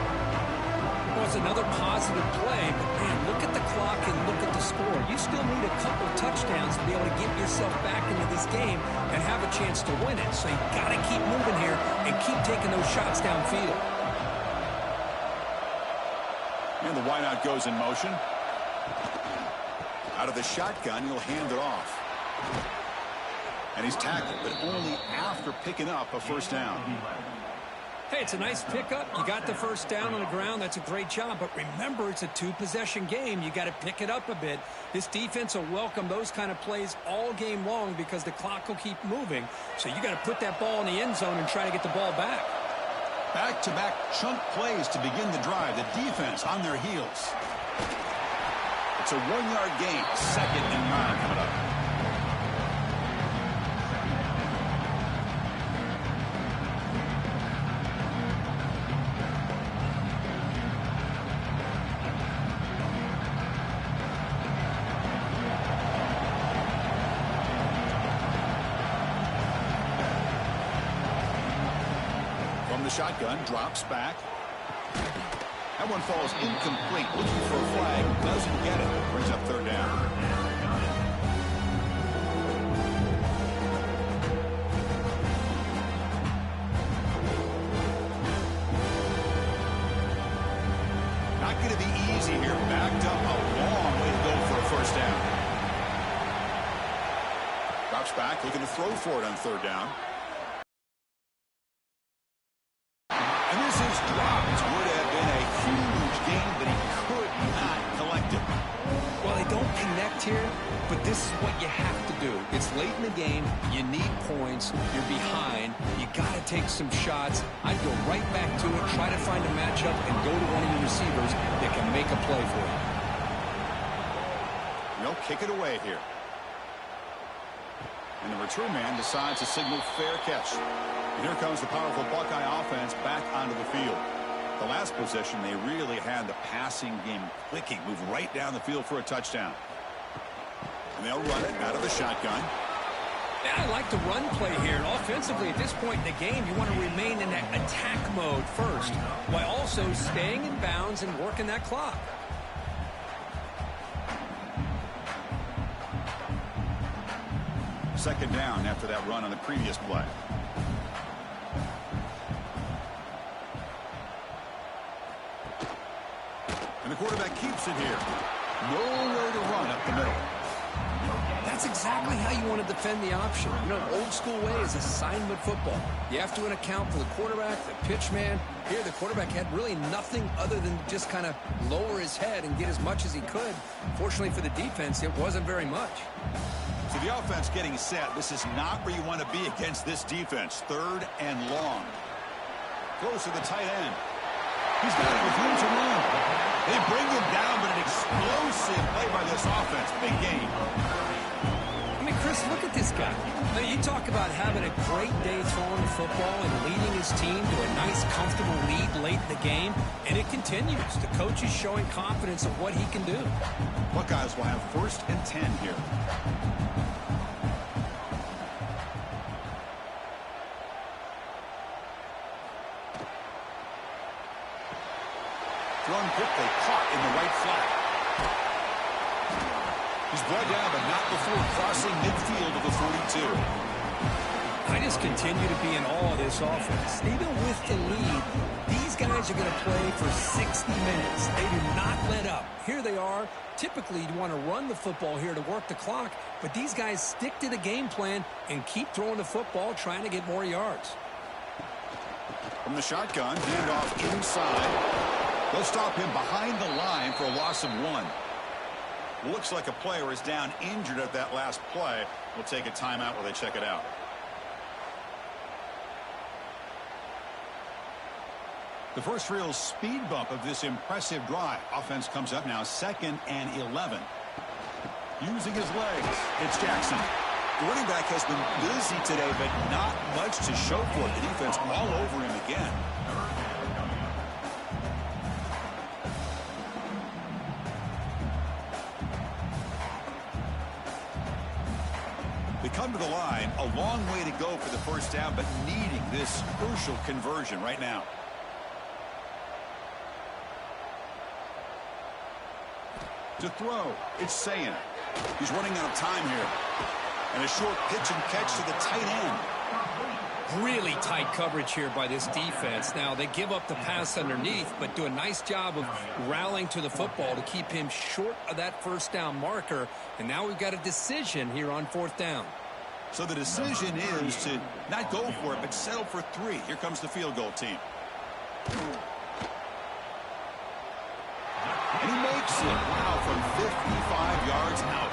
Well, it's another positive play, but man, look at the clock and look at the score. You still need a couple touchdowns to be able to get yourself back into this game and have a chance to win it. So you got to keep moving here and keep taking those shots downfield. And the wideout goes in motion. Out of the shotgun, he'll hand it off. And he's tackled, but only after picking up a first down. Hey, it's a nice pickup. You got the first down on the ground. That's a great job. But remember, it's a 2-possession game. You got to pick it up a bit. This defense will welcome those kind of plays all game long because the clock will keep moving. So you got to put that ball in the end zone and try to get the ball back. Back-to-back chunk plays to begin the drive. The defense on their heels. It's a 1-yard gain. 2nd and 9 coming up. the shotgun, drops back. That one falls incomplete. Looking for a flag, doesn't get it. Brings up third down. Not going to be easy here. Backed up a long way to go for a first down. Drops back, looking to throw for it on third down. And this is dropped. Would have been a huge gain, but he could not collect it. Well, they don't connect here, but this is what you have to do. It's late in the game. You need points. You're behind. You got to take some shots. I'd go right back to it, try to find a matchup, and go to one of your receivers that can make a play for you. They'll kick it away here. And the return man decides to signal fair catch. And here comes the powerful Buckeye offense back onto the field. The last possession, they really had the passing game clicking. Move right down the field for a touchdown. And they'll run it out of the shotgun. Yeah, I like the run play here. And offensively, at this point in the game, you want to remain in that attack mode first, while also staying in bounds and working that clock. Second down after that run on the previous play. And the quarterback keeps it here. Nowhere to run up the middle. That's exactly how you want to defend the option. You know, old school way is assignment football. You have to account for the quarterback, the pitch man. Here, the quarterback had really nothing other than just kind of lower his head and get as much as he could. Fortunately for the defense, it wasn't very much. So the offense getting set. This is not where you want to be against this defense. Third and long. Goes to the tight end. He's got it with room to run. They bring him down, but an explosive play by this offense. Big game. I mean, Chris, look at this guy. I mean, you talk about having a great day throwing the football and leading his team to a nice, comfortable lead late in the game, and it continues. The coach is showing confidence of what he can do. Buckeyes will have 1st and 10 here. Thrown quickly, caught in the right flat. He's brought down, but not before crossing midfield of the 42. I just continue to be in awe of this offense. Even with the lead, these guys are going to play for 60 minutes. They do not let up. Here they are. Typically, you want to run the football here to work the clock, but these guys stick to the game plan and keep throwing the football, trying to get more yards. From the shotgun, handoff inside. They'll stop him behind the line for a loss of 1. Looks like a player is down injured at that last play. We'll take a timeout while they check it out. The first real speed bump of this impressive drive. Offense comes up now 2nd and 11. Using his legs, it's Jackson. The running back has been busy today, but not much to show for it. The defense all over him again. They come to the line, a long way to go for the first down, but needing this crucial conversion right now. To throw, it's Sayan. He's running out of time here. And a short pitch and catch to the tight end. Really tight coverage here by this defense. Now, they give up the pass underneath, but do a nice job of rallying to the football to keep him short of that first down marker. And now we've got a decision here on 4th down. So the decision is to not go for it, but settle for 3. Here comes the field goal team. And he makes it. Wow, from 55 yards out.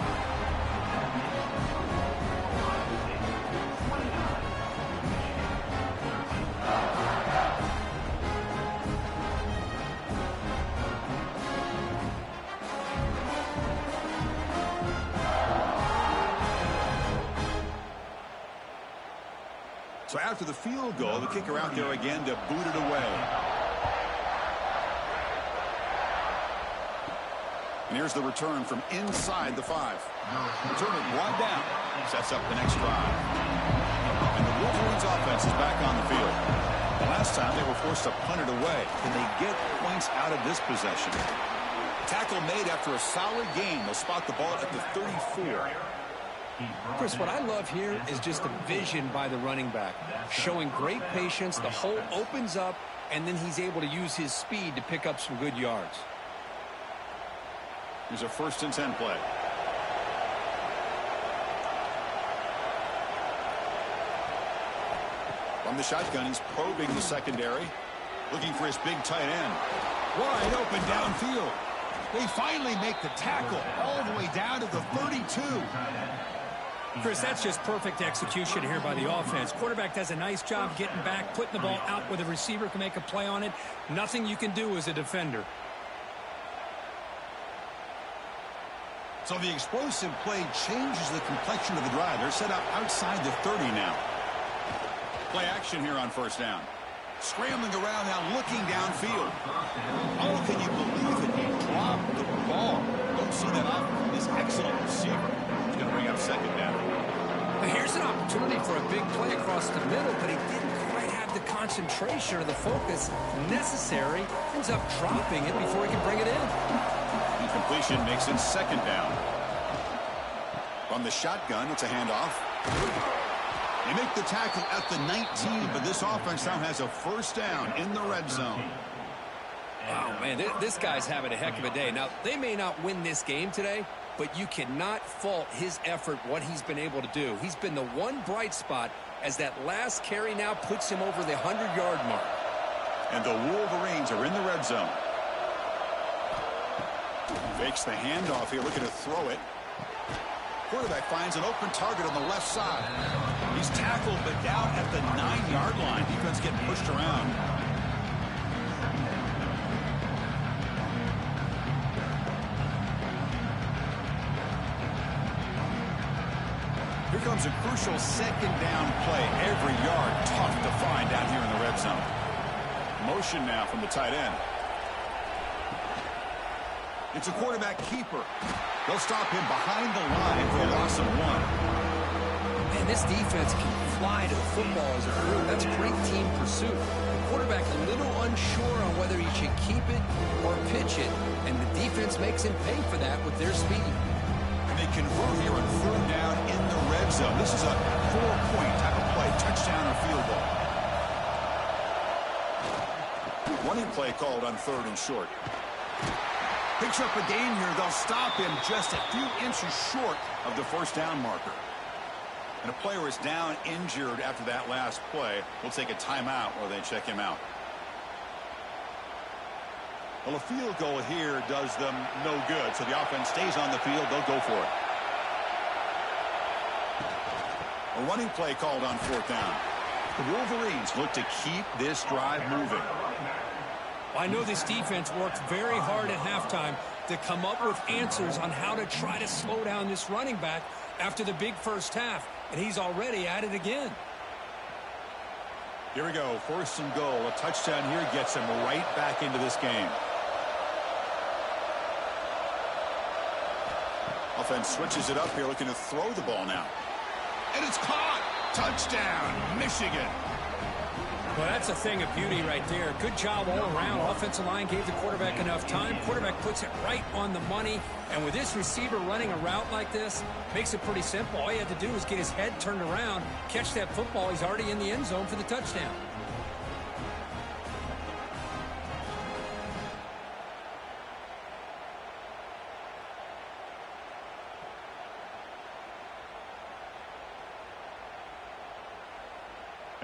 So after the field goal, the kicker out there again to boot it away. And here's the return from inside the 5. Return it brought down. Sets up the next drive. And the Wolverines offense is back on the field. The Last time they were forced to punt it away. Can they get points out of this possession? Tackle made after a solid gain. They'll spot the ball at the 34. Chris, what I love here is just the vision by the running back. Showing great patience. The hole opens up, and then he's able to use his speed to pick up some good yards. Here's a 1st and 10 play. From the shotgun, he's probing the secondary. Looking for his big tight end. Wide open downfield. They finally make the tackle all the way down to the 32. Chris, that's just perfect execution here by the offense. Quarterback does a nice job getting back, putting the ball out where the receiver can make a play on it. Nothing you can do as a defender. So the explosive play changes the complexion of the drive. They're set up outside the 30 now. Play action here on 1st down. Scrambling around now, looking downfield. Oh, can you believe it? He dropped the ball. Don't see that off from this excellent receiver. He's going to bring up 2nd down. Now here's an opportunity for a big play across the middle, but he didn't quite have the concentration or the focus necessary. Ends up dropping it before he can bring it in. Incompletion makes it 2nd down. From the shotgun, it's a handoff. They make the tackle at the 19, but this offense now has a 1st down in the red zone. Wow, man, this guy's having a heck of a day. Now, they may not win this game today, but you cannot fault his effort, what he's been able to do. He's been the one bright spot as that last carry now puts him over the 100-yard mark. And the Wolverines are in the red zone. Fakes the handoff here, looking to throw it. Quarterback finds an open target on the left side. He's tackled, but down at the 9-yard line. Defense getting pushed around. Here comes a crucial 2nd down play. Every yard tough to find down here in the red zone. Motion now from the tight end. It's a quarterback keeper. They'll stop him behind the line for a loss of 1. Man, this defense can fly to the football as a group. That's great team pursuit. The quarterback a little unsure on whether he should keep it or pitch it, and the defense makes him pay for that with their speed. And they convert here on 3rd down in the red zone. This is a 4-point type of play, touchdown or field goal. Running play called on 3rd and short. Picks up a gain here. They'll stop him just a few inches short of the 1st down marker. And a player is down injured after that last play. We'll take a timeout while they check him out. Well, a field goal here does them no good. So the offense stays on the field. They'll go for it. A running play called on 4th down. The Wolverines look to keep this drive moving. I know this defense worked very hard at halftime to come up with answers on how to try to slow down this running back after the big 1st half, and he's already at it again. Here we go, 1st and goal. A touchdown here gets him right back into this game. Offense switches it up here, looking to throw the ball now. And it's caught! Touchdown, Michigan! Well, that's a thing of beauty right there. Good job all around. Offensive line gave the quarterback enough time. Quarterback puts it right on the money. And with this receiver running a route like this, makes it pretty simple. All you have to do is get his head turned around, catch that football. He's already in the end zone for the touchdown.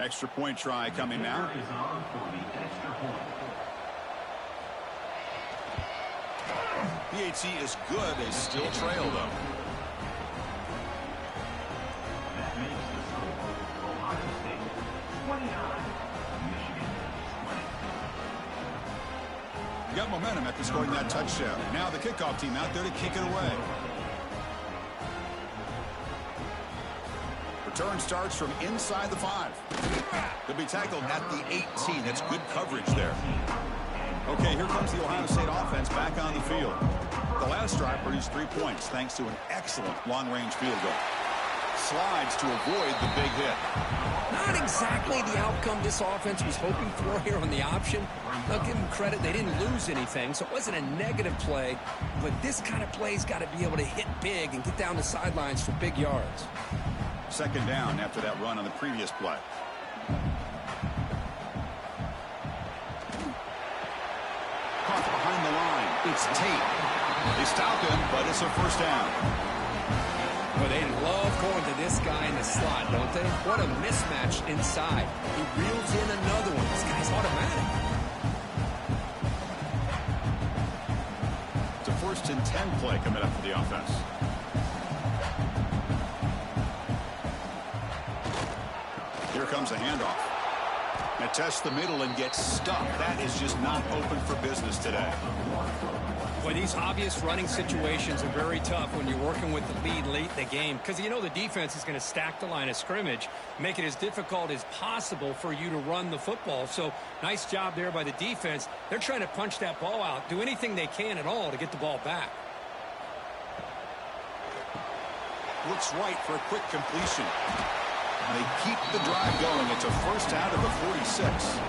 Extra point try coming now. PAT is good. They still trail, though. That makes the score Ohio State 29, Michigan 20. You got momentum after scoring that touchdown. Now the kickoff team out there to kick it away. Return starts from inside the 5. They'll be tackled at the 18. That's good coverage there. Okay, here comes the Ohio State offense back on the field. The last drive produced 3 points thanks to an excellent long-range field goal. slides to avoid the big hit. Not exactly the outcome this offense was hoping for here on the option. I'll give them credit. They didn't lose anything, so it wasn't a negative play. But this kind of play's got to be able to hit big and get down the sidelines for big yards. Second down after that run on the previous play. Caught behind the line. It's Tate. They stop him, but it's a first down. Well, they love going to this guy in the slot, don't they? What a mismatch inside. He reels in another one. This guy's automatic. It's a 1st and 10 play coming up for the offense. Here comes a handoff. Now test the middle and get stuck. That is just not open for business today. Well, these obvious running situations are very tough when you're working with the lead late in the game because you know the defense is going to stack the line of scrimmage, make it as difficult as possible for you to run the football. So nice job there by the defense. They're trying to punch that ball out, do anything they can at all to get the ball back. Looks right for a quick completion. They keep the drive going. It's a first out of the 46.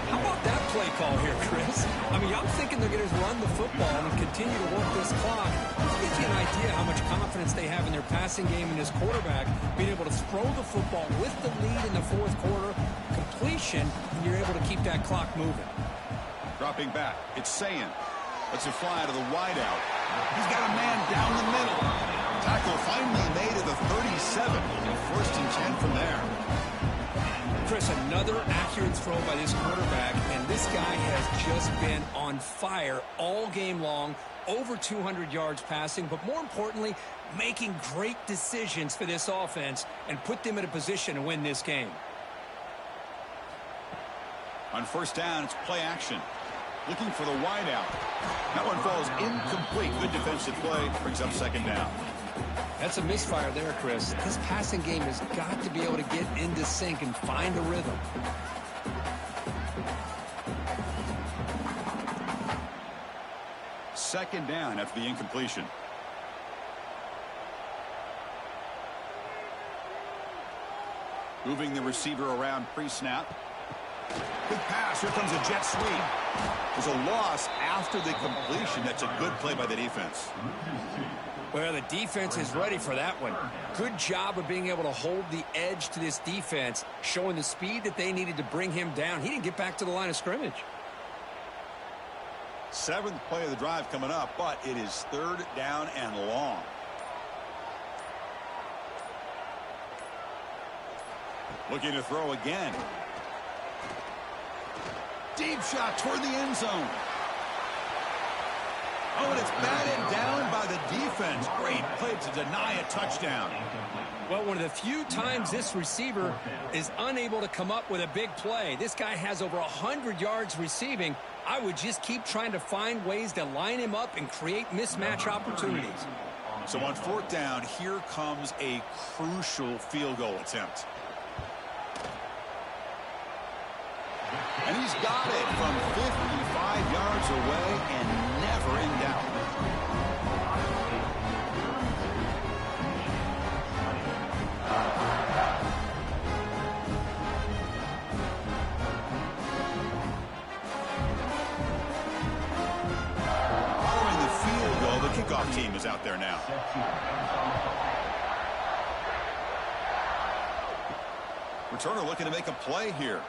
How about that play call here, Chris? I mean, I'm thinking they're going to run the football and continue to work this clock. This gives you an idea how much confidence they have in their passing game and this quarterback being able to throw the football with the lead in the 4th quarter, completion, and you're able to keep that clock moving. Dropping back. It's Sayin. Lets it fly to the wideout. He's got a man down the middle. Tackle finally made at the 37. 1st and 10 from there. Chris, another accurate throw by this quarterback, and this guy has just been on fire all game long, over 200 yards passing, but more importantly, making great decisions for this offense and put them in a position to win this game. On first down, it's play action. Looking for the wideout. That one falls incomplete. Good defensive play. Brings up second down. That's a misfire there, Chris. This passing game has got to be able to get into sync and find a rhythm. Second down after the incompletion. Moving the receiver around pre-snap. Good pass. Here comes a jet sweep. There's a loss after the completion. That's a good play by the defense. Well, the defense is ready for that one. Good job of being able to hold the edge to this defense, showing the speed that they needed to bring him down. He didn't get back to the line of scrimmage. 7th play of the drive coming up, but it is 3rd down and long. Looking to throw again. Deep shot toward the end zone. Oh, and it's batted down by the defense. Great play to deny a touchdown. Well, one of the few times this receiver is unable to come up with a big play. This guy has over 100 yards receiving. I would just keep trying to find ways to line him up and create mismatch opportunities. So on 4th down, here comes a crucial field goal attempt. And he's got it from 55 yards away and never in doubt. Following the field goal, the kickoff team is out there now. Returner looking to make a play here.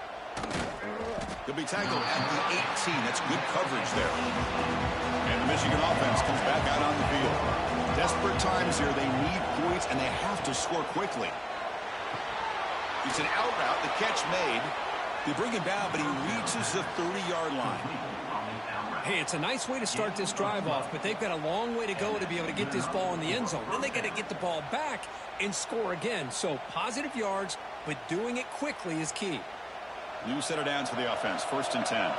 He'll be tackled at the 18. That's good coverage there. And the Michigan offense comes back out on the field. Desperate times here. They need points, and they have to score quickly. It's an out route. The catch made. They bring him down, but he reaches the 30-yard line. Hey, it's a nice way to start this drive off, but they've got a long way to go to be able to get this ball in the end zone. Then they got to get the ball back and score again. So positive yards, but doing it quickly is key. New set of downs for the offense. 1st and 10.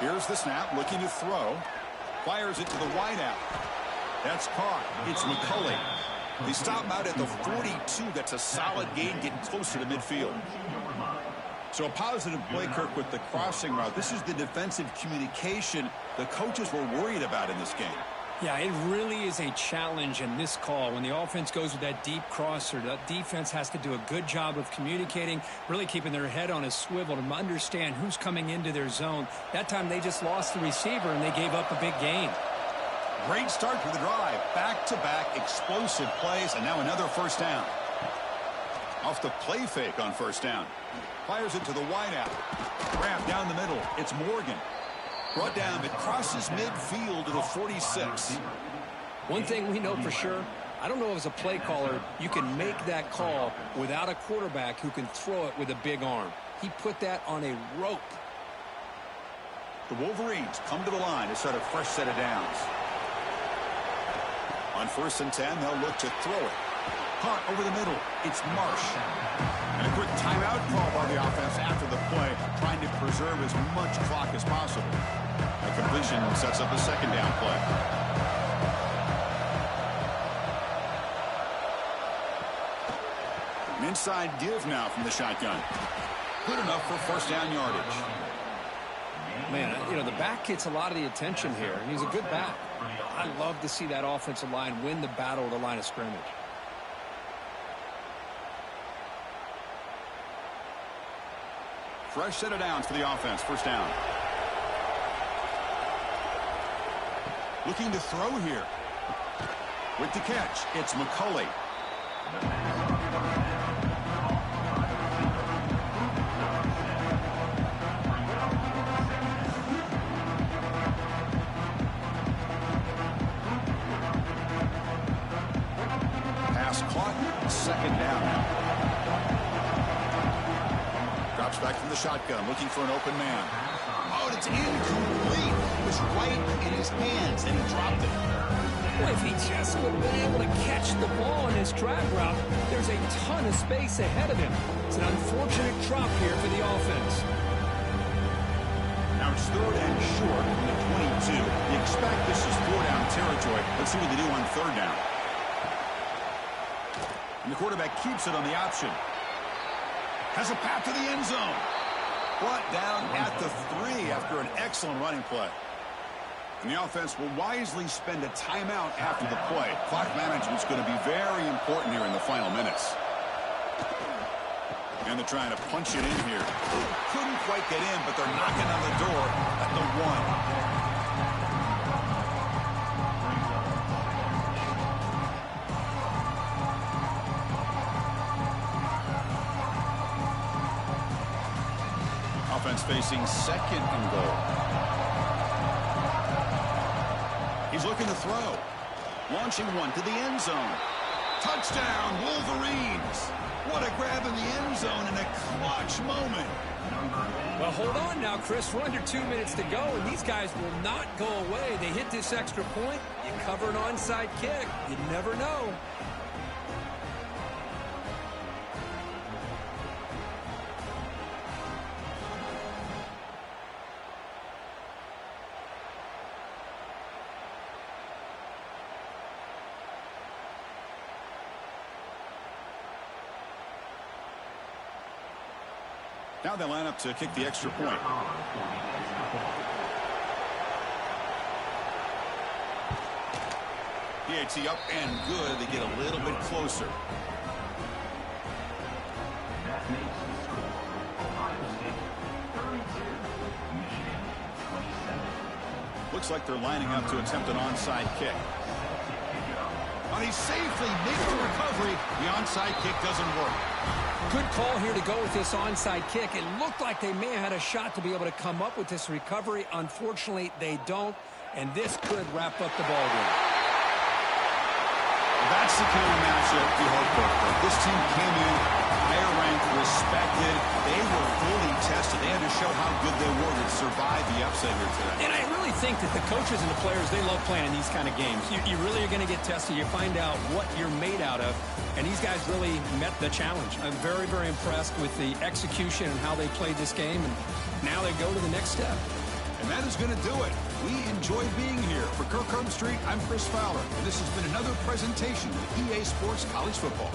Here's the snap, looking to throw. Fires it to the wideout. That's caught. It's McCulley. They stop him out at the 42. That's a solid gain, getting closer to midfield. So a positive play, Kirk, with the crossing route. This is the defensive communication the coaches were worried about in this game. Yeah, it really is a challenge in this call. When the offense goes with that deep crosser, the defense has to do a good job of communicating, really keeping their head on a swivel to understand who's coming into their zone. That time they just lost the receiver and they gave up a big gain. Great start to the drive. Back-to-back explosive plays, and now another first down. Off the play fake on first down. Fires it to the wideout. Wrap down the middle. It's Morgan. Brought down. It crosses midfield to the 46. One thing we know for sure, I don't know if as a play caller you can make that call without a quarterback who can throw it with a big arm. He put that on a rope. The Wolverines come to the line to start a fresh set of downs. On 1st and 10, they'll look to throw it. Caught over the middle. It's Marsh. And a quick timeout call by the offense after the play, trying to preserve as much clock as possible. A completion sets up a second down play. An inside give now from the shotgun. Good enough for first down yardage. Man, you know, the back gets a lot of the attention here, and he's a good back. I love to see that offensive line win the battle at the line of scrimmage. Fresh set of downs for the offense. First down. Looking to throw here. With the catch, it's McCulley. Pass caught. Second down now. Drops back from the shotgun, looking for an open man. Oh, and it's incomplete. It was right in his hands, and he dropped it. Well, if he just would have been able to catch the ball in his drag route, there's a ton of space ahead of him. It's an unfortunate drop here for the offense. Now it's 3rd and short from the 22. You expect this is 4-down territory. Let's see what they do on 3rd down. And the quarterback keeps it on the option. Has a path to the end zone. Brought down at the 3 after an excellent running play. And the offense will wisely spend a timeout after the play. Clock management's going to be very important here in the final minutes. And they're trying to punch it in here. Couldn't quite get in, but they're knocking on the door at the 1. Offense facing 2nd and goal. He's looking to throw. Launching one to the end zone. Touchdown, Wolverines. What a grab in the end zone in a clutch moment. Well, hold on now, Chris. We're under 2 minutes to go, and these guys will not go away. They hit this extra point. You cover an onside kick. You never know. Now they line up to kick the extra point. PAT up and good. They get a little bit closer. That makes the score Ohio State 32, Michigan 27. Looks like they're lining up to attempt an onside kick. And he safely makes the recovery. The onside kick doesn't work. Good call here to go with this onside kick. It looked like they may have had a shot to be able to come up with this recovery. Unfortunately, they don't, and this could wrap up the ballgame. That's the kind of matchup you hope for. This team came in higher ranked, respected. They were fully tested. They had to show how good they were to survive the upset here today. And I really think that the coaches and the players, they love playing in these kind of games. You really are going to get tested. You find out what you're made out of. And these guys really met the challenge. I'm very, very impressed with the execution and how they played this game. And now they go to the next step. And that is going to do it. We enjoyed being here. For Kirk Herbstreit, I'm Chris Fowler. And this has been another presentation of EA Sports College Football.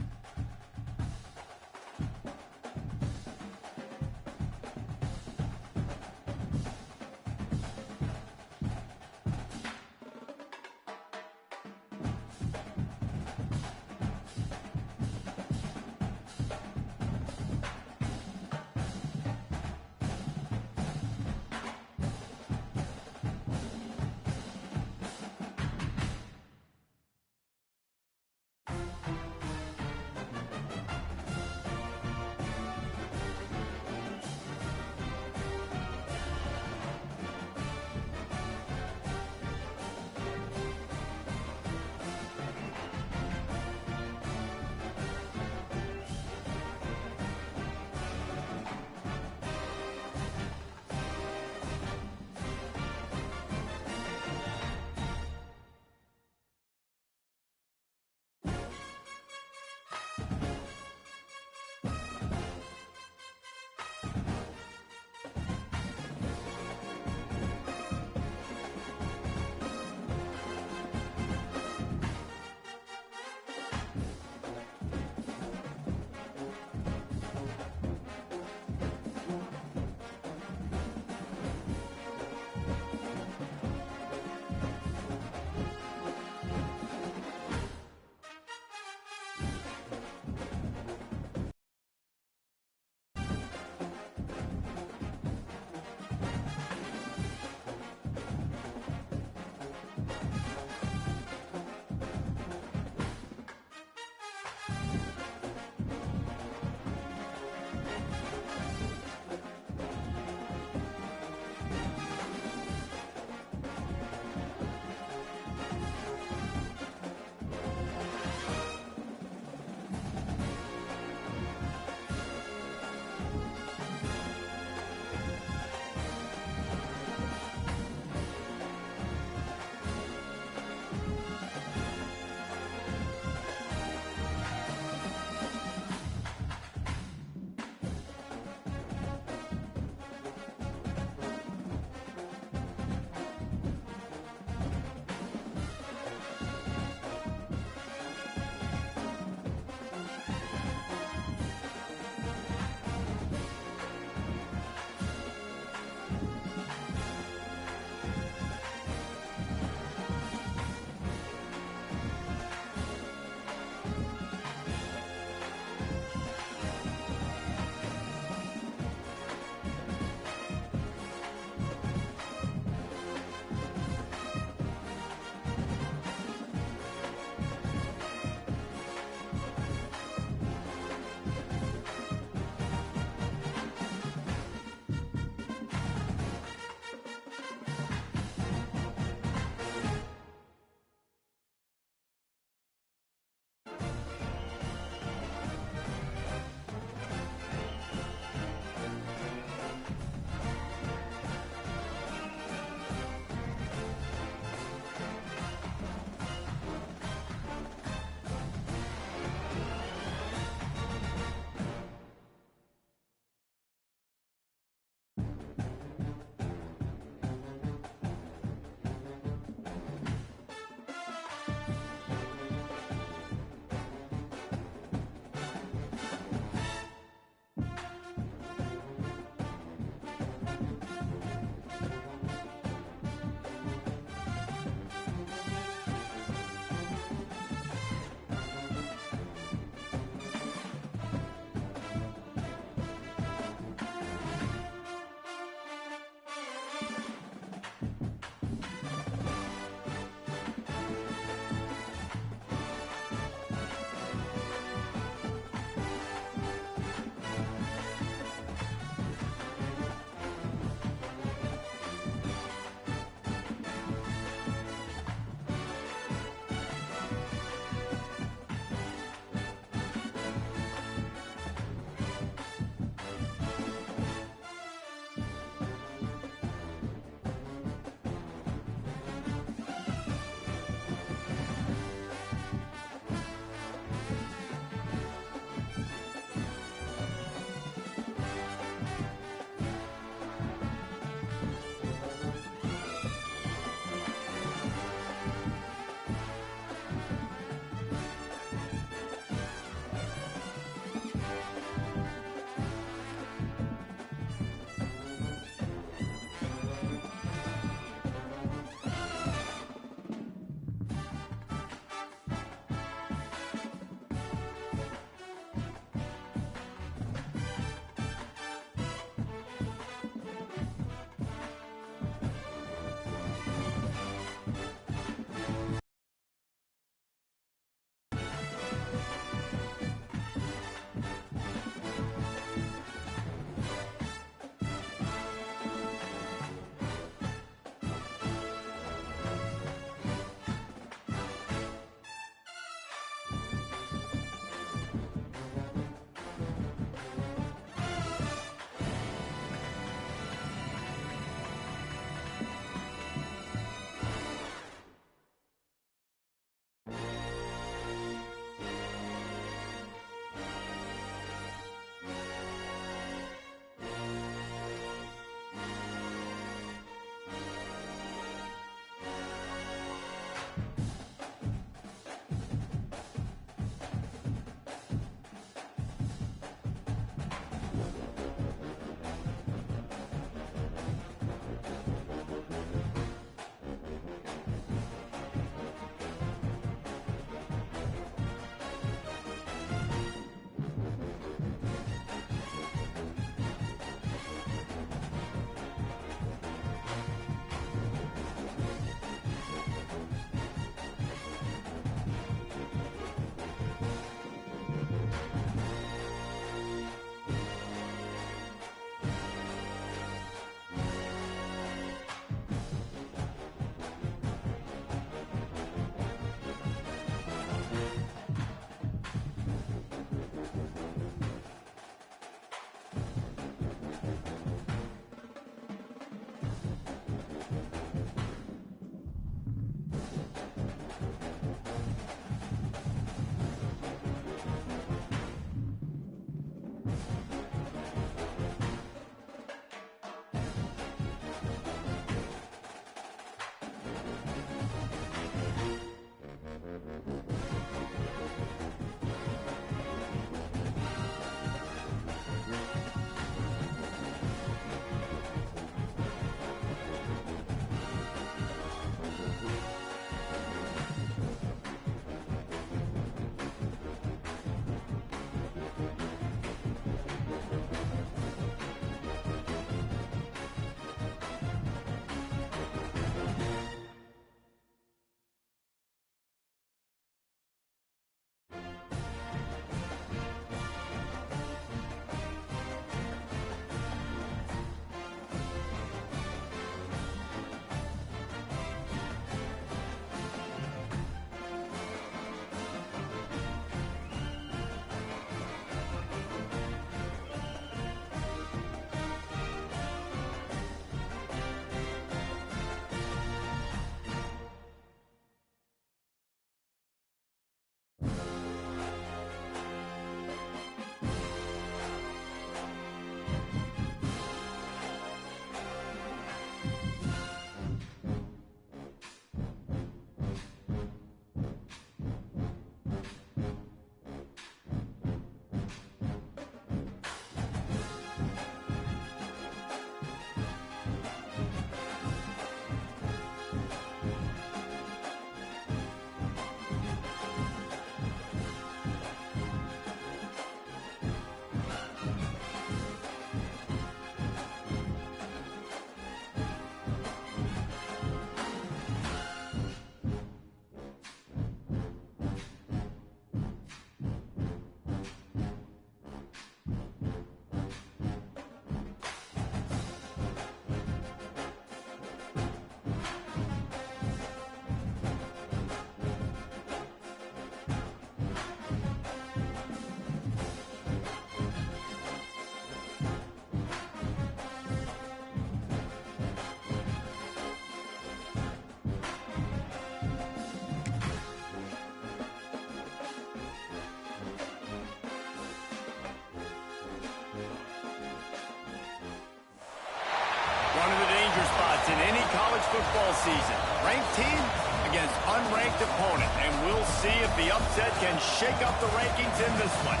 major spots in any college football season. Ranked team against unranked opponent, and we'll see if the upset can shake up the rankings in this one.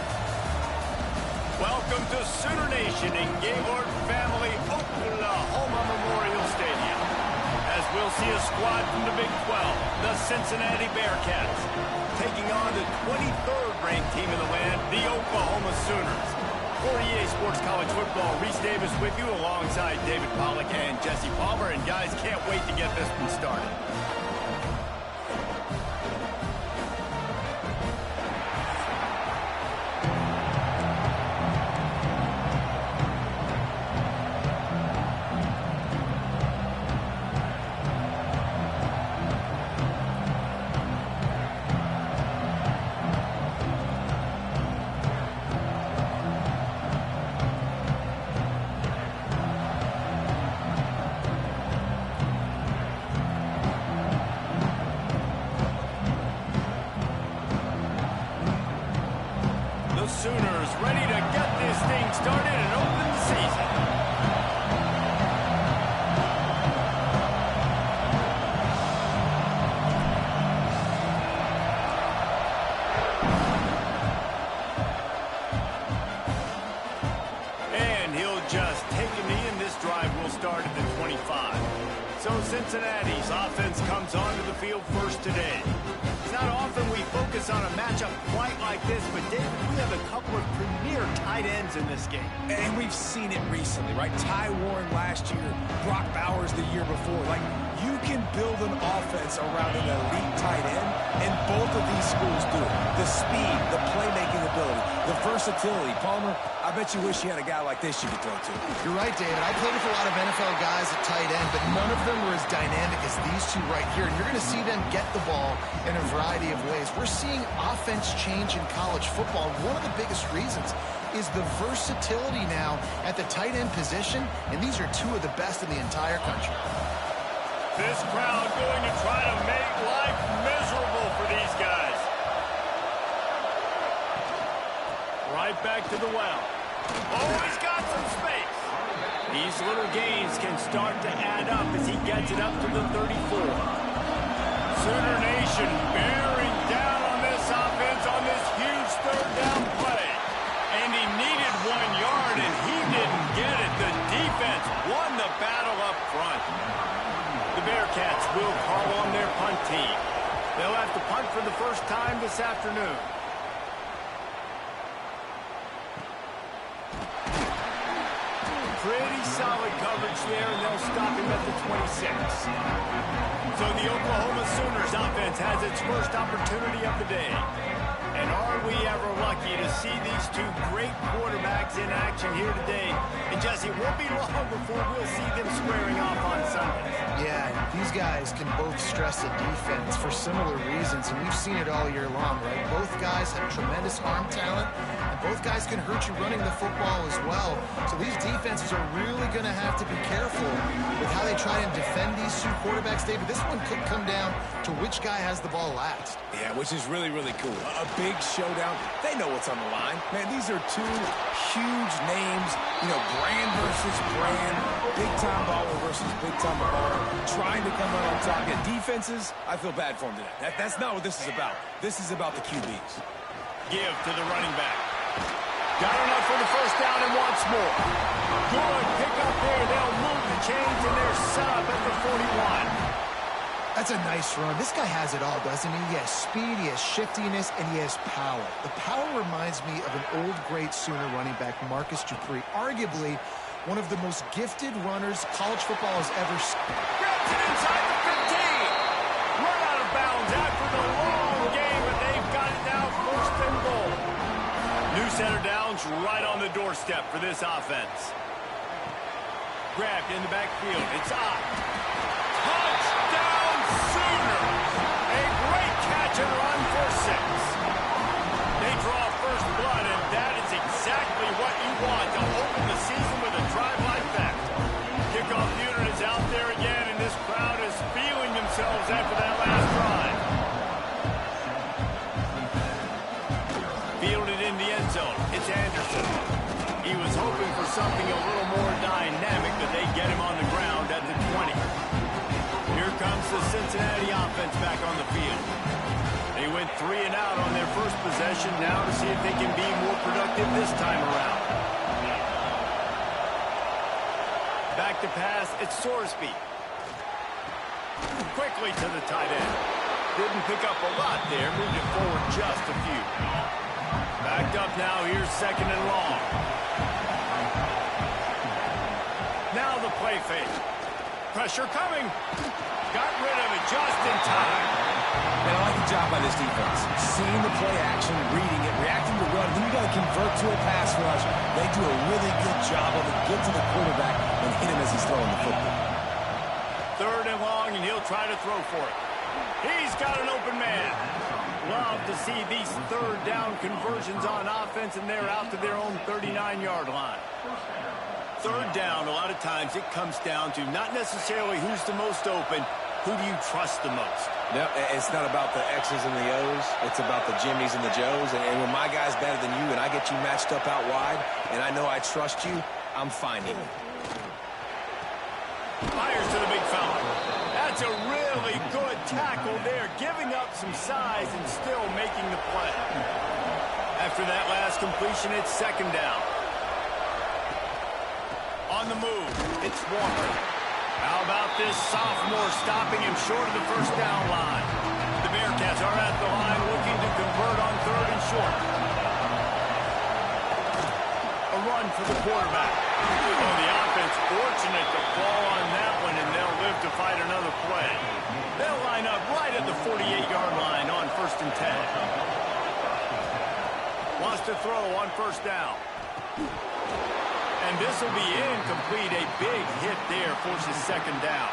Welcome to Sooner Nation in Gaylord Family Oklahoma Memorial Stadium, as we'll see a squad from the Big 12, the Cincinnati Bearcats, taking on the 23rd ranked team in the land, the Oklahoma Sooners. For EA Sports College Football, Reese Davis with you alongside David Pollack and Jesse Palmer. And guys, can't wait to get this one started. Sooners ready to get this thing started and open the season. And he'll just take a knee, and this drive will start at the 25. So Cincinnati's offense comes onto the field first today. It's not often we focus on a matchup quite like this, but David, we have a couple of premier tight ends in this game. And we've seen it recently, right? Ty Warren last year, Brock Bowers the year before. Like, you can build an offense around an elite tight end, and both of these schools do it. The speed, the playmaking ability, the versatility. Palmer, I bet you wish you had a guy like this you could throw to. You're right, David. I played with a lot of NFL guys at tight end, but none of them were as dynamic as these two right here. And you're going to see them get the ball in a variety of ways. We're seeing offense change in college football. One of the biggest reasons is the versatility now at the tight end position, and these are two of the best in the entire country. This crowd going to try to make life miserable for these guys. Right back to the well. Oh, he's got some space. These little gains can start to add up as he gets it up to the 34. Sooner Nation bearing down on this offense on this huge third down play. And he needed 1 yard, and he didn't get it. The defense won the battle up front. The Bearcats will call on their punt team. They'll have to punt for the first time this afternoon. Pretty solid coverage there, and they'll stop him at the 26. So the Oklahoma Sooners offense has its first opportunity of the day. And are we ever lucky to see these two great quarterbacks in action here today? And Jesse, it won't be long before we'll see them squaring off on Sundays. Yeah, these guys can both stress the defense for similar reasons, and we've seen it all year long, right? Both guys have tremendous arm talent, and both guys can hurt you running the football as well. So these defenses are really going to have to be careful with how they try and defend these two quarterbacks, David. This one could come down to which guy has the ball last. Yeah, which is really, really cool. A big showdown. They know what's on the line. Man, these are two huge names, you know, brand versus brand, big-time baller versus big-time baller, trying to come out on top. Yeah, defenses, I feel bad for them today. That's not what this is about. This is about the QBs. Give to the running back. Got enough for the first down and wants more. Good pick up there. They'll move the chains, and they're set up at the 41. That's a nice run. This guy has it all, doesn't he? He has speed, he has shiftiness, and he has power. The power reminds me of an old, great Sooner running back, Marcus Dupree, arguably one of the most gifted runners college football has ever seen. Grabs it inside the 15. Run out of bounds after the long game, but they've got it now first and goal. New center downs right on the doorstep for this offense. Grabbed in the backfield. It's up. Touchdown Sooners. A great catch and run for 6. They draw first blood, and that is exactly what you want to open the season with a drive like that. Kickoff unit is out there again, and this crowd is feeling themselves after that last drive. Fielded in the end zone. It's Anderson. He was hoping for something a little more dynamic, but they get him on the ground at the 20. the Cincinnati offense back on the field. They went 3 and out on their first possession. Now to see if they can be more productive this time around. Back to pass, it's Sorsby. Quickly to the tight end. Didn't pick up a lot there, moved it forward just a few. Backed up now, here's 2nd and long. Now the play fake. Pressure coming. Got rid of it just in time. And I like the job by this defense. Seeing the play action, reading it, reacting to run, then you got to convert to a pass rush. They do a really good job of it. Get to the quarterback and hit him as he's throwing the football. 3rd and long, and he'll try to throw for it. He's got an open man. Love to see these 3rd down conversions on offense, and they're out to their own 39-yard line. 3rd down, a lot of times it comes down to not necessarily who's the most open, who do you trust the most? No, it's not about the X's and the O's. It's about the Jimmys and the Joes. And when my guy's better than you and I get you matched up out wide and I know I trust you, I'm finding you. Fires to the big fella. That's a really good tackle there, giving up some size and still making the play. After that last completion, it's 2nd down. On the move, it's Walker. How about this sophomore stopping him short of the 1st down line? The Bearcats are at the line looking to convert on 3rd and short. A run for the quarterback. Oh, the offense fortunate to fall on that one, and they'll live to fight another play. They'll line up right at the 48-yard line on 1st and 10. Wants to throw on 1st down. And this will be incomplete. A big hit there forces 2nd down.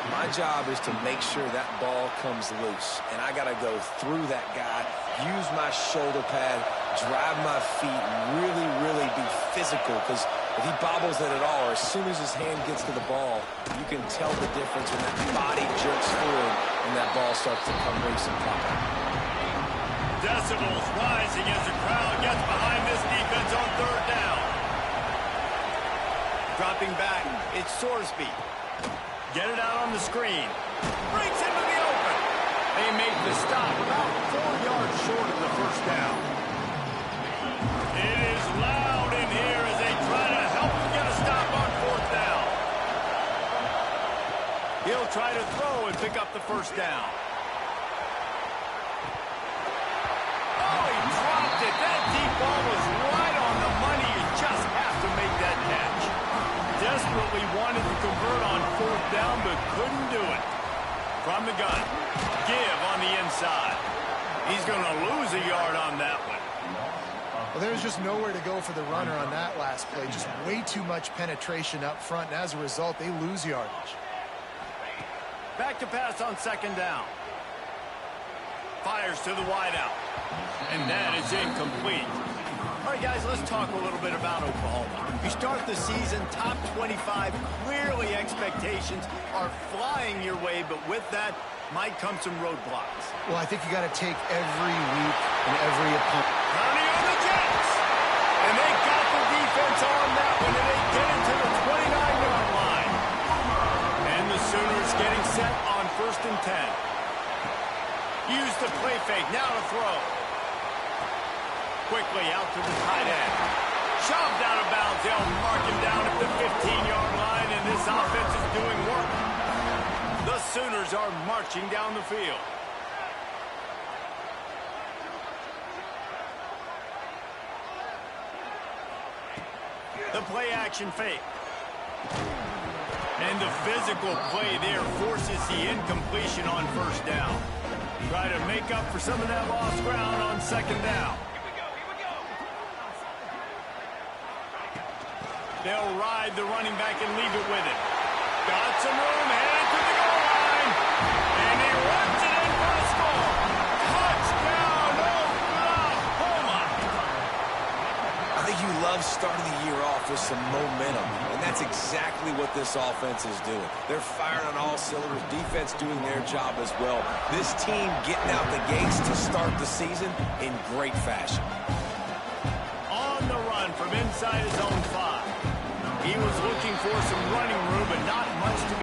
My job is to make sure that ball comes loose. And I got to go through that guy, use my shoulder pad, drive my feet, really, really be physical. Because if he bobbles it at all, or as soon as his hand gets to the ball, you can tell the difference when that body jerks forward and that ball starts to come loose and pop out. Decibels rising as the crowd gets behind this defense on 3rd down. Dropping back, it's Sorsby. Get it out on the screen. Breaks into the open. They make the stop about 4 yards short of the 1st down. It is loud in here as they try to help him get a stop on 4th down. He'll try to throw and pick up the 1st down. Oh, he dropped it. That deep ball was right on the money. You just have to make that catch. Desperately wanted to convert on 4th down, but couldn't do it. From the gun, give on the inside. He's going to lose a yard on that one. Well, there's just nowhere to go for the runner on that last play. Just way too much penetration up front, and as a result, they lose yardage. Back to pass on 2nd down. Fires to the wideout. And that is incomplete. All right, guys, let's talk a little bit about Oklahoma. You start the season top 25. Clearly, expectations are flying your way, but with that might come some roadblocks. Well, I think you got to take every week and every opponent. Counting on the Jets. And they got the defense on that one, and they get into the 29-yard line. And the Sooners getting set on 1st and 10. Use the play fake. Now to throw. Quickly out to the tight end. Shoved out of bounds. They'll mark him down at the 15-yard line, and this offense is doing work. The Sooners are marching down the field. The play action fake. And the physical play there forces the incompletion on 1st down. Try to make up for some of that lost ground on 2nd down. They'll ride the running back and leave it with him. Got some room, headed to the goal line. And he runs it in for a score. Touchdown, Oklahoma. I think you love starting the year off with some momentum, and that's exactly what this offense is doing. They're firing on all cylinders, defense doing their job as well. This team getting out the gates to start the season in great fashion. On the run from inside his own 5. He was looking for some running room, but not much to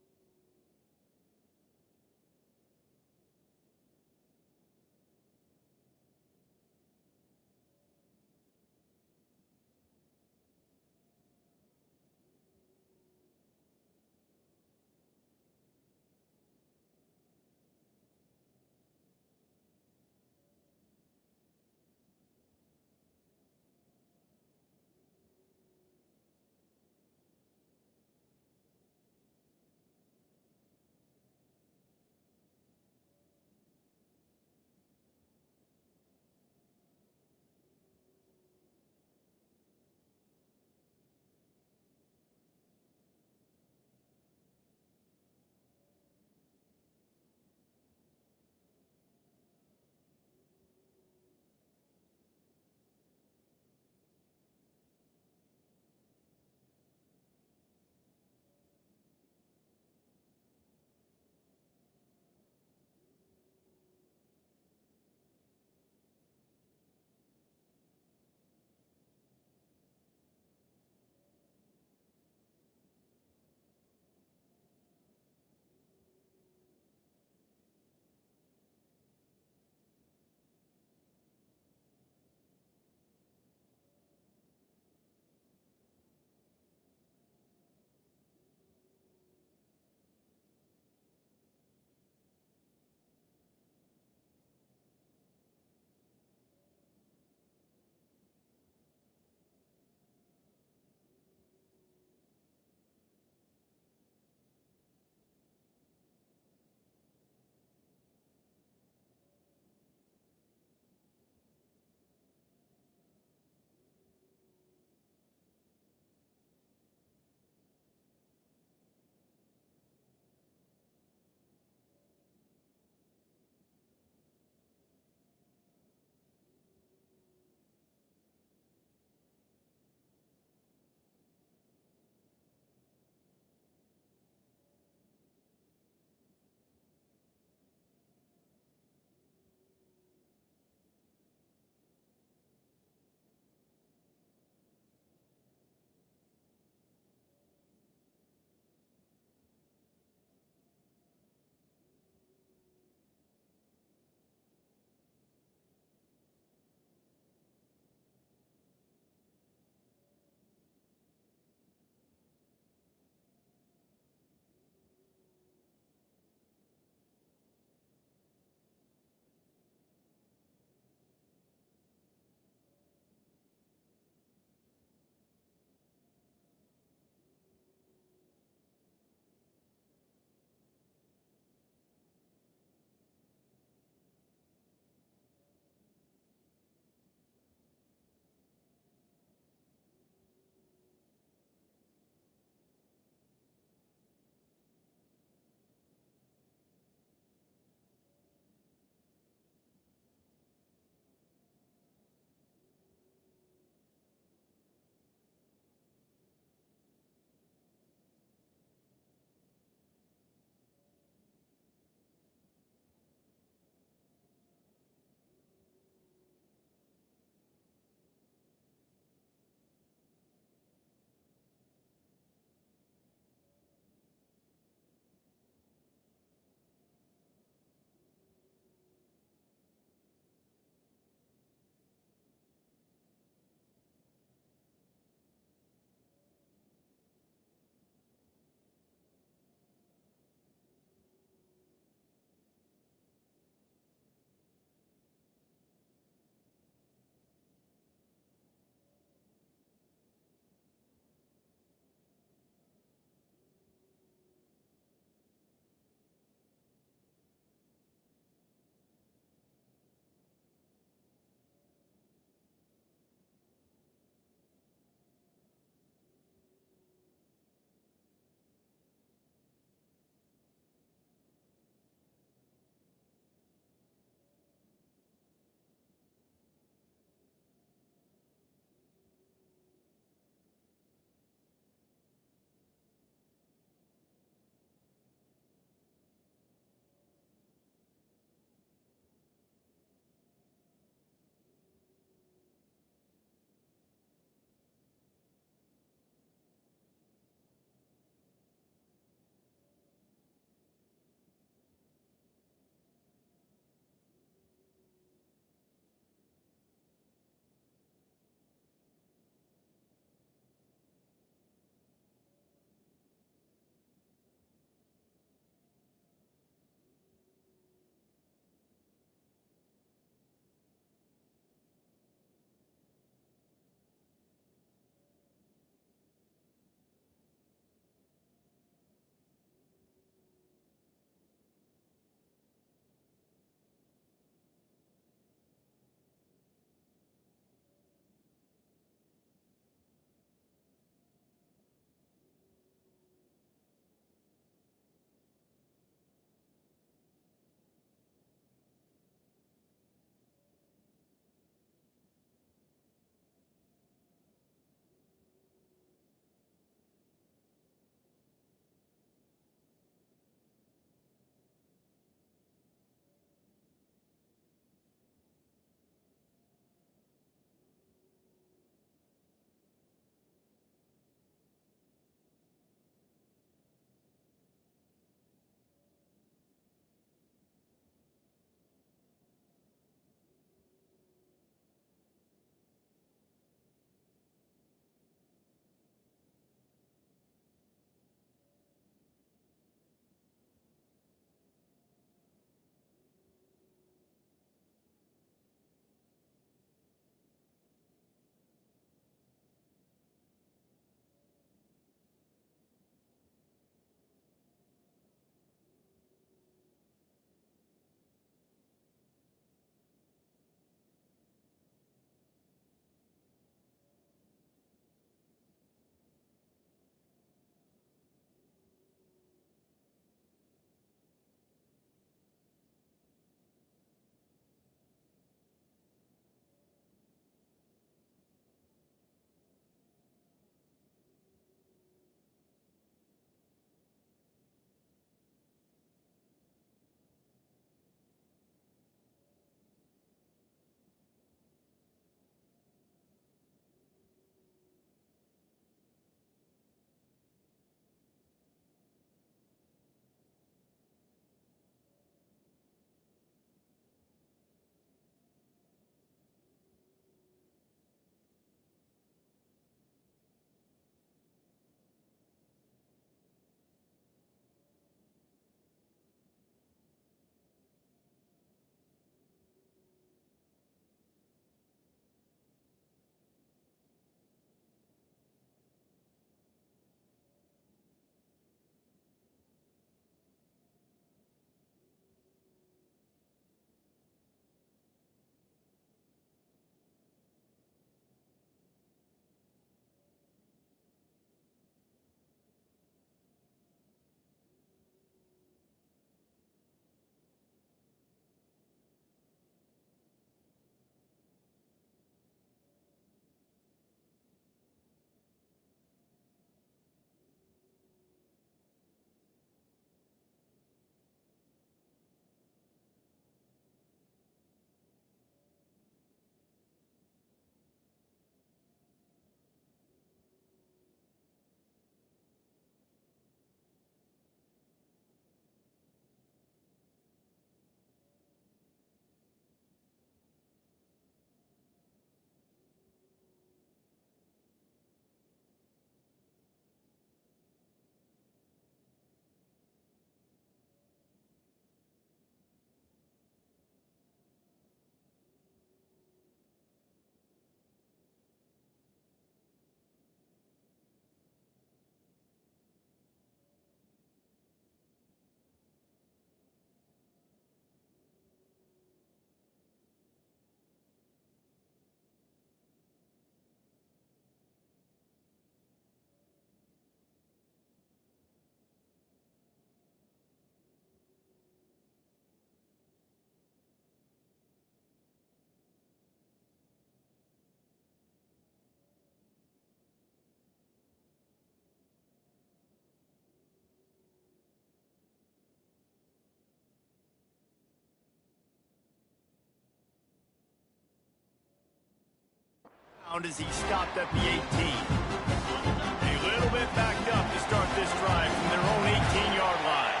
As he stopped at the 18. A little bit backed up to start this drive from their own 18-yard line.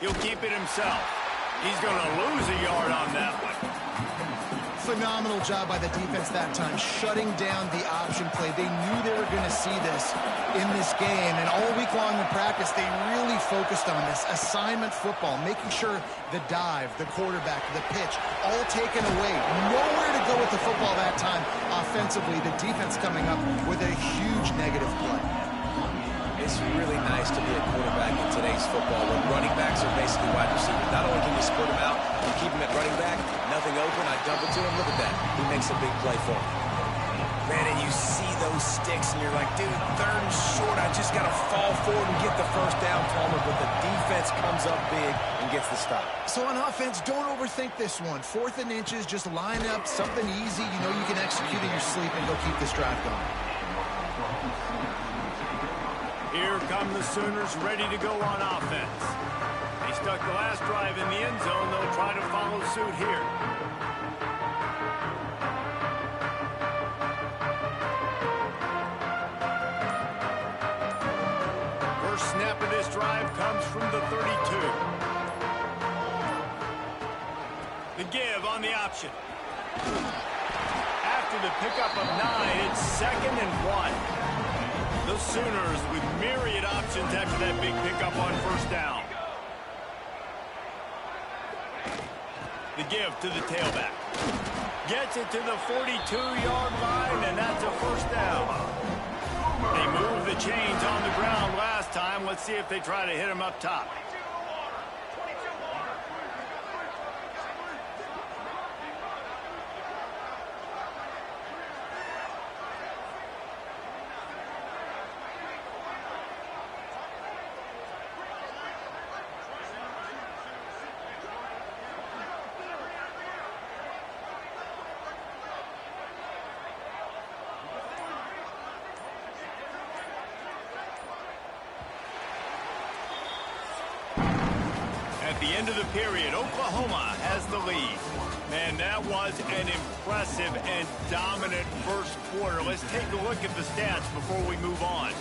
He'll keep it himself. He's going to lose a yard on that one. Phenomenal job by the defense that time, shutting down the option play. They knew they were going to see this in this game, and all week long in practice, they really focused on this assignment football, making sure the dive, the quarterback, the pitch, all taken away. Nowhere to go with the football that time offensively. The defense coming up with a huge negative play. It's really nice to be a quarterback in today's football when running backs are basically wide receivers. Not only can you split them out, you keep them at running back, nothing open, I dump it to him. Look at that. He makes a big play for me. Man, and you see those sticks, and you're like, dude, 3rd and short. I just got to fall forward and get the first down, Palmer, but the defense comes up big and gets the stop. So on offense, don't overthink this one. 4th and inches, just line up something easy. You know you can execute in your sleep and go keep this drive going. Here come the Sooners ready to go on offense. They stuck the last drive in the end zone. They'll try to follow suit here. First snap of this drive comes from the 32. The give on the option. After the pickup of 9, it's 2nd and 1. The Sooners with myriad options after that big pickup on first down. The give to the tailback. Gets it to the 42-yard line, and that's a first down. They moved the chains on the ground last time. Let's see if they try to hit him up top. At the end of the period, Oklahoma has the lead. Man, that was an impressive and dominant first quarter. Let's take a look at the stats before we move on.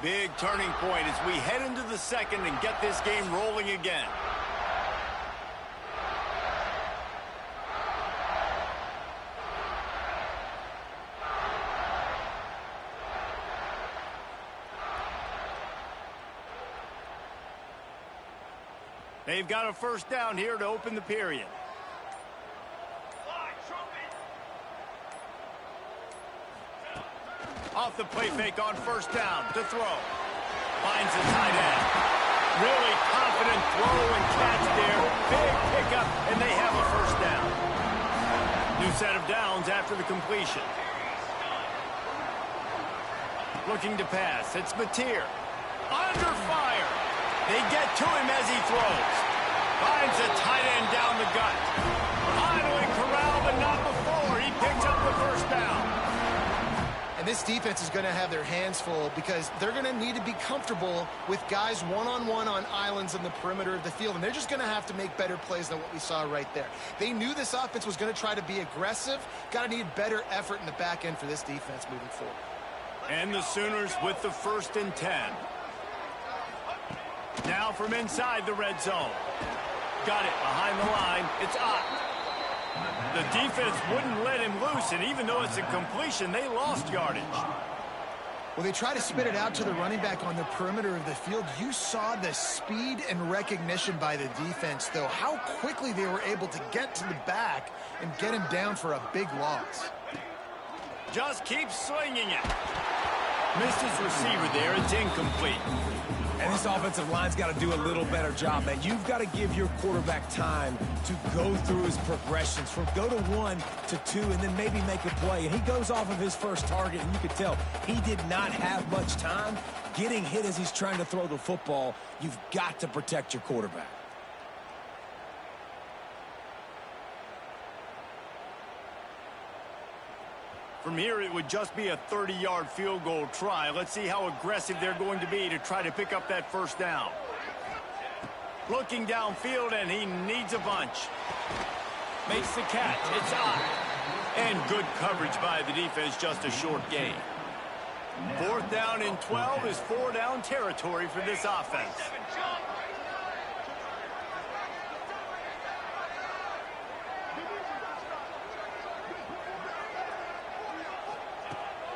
Big turning point as we head into the second and get this game rolling again. They've got a first down here to open the period. Off the play fake on first down to throw. Finds the tight end. Really confident throw and catch there. Big pickup, and they have a first down. New set of downs after the completion. Looking to pass. It's Mateer. Under fire. They get to him as he throws. Finds a tight end down the gut. Finally corralled, but not before. He picks up the first down. And this defense is going to have their hands full because they're going to need to be comfortable with guys one-on-one on islands in the perimeter of the field. And they're just going to have to make better plays than what we saw right there. They knew this offense was going to try to be aggressive. Got to need better effort in the back end for this defense moving forward. And the Sooners with the 1st and 10. Now from inside the red zone. Got it behind the line. It's Ott. The defense wouldn't let him loose, and even though it's a completion, they lost yardage. Well, they try to spit it out to the running back on the perimeter of the field. You saw the speed and recognition by the defense, though. How quickly they were able to get to the back and get him down for a big loss. Just keep slinging it. Missed his receiver there. It's incomplete. And this offensive line's got to do a little better job, man. You've got to give your quarterback time to go through his progressions from go to 1 to 2 and then maybe make a play. And he goes off of his first target, and you could tell he did not have much time getting hit as he's trying to throw the football. You've got to protect your quarterback. From here, it would just be a 30-yard field goal try. Let's see how aggressive they're going to be to try to pick up that first down. Looking downfield, and he needs a bunch. Makes the catch. It's high. And good coverage by the defense, just a short gain. 4th down and 12 is 4-down territory for this offense.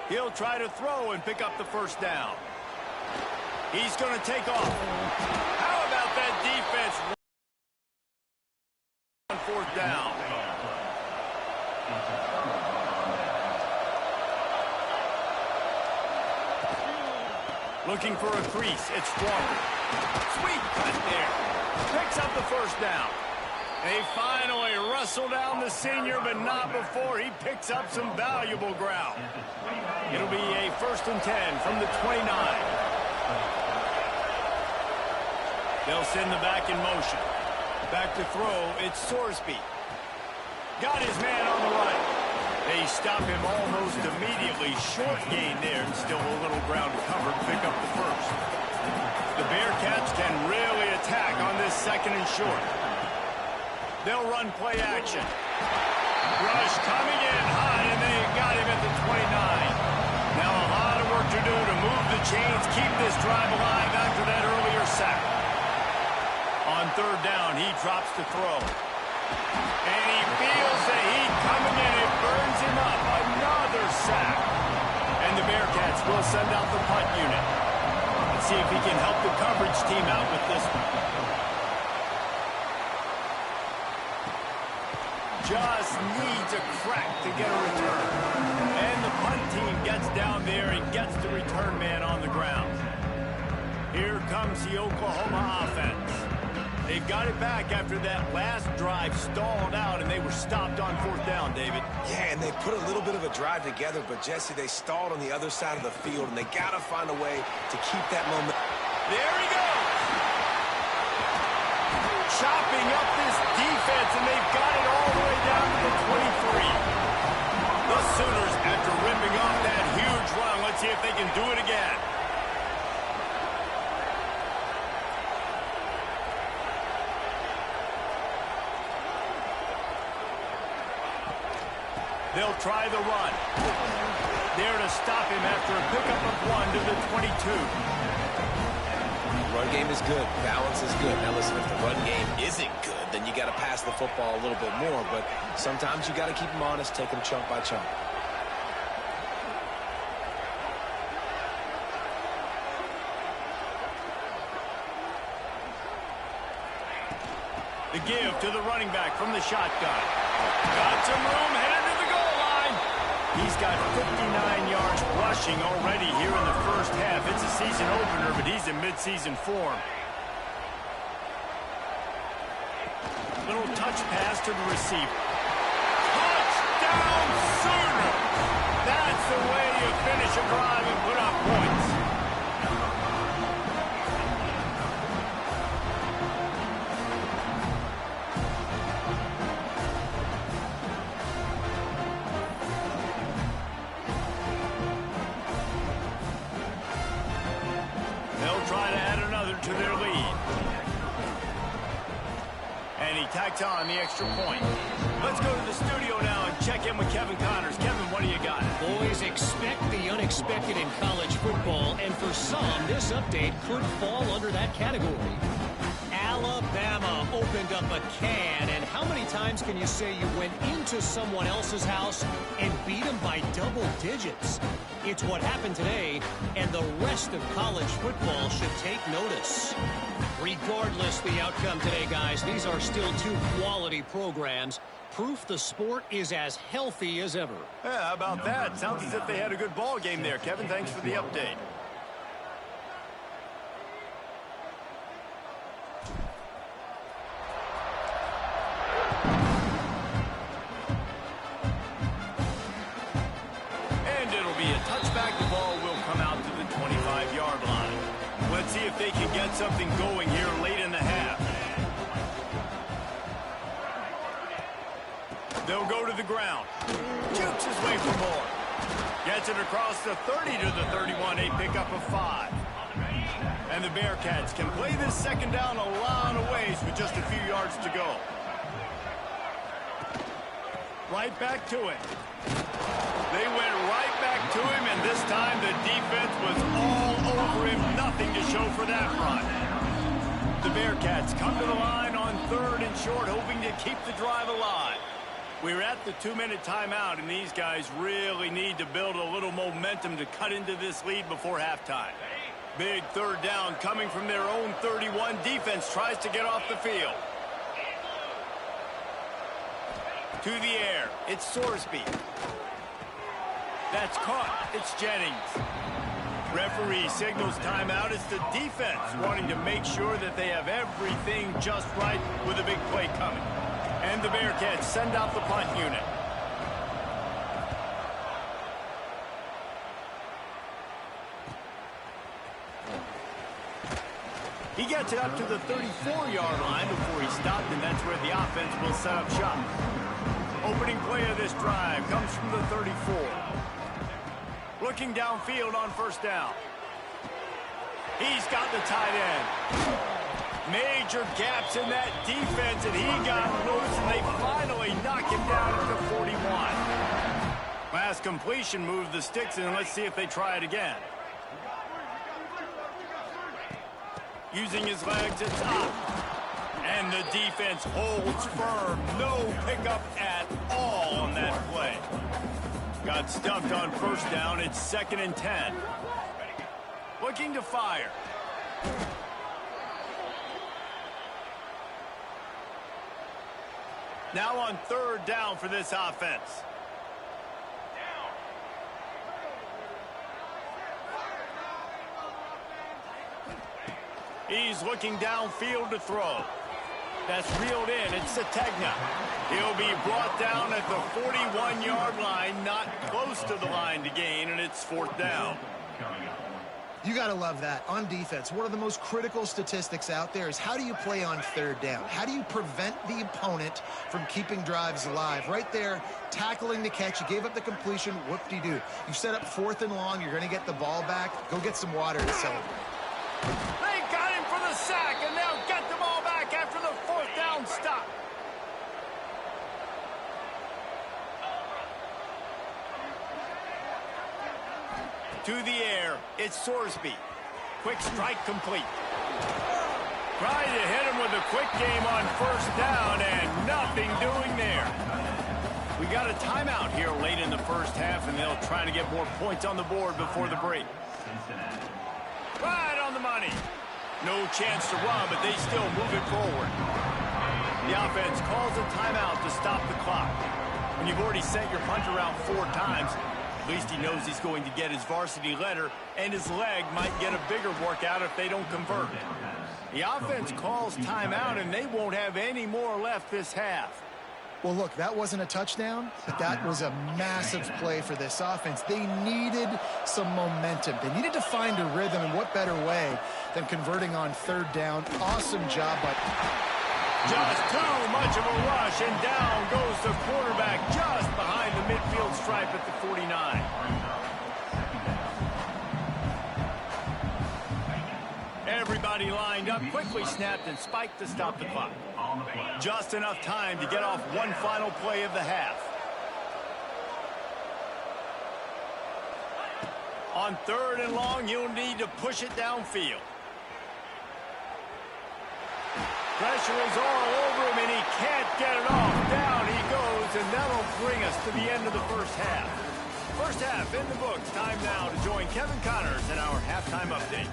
He'll try to throw and pick up the 1st down. He's going to take off. How about that defense on 4th down? Looking for a crease. It's Strong. Sweet cut there. Picks up the 1st down. They finally wrestle down the senior, but not before he picks up some valuable ground. It'll be a 1st and 10 from the 29. They'll send the back in motion. Back to throw. It's Sorsby. Got his man on the right. They stop him almost immediately. Short gain there, and still a little ground covered. Pick up the 1st. The Bearcats can really attack on this 2nd and short. They'll run play action. Rush coming in hot, and they got him at the 29. Now a lot of work to do to move the chains, keep this drive alive after that earlier sack. On 3rd down, he drops to throw. And he feels the heat coming in. It burns him up. Another sack. And the Bearcats will send out the punt unit. Let's see if he can help the coverage team out with this one. Just needs a crack to get a return. And the punt team gets down there and gets the return man on the ground. Here comes the Oklahoma offense. They've got it back after that last drive stalled out, and they were stopped on 4th down, David. Yeah, and they put a little bit of a drive together, but, Jesse, they stalled on the other side of the field, and they got to find a way to keep that moment. There he goes! Chopping up this defense, and they've got it all the way down to the 23. The Sooners, after ripping off that huge run, let's see if they can do it again. They'll try the run. There to stop him after a pickup of 1 to the 22. Run game is good. Balance is good. Now, listen, if the run game isn't good, then you got to pass the football a little bit more. But sometimes you got to keep them honest, take them chunk by chunk. The give to the running back from the shotgun. Got some room, headed to the goal line. He's got 59 yards rushing already here in the 1st half. It's a season opener, but he's in midseason form. Little touch pass to the receiver. Touchdown Sooners! That's the way you finish a drive and put up points. To their lead. And he tacks on the extra point. Let's go to the studio now and check in with Kevin Connors. Kevin, what do you got? Boys, expect the unexpected in college football, and for some, this update could fall under that category. Alabama opened up a can, and how many times can you say you went into someone else's house and beat them by double digits? It's what happened today, and the rest of college football should take notice. Regardless the outcome today, guys, these are still 2 quality programs. Proof the sport is as healthy as ever. Yeah, how about that? Sounds as if they had a good ball game there. Kevin, thanks for the update. Let's see if they can get something going here late in the half. They'll go to the ground. Jukes his way for more. Gets it across the 30 to the 31. A pickup of 5. And the Bearcats can play this second down a lot of ways with just a few yards to go. Right back to it. They went right back to him, and this time the defense was all over him. Nothing to show for that run. The Bearcats come to the line on 3rd and short, hoping to keep the drive alive. We're at the 2-minute timeout, and these guys really need to build a little momentum to cut into this lead before halftime. Big 3rd down coming from their own 31. Defense tries to get off the field. To the air. It's Sorsby. That's caught. It's Jennings. Referee signals timeout. It's the defense wanting to make sure that they have everything just right with a big play coming. And the Bearcats send out the punt unit. He gets it up to the 34-yard line before he stopped, and that's where the offense will set up shop. Opening play of this drive comes from the 34. Looking downfield on 1st down. He's got the tight end. Major gaps in that defense, and he got loose, and they finally knock him down at the 41. Last completion moved the sticks, and let's see if they try it again. Using his legs, it's up. And the defense holds firm. No pickup at all on that play. Got stuffed on 1st down. It's 2nd and 10. Looking to fire. Now on 3rd down for this offense. He's looking downfield to throw. That's reeled in. It's Sategna. He'll be brought down at the 41-yard line, not close to the line to gain, and it's 4th down. You got to love that. On defense, one of the most critical statistics out there is how do you play on 3rd down? How do you prevent the opponent from keeping drives alive? Right there, tackling the catch. You gave up the completion. Whoop-de-doo. You set up 4th and long. You're going to get the ball back. Go get some water to celebrate. They got him for the sack, and they'll get the ball back after the 4th down stop. To the air, it's Sorsby. Quick strike complete. Trying to hit him with a quick game on 1st down, and nothing doing there. We got a timeout here late in the 1st half, and they'll try to get more points on the board before the break. Right on the money. No chance to run, but they still move it forward. The offense calls a timeout to stop the clock. When you've already sent your punter out 4 times, at least he knows he's going to get his varsity letter, and his leg might get a bigger workout if they don't convert. The offense calls timeout, and they won't have any more left this half. Well, look, that wasn't a touchdown, but that was a massive play for this offense. They needed some momentum. They needed to find a rhythm, and what better way than converting on 3rd down. Awesome job by... Just too much of a rush, and down goes the quarterback just behind the midfield stripe at the 49. Everybody lined up, quickly snapped and spiked to stop the clock. Just enough time to get off one final play of the half. On 3rd and long, you'll need to push it downfield. Pressure is all over him, and he can't get it off. Down he goes, and that'll bring us to the end of the 1st half. 1st half in the books. Time now to join Kevin Connors in our halftime update.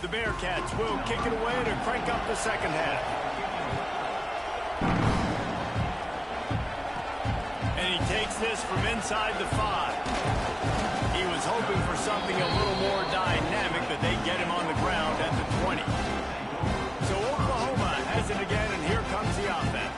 The Bearcats will kick it away to crank up the 2nd half. And he takes this from inside the 5. He was hoping for something a little more dynamic, but they get him on the ground at the 20. So Oklahoma has it again, and here comes the offense.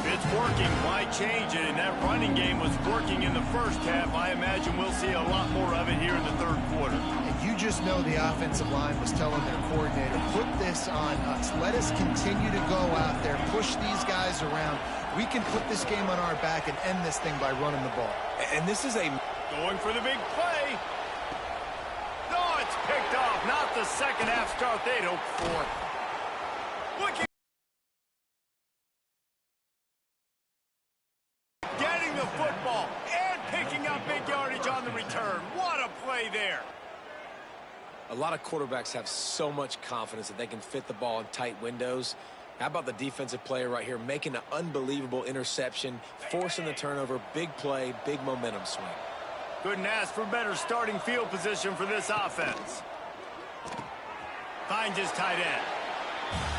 It's working. Why change it? And that running game was working in the 1st half. I imagine we'll see a lot more of it here in the 3rd quarter. You just know the offensive line was telling their coordinator, put this on us. Let us continue to go out there, push these guys around. We can put this game on our back and end this thing by running the ball. And this is a... Going for the big play. No, it's second half start they'd hoped for. Looking. Getting the football and picking up big yardage on the return. What a play there. A lot of quarterbacks have so much confidence that they can fit the ball in tight windows. How about the defensive player right here making an unbelievable interception, forcing the turnover, big play, big momentum swing. Couldn't ask for better starting field position for this offense. Finds his tight end.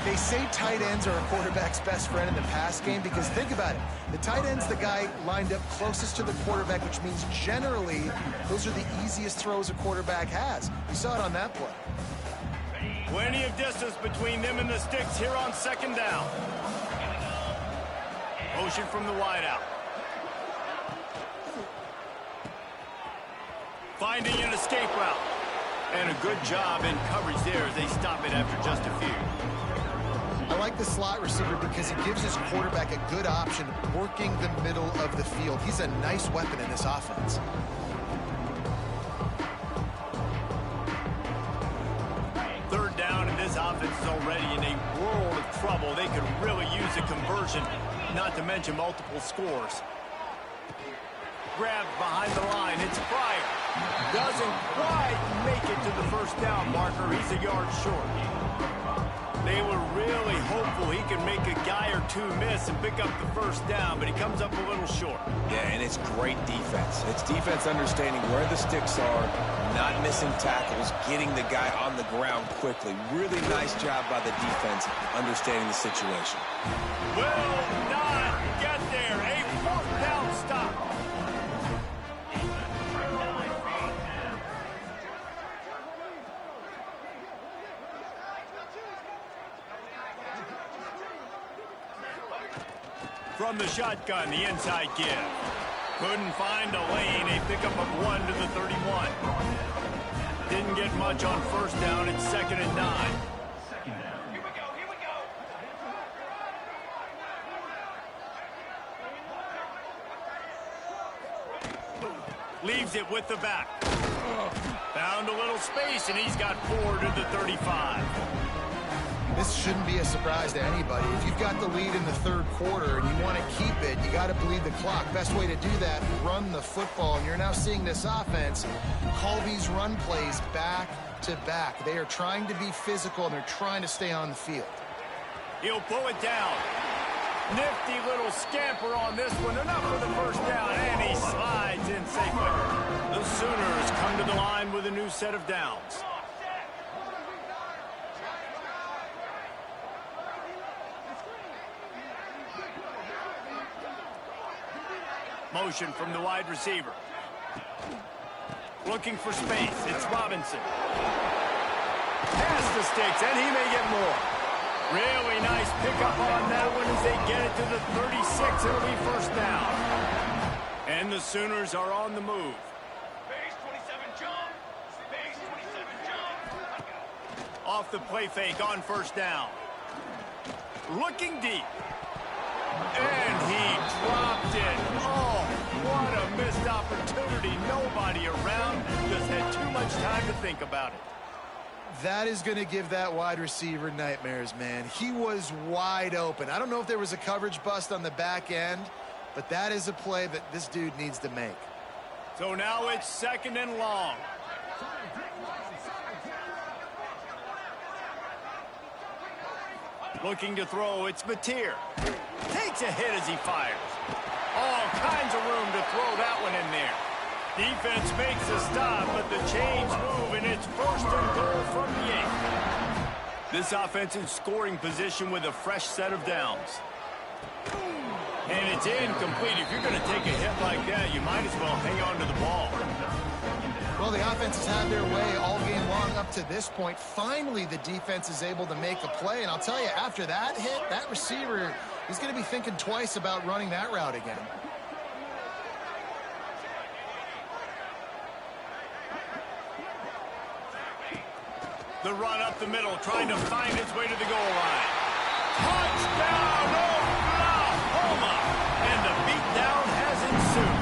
They say tight ends are a quarterback's best friend in the pass game because think about it. The tight end's the guy lined up closest to the quarterback, which means generally those are the easiest throws a quarterback has. You saw it on that play. Plenty of distance between them and the sticks here on second down. Motion from the wideout. Finding an escape route. And a good job in coverage there as they stop it after just a few. I like the slot receiver because he gives his quarterback a good option working the middle of the field. He's a nice weapon in this offense. Third down, and this offense is already in a world of trouble. They could really use a conversion, not to mention multiple scores. Grabbed behind the line. It's Pryor. Doesn't quite make it to the first down marker. He's a yard short. They were really hopeful he could make a guy or two miss and pick up the first down, but he comes up a little short. Yeah, and it's great defense. It's defense understanding where the sticks are, not missing tackles, getting the guy on the ground quickly. Really nice job by the defense understanding the situation. Will not get there. A fourth down stop. From the shotgun, the inside give. Couldn't find a lane. A pickup of 1 to the 31. Didn't get much on first down. It's 2nd and 9. Here we go. Leaves it with the back. Found a little space, and he's got 4 to the 35. This shouldn't be a surprise to anybody. If you've got the lead in the third quarter and you want to keep it, you got to bleed the clock. Best way to do that, run the football. And you're now seeing this offense call these run plays back to back. They are trying to be physical, and they're trying to stay on the field. He'll pull it down. Nifty little scamper on this one. Enough for the first down, and he slides in safely. The Sooners come to the line with a new set of downs. Motion from the wide receiver. Looking for space. It's Robinson. Past the sticks, and he may get more. Really nice pickup on that one as they get it to the 36. It'll be first down. And the Sooners are on the move. Base 27 jump. Base 27 jump. Off the play fake on first down. Looking deep. And he dropped it. Oh, what a missed opportunity. Nobody around. Just had too much time to think about it. That is going to give that wide receiver nightmares, man. He was wide open. I don't know if there was a coverage bust on the back end, but that is a play that this dude needs to make. So now it's 2nd and long. Looking to throw, it's Mateer. Takes a hit as he fires. All kinds of room to throw that one in there. Defense makes a stop, but the chains move, and it's 1st and goal from the 8. This offense in scoring position with a fresh set of downs. And it's incomplete. If you're going to take a hit like that, you might as well hang on to the ball. Well, the offense has had their way all game long up to this point. Finally, the defense is able to make a play. And I'll tell you, after that hit, that receiver, he's going to be thinking twice about running that route again. The run up the middle, trying to find his way to the goal line. Touchdown, Oklahoma! And the beatdown has ensued.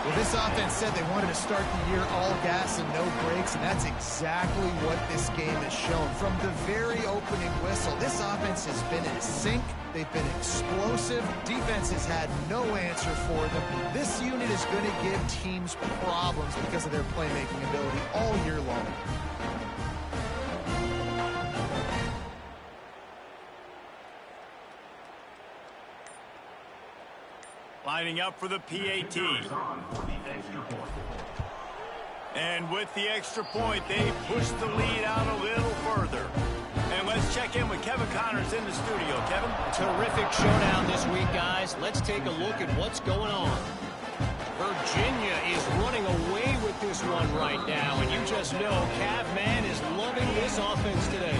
Well, this offense said they wanted to start the year all gas and no brakes, and that's exactly what this game has shown. From the very opening whistle, this offense has been in sync. They've been explosive. Defense has had no answer for them. This unit is going to give teams problems because of their playmaking ability all year long. Lining up for the PAT. And with the extra point, they push the lead out a little further. And let's check in with Kevin Connors in the studio. Kevin? Terrific showdown this week, guys. Let's take a look at what's going on. Virginia is running away with this one right now, and you just know Cavman is loving this offense today.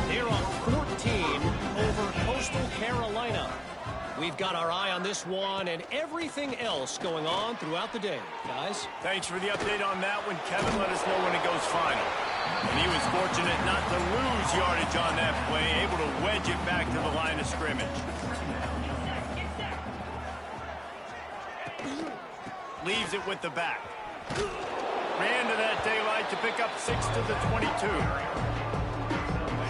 They're up 14 over Coastal Carolina. We've got our eye on this one and everything else going on throughout the day, guys. Thanks for the update on that one. Kevin let us know when it goes final. And he was fortunate not to lose yardage on that play, able to wedge it back to the line of scrimmage. Leaves it with the back. Ran to that daylight to pick up 6 to the 22.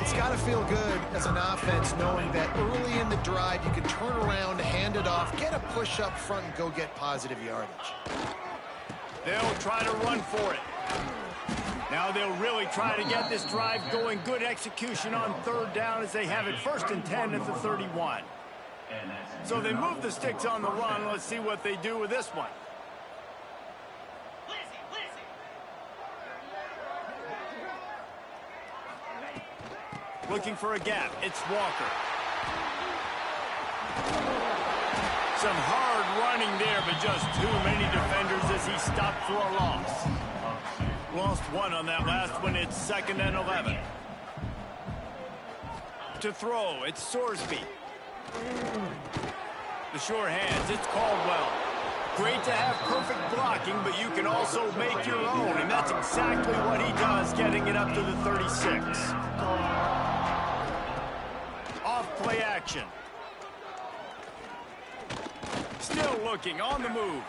It's got to feel good as an offense knowing that early in the drive you can turn around, hand it off, get a push up front, and go get positive yardage. They'll try to run for it. Now they'll really try to get this drive going. Good execution on third down as they have it 1st and 10 at the 31. So they move the sticks on the run. Let's see what they do with this one. Looking for a gap. It's Walker. Some hard running there, but just too many defenders as he stopped for a loss. Lost one on that last one. It's 2nd and 11. To throw, it's Sorsby. The sure hands, it's Caldwell. Great to have perfect blocking, but you can also make your own, and that's exactly what he does, getting it up to the 36. Play action. Still looking on the move.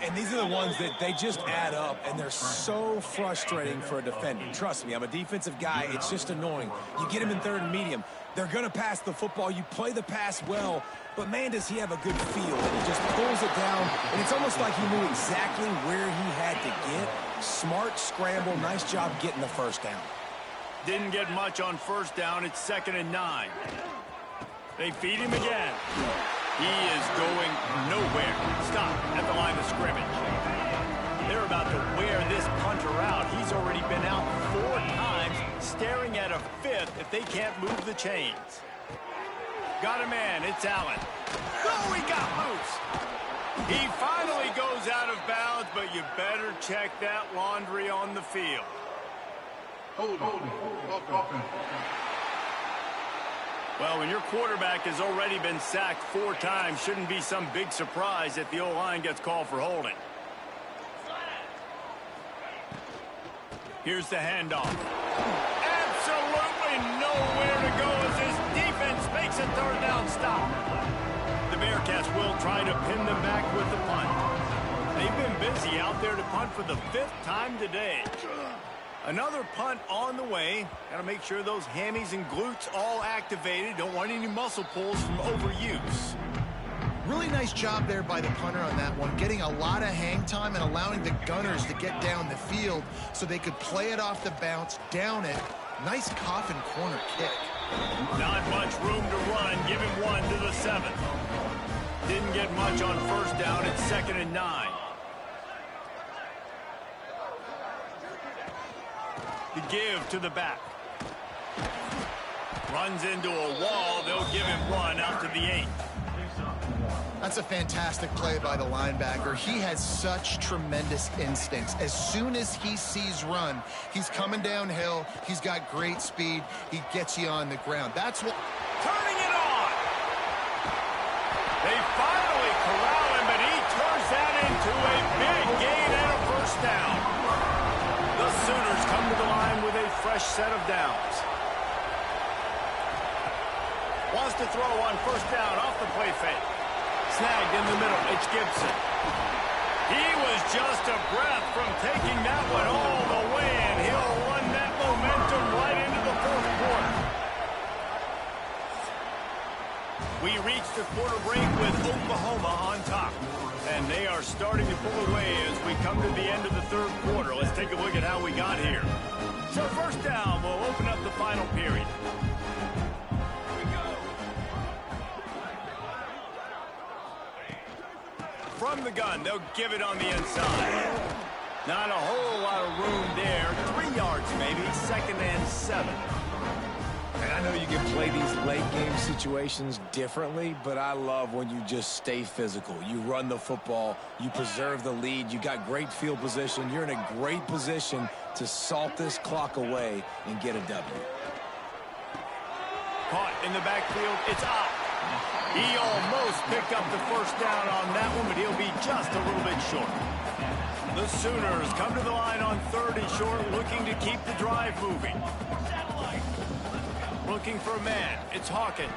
And these are the ones that they just add up, and they're so frustrating for a defender. Trust me, I'm a defensive guy. It's just annoying. You get him in 3rd and medium. They're going to pass the football. You play the pass well, but, man, does he have a good feel. And he just pulls it down, and it's almost like he knew exactly where he had to get. Smart scramble. Nice job getting the 1st down. Didn't get much on 1st down. It's 2nd and 9. They feed him again. He is going nowhere. Stop at the line of scrimmage. They're about to wear this punter out. He's already been out 4 times, staring at a 5th if they can't move the chains. Got a man. It's Allen. Oh, he got loose. He finally goes out of bounds, but you better check that laundry on the field. Well, when your quarterback has already been sacked 4 times, shouldn't be some big surprise if the O-line gets called for holding. Here's the handoff. Absolutely nowhere to go as his defense makes a 3rd down stop. The Bearcats will try to pin them back with the punt. They've been busy out there to punt for the 5th time today. Another punt on the way. Got to make sure those hammies and glutes all activated. Don't want any muscle pulls from overuse. Really nice job there by the punter on that one, getting a lot of hang time and allowing the gunners to get down the field so they could play it off the bounce, down it. Nice coffin corner kick. Not much room to run. Give him 1 to the 7th. Didn't get much on 1st down. It's 2nd and 9. The give to the back. Runs into a wall. They'll give him 1 out to the 8th. That's a fantastic play by the linebacker. He has such tremendous instincts. As soon as he sees run, he's coming downhill. He's got great speed. He gets you on the ground. That's what... Turning it on! They finally corral him, but he turns that into a big gain and a 1st down. The Sooners come to the line with a fresh set of downs. Wants to throw on 1st down off the play fake. Snagged in the middle. It's Gibson. He was just a breath from taking that one all the way, and he'll run that momentum right into the fourth quarter. We reached the quarter break with Oklahoma on top, and they are starting to pull away as we come to the end of the third quarter. Let's take a look at how we got here. So first down, we'll open up the final period. From the gun, they'll give it on the inside. Not a whole lot of room there. 3 yards maybe, 2nd and 7. And I know you can play these late-game situations differently, but I love when you just stay physical. You run the football, you preserve the lead, you got great field position. You're in a great position to salt this clock away and get a W. Caught in the backfield, it's out. He almost picked up the first down on that one, but he'll be just a little bit short. The Sooners come to the line on 3rd and short, looking to keep the drive moving. Looking for a man. It's Hawkins.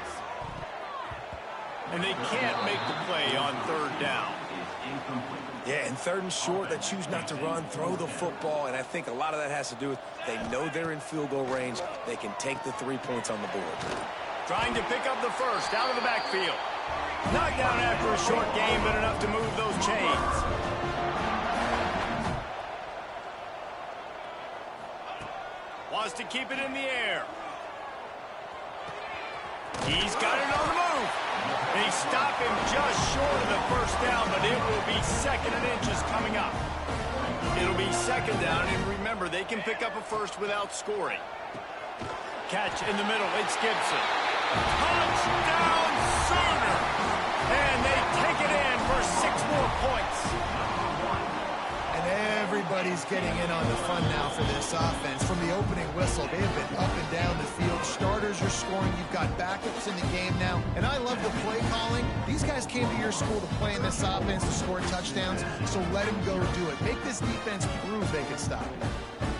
And they can't make the play on 3rd down. Yeah, and 3rd and short, they choose not to run, throw the football, and I think a lot of that has to do with they know they're in field goal range. They can take the 3 points on the board. Trying to pick up the first out of the backfield. Knocked down after a short game, but enough to move those chains. Wants to keep it in the air. He's got it on the move. They stop him just short of the first down, but it will be 2nd and inches coming up. It'll be 2nd down, and remember, they can pick up a first without scoring. Catch in the middle. It's Gibson. Touchdown Sooner! And they take it in for 6 more points. And everybody's getting in on the fun now for this offense. From the opening whistle, they've been up and down the field. Starters are scoring. You've got backups in the game now. And I love the play calling. These guys came to your school to play in this offense to score touchdowns, so let them go do it. Make this defense prove they can stop it.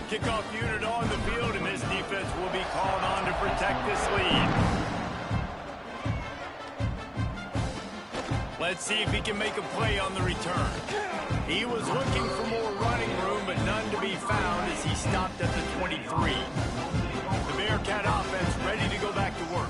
Kickoff unit on the field, and this defense will be called on to protect this lead. Let's see if he can make a play on the return. He was looking for more running room, but none to be found as he stopped at the 23. The Bearcat offense ready to go back to work.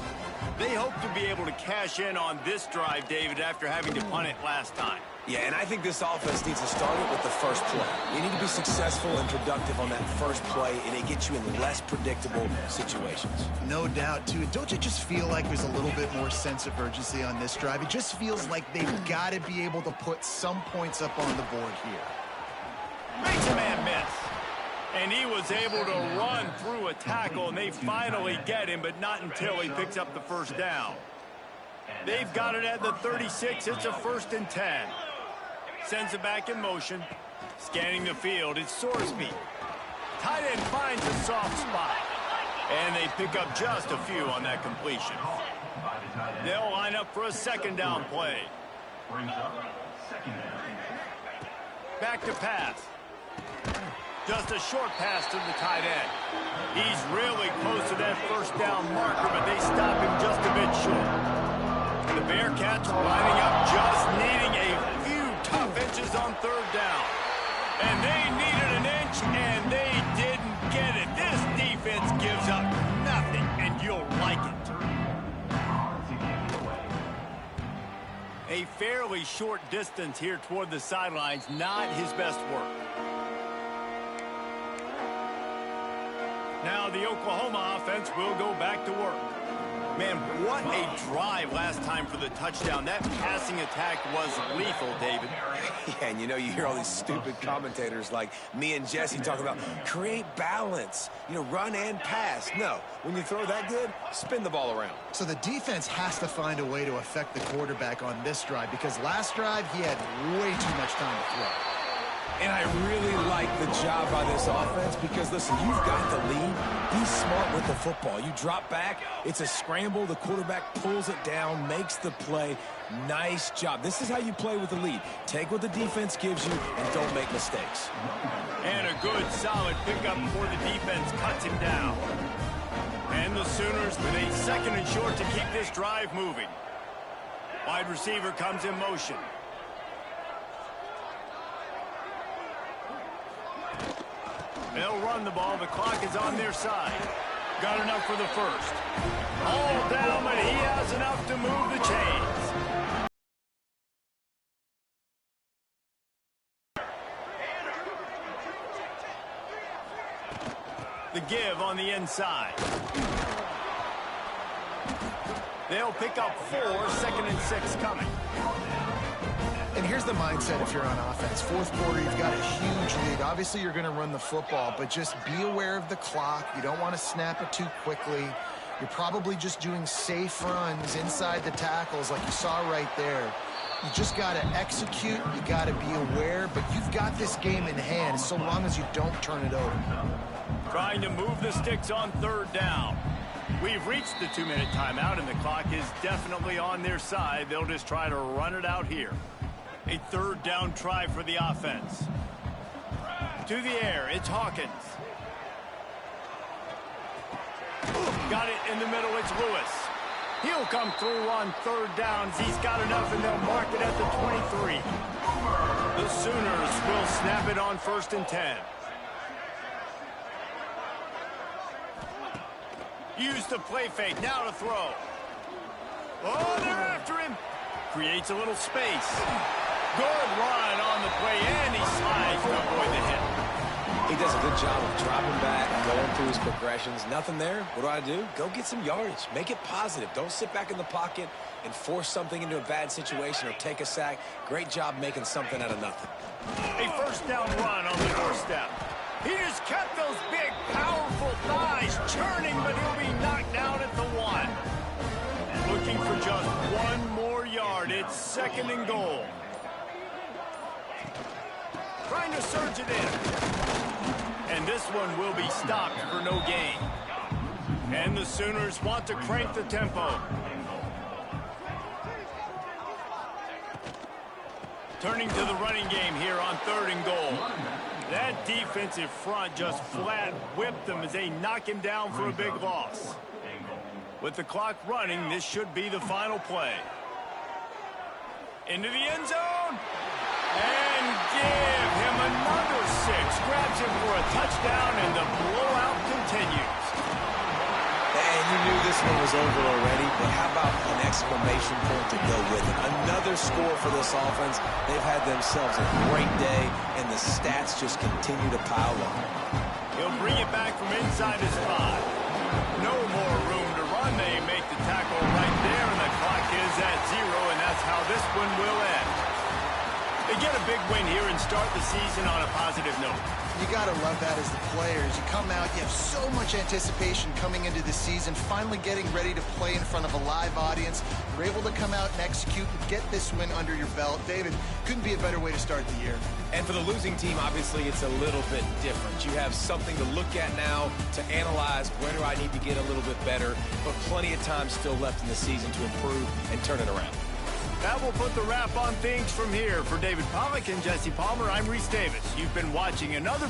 They hope to be able to cash in on this drive, David, after having to punt it last time. Yeah, and I think this offense needs to start it with the first play. You need to be successful and productive on that first play, and it gets you in less predictable situations. No doubt, too. Don't you just feel like there's a little bit more sense of urgency on this drive? It just feels like they've got to be able to put some points up on the board here. Makes a man miss. And he was able to run through a tackle, and they finally get him, but not until he picks up the first down. They've got it at the 36. It's a 1st and 10. Sends it back in motion. Scanning the field, it's Sorsby. Tight end finds a soft spot. And they pick up just a few on that completion. They'll line up for a 2nd down play. Back to pass. Just a short pass to the tight end. He's really close to that first down marker, but they stop him just a bit short. The Bearcats lining up, just needing a few tough inches on 3rd down. And they needed an inch, and they didn't get it. This defense gives up nothing, and you'll like it. A fairly short distance here toward the sidelines, not his best work. Now the Oklahoma offense will go back to work. Man, what a drive last time for the touchdown. That passing attack was lethal, David. Yeah, and you know, you hear all these stupid commentators like me and Jesse talk about create balance, you know, run and pass. No, when you throw that good, spin the ball around. So the defense has to find a way to affect the quarterback on this drive, because last drive he had way too much time to throw. And I really like the job by this offense because, listen, you've got the lead. Be smart with the football. You drop back, it's a scramble. The quarterback pulls it down, makes the play. Nice job. This is how you play with the lead. Take what the defense gives you and don't make mistakes. And a good, solid pickup before the defense cuts him down. And the Sooners with a 2nd and short to keep this drive moving. Wide receiver comes in motion. They'll run the ball. The clock is on their side. Got enough for the first. All down, but he has enough to move the chains. The give on the inside. They'll pick up 4, 2nd and 6 coming. And here's the mindset if you're on offense. Fourth quarter, you've got a huge lead. Obviously, you're going to run the football, but just be aware of the clock. You don't want to snap it too quickly. You're probably just doing safe runs inside the tackles like you saw right there. You just got to execute. You got to be aware, but you've got this game in hand so long as you don't turn it over. Trying to move the sticks on 3rd down. We've reached the 2-minute timeout, and the clock is definitely on their side. They'll just try to run it out here. A 3rd down try for the offense. To the air, it's Hawkins. Got it in the middle, it's Lewis. He'll come through on 3rd downs. He's got enough, and they'll mark it at the 23. The Sooners will snap it on 1st and 10. Use the play fake, now to throw. Oh, they're after him. Creates a little space. Good run on the play, and he slides to avoid the hit. He does a good job of dropping back, going through his progressions. Nothing there. What do? Go get some yardage. Make it positive. Don't sit back in the pocket and force something into a bad situation or take a sack. Great job making something out of nothing. A 1st down run on the doorstep. He just kept those big, powerful thighs churning, but he'll be knocked down at the 1. Looking for just 1 more yard. It's 2nd and goal. Trying to surge it in. And this one will be stopped for no gain. And the Sooners want to crank the tempo. Turning to the running game here on 3rd and goal. That defensive front just flat whipped them as they knock him down for a big loss. With the clock running, this should be the final play. Into the end zone. And give him another 6. Grabs him for a touchdown, and the blowout continues. And you knew this one was over already, but how about an exclamation point to go with it? Another score for this offense. They've had themselves a great day, and the stats just continue to pile up. He'll bring it back from inside his 5. No more room to run. They make the tackle right there, and the clock is at 0, and that's how this one will end. They get a big win here and start the season on a positive note. You got to love that as the players. You come out, you have so much anticipation coming into the season, finally getting ready to play in front of a live audience. You're able to come out and execute and get this win under your belt. David, couldn't be a better way to start the year. And for the losing team, obviously, it's a little bit different. You have something to look at now to analyze where do I need to get a little bit better, but plenty of time still left in the season to improve and turn it around. That will put the wrap on things from here. For David Pollack and Jesse Palmer, I'm Reese Davis. You've been watching another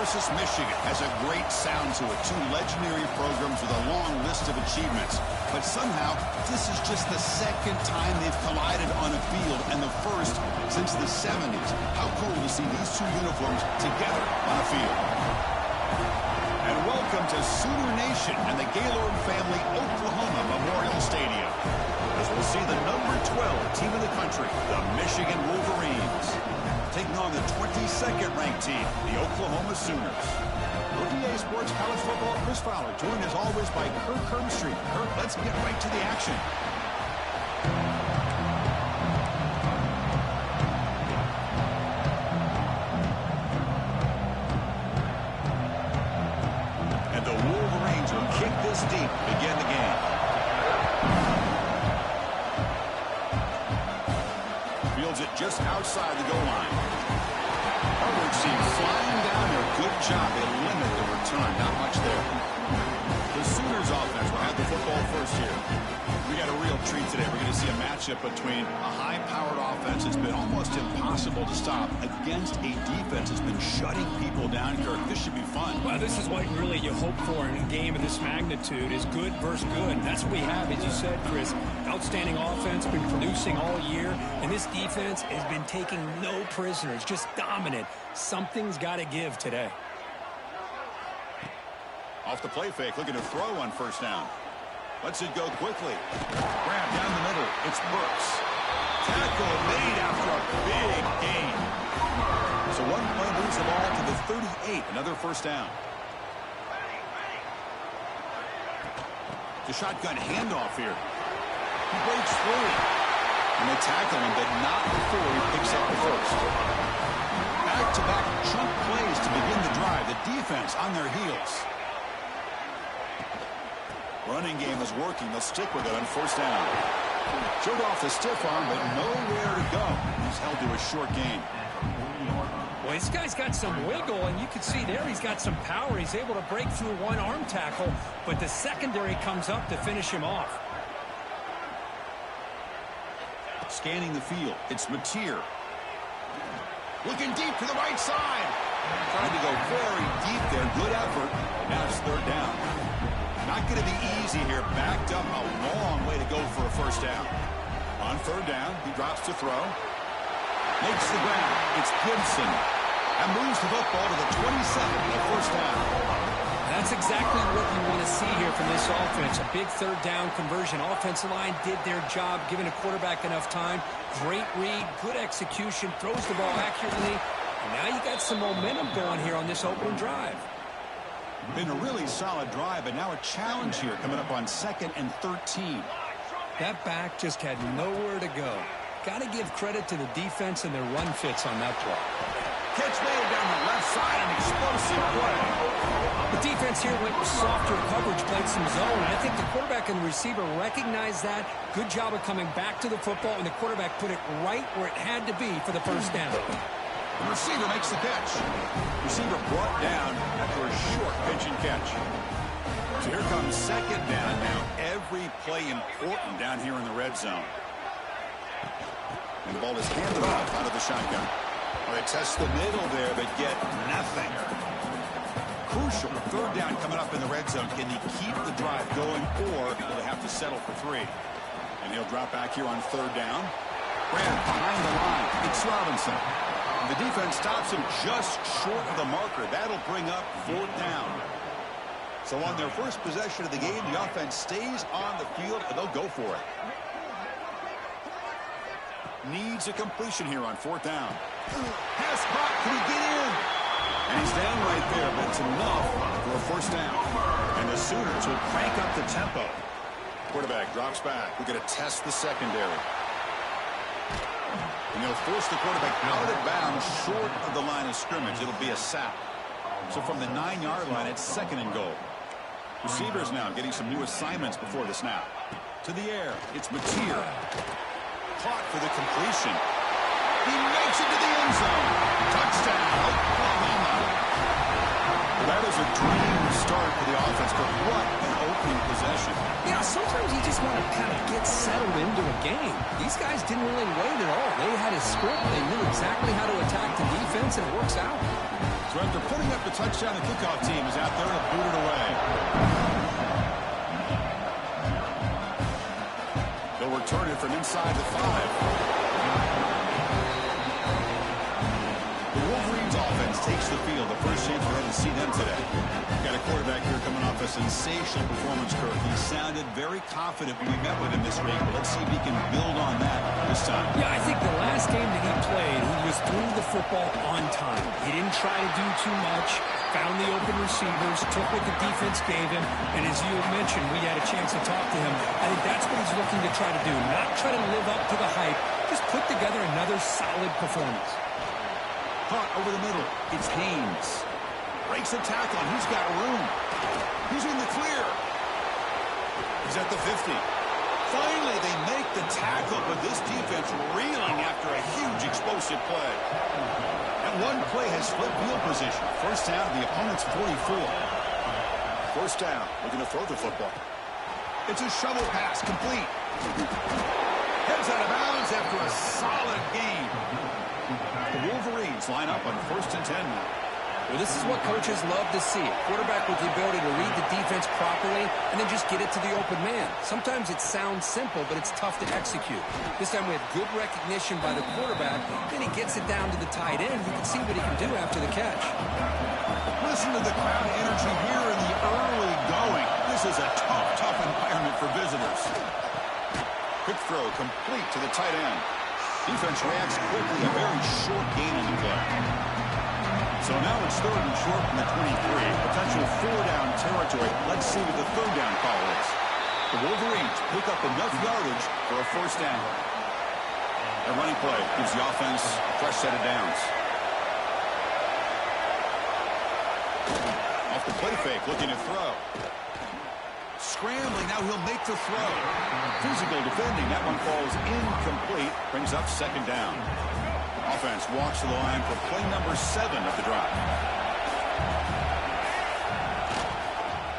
versus Michigan has a great sound to it. Two legendary programs with a long list of achievements. But somehow, this is just the second time they've collided on a field, and the first since the 70s. How cool to see these two uniforms together on a field. And welcome to Sooner Nation and the Gaylord family Oklahoma Memorial Stadium, as we'll see the number 12 team in the country, the Michigan Wolverines, taking on the 22nd ranked team, the Oklahoma Sooners. OTA Sports College Football, Chris Fowler, joined as always by Kirk Herbstreit. Kirk, let's get right to the action. And the Wolverines will kick this deep to begin the game. Fields it just outside the goal line. Harvard seems flying down there. Good job. They limit the return. Not much there. The Sooners offense will have the football first here. We got a real treat today. We're going to see a matchup between a high-powered offense that's been almost impossible to stop against a defense that's been shutting people down, Kirk. This should be fun. Well, this is what really you hope for in a game of this magnitude, is good versus good. And that's what we have, as you said, Chris. Outstanding offense, been producing all year, and this defense has been taking no prisoners, just dominant. Something's got to give today. Off the play fake, looking to throw on first down. Lets it go quickly. Grab down the middle. It's Brooks. Tackle made after a big gain. So one play moves the ball to the 38. Another first down. The shotgun handoff here. He breaks through. And they tackle him, but not before he picks up the first. Back-to-back chunk plays to begin the drive. The defense on their heels. Running game is working. They'll stick with it on first down. Showed off the stiff arm, but nowhere to go. He's held to a short gain. Well, this guy's got some wiggle, and you can see there he's got some power. He's able to break through one arm tackle, but the secondary comes up to finish him off. Scanning the field. It's Mateer. Looking deep to the right side. Trying to go very deep there. Good effort. Now it's third down. Not going to be easy here. Backed up a long way to go for a first down. On third down, he drops to throw. Makes the ground. It's Gibson. And moves the football to the 27th for the first down. That's exactly what you want to see here from this offense. A big third down conversion. Offensive line did their job, giving a quarterback enough time. Great read, good execution, throws the ball accurately. And now you got some momentum going here on this opening drive. Been a really solid drive, but now a challenge here coming up on 2nd and 13. That back just had nowhere to go. Got to give credit to the defense and their run fits on that play. Catch made down the left side, an explosive play. The defense here went with softer coverage, played some zone. I think the quarterback and the receiver recognized that. Good job of coming back to the football, and the quarterback put it right where it had to be for the first down. The receiver makes the catch. Receiver brought down after a short pitch and catch. So here comes second down now. Every play important down here in the red zone. And the ball is handed off out of the shotgun. Well, they test the middle there, but get nothing. Crucial third down coming up in the red zone. Can he keep the drive going, or will they have to settle for 3? And he'll drop back here on third down. Grab behind the line. It's Robinson. The defense stops him just short of the marker. That'll bring up fourth down. So on their first possession of the game, the offense stays on the field, and they'll go for it. Needs a completion here on fourth down. Has caught. Can he get in? And he's down right there, but it's enough for a first down. And the Sooners will crank up the tempo. Quarterback drops back. We're going to test the secondary. And they'll force the quarterback out of bounds short of the line of scrimmage. It'll be a sack. So from the 9-yard line, it's 2nd and goal. Receivers now getting some new assignments before the snap. To the air, it's Mateer. Caught for the completion. He makes it to the end zone. Touchdown, Oklahoma. That is a dream start for the offense, but what an opening possession. Yeah, sometimes you just want to kind of get settled into a game. These guys didn't really wait at all. They had a script. They knew exactly how to attack the defense, and it works out. So after putting up the touchdown, the kickoff team is out there to boot it away. They'll return it from inside the 5. Takes the field. The first chance we're going to see them today. Got a quarterback here coming off a sensational performance, Kirk. He sounded very confident when we met with him this week, but let's see if he can build on that this time. Yeah, I think the last game that he played, he was throwing the football on time. He didn't try to do too much, found the open receivers, took what the defense gave him, and as you mentioned, we had a chance to talk to him. I think that's what he's looking to try to do, not try to live up to the hype, just put together another solid performance. Caught over the middle. It's Haynes. Breaks a tackle, and he's got room. He's in the clear. He's at the 50. Finally, they make the tackle, but this defense reeling after a huge explosive play. And one play has flipped field position. First down, the opponent's 44. First down, looking to throw the football. It's a shovel pass, complete. Heads out of bounds after a solid gain. The Wolverines line up on 1st and 10 now. Well, this is what coaches love to see. A quarterback with the ability to read the defense properly and then just get it to the open man. Sometimes it sounds simple, but it's tough to execute. This time we have good recognition by the quarterback. Then he gets it down to the tight end. You can see what he can do after the catch. Listen to the crowd energy here in the early going. This is a tough environment for visitors. Quick throw complete to the tight end. Defense reacts quickly, a very short gain on the play. So now it's 3rd and short from the 23. Potential 4-down territory. Let's see what the 3rd down call is. The Wolverines pick up enough yardage for a 1st down. A running play gives the offense a fresh set of downs. Off the play fake, looking to throw. Scrambling, now he'll make the throw. Physical defending, that one falls incomplete. Brings up 2nd down. Offense walks to the line for play number 7 of the drive.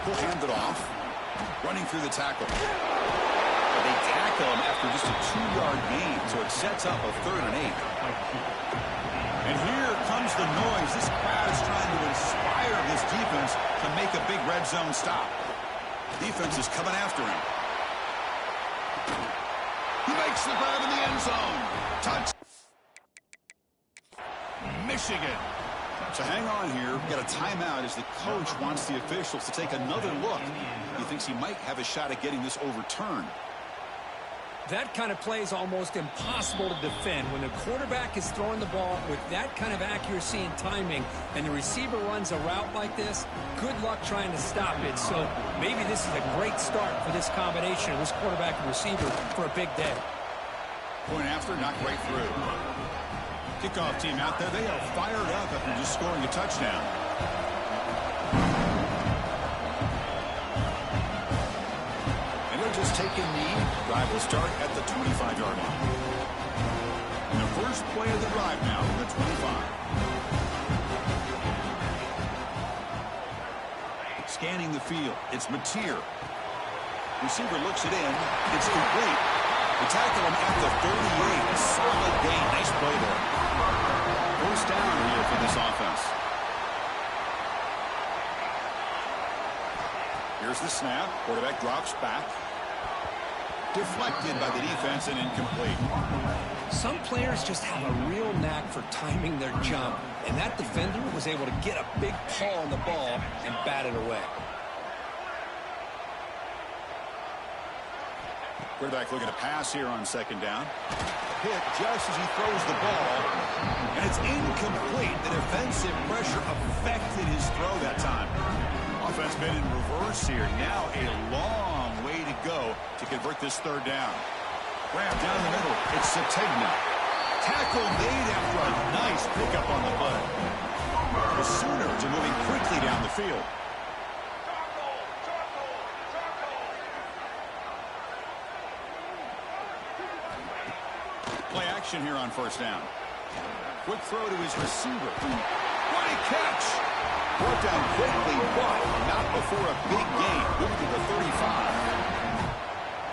He'll hand it off. Running through the tackle. But they tackle him after just a 2-yard gain, so it sets up a 3rd and 8. And here comes the noise. This crowd is trying to inspire this defense to make a big red zone stop. Defense is coming after him. He makes the grab in the end zone. Touch. Michigan. So hang on here. Got a timeout as the coach wants the officials to take another look. He thinks he might have a shot at getting this overturned. That kind of play is almost impossible to defend. When the quarterback is throwing the ball with that kind of accuracy and timing, and the receiver runs a route like this, good luck trying to stop it. So maybe this is a great start for this combination of this quarterback and receiver for a big day. Point after, not right through. Kickoff team out there. They are fired up after just scoring a touchdown. Just taking knee. Drive will start at the 25-yard line. And the first play of the drive now from the 25. Scanning the field. It's Mateer. Receiver looks it in. It's complete. They tackle him at the 38. A solid gain. Nice play there. First down here for this offense. Here's the snap. Quarterback drops back. Deflected by the defense and incomplete. Some players just have a real knack for timing their jump, and that defender was able to get a big paw on the ball and bat it away. Quarterback looking to pass here on 2nd down. Hit just as he throws the ball, and it's incomplete. The defensive pressure affected his throw that time. Offense been in reverse here. Now a long way to go to convert this 3rd down. Grab down the middle. It's Sategna. Tackle made after a nice pickup on the play. The Sooners are moving quickly down the field. Play action here on 1st down. Quick throw to his receiver. What a catch! Brought down quickly, but not before a big gain. Moving to the 35.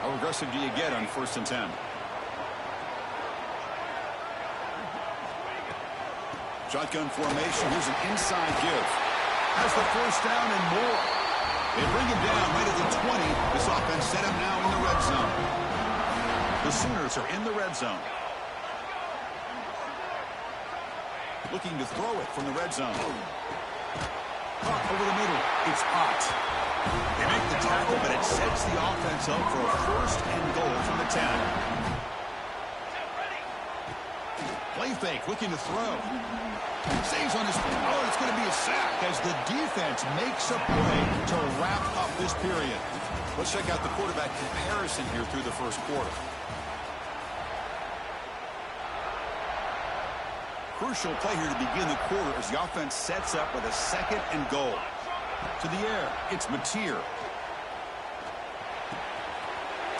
How aggressive do you get on 1st and 10? Shotgun formation. Here's an inside give. Has the 1st down and more. They bring him down right at the 20. This offense set him now in the red zone. The Sooners are in the red zone. Looking to throw it from the red zone. Up over the middle. It's hot. They make the tackle, but it sets the offense up for a 1st and goal from the 10. Play fake, looking to throw. Saves on his... Oh, it's going to be a sack as the defense makes a play to wrap up this period. Let's check out the quarterback comparison here through the 1st quarter. Crucial play here to begin the quarter as the offense sets up with a 2nd and goal. To the air, it's Mateer.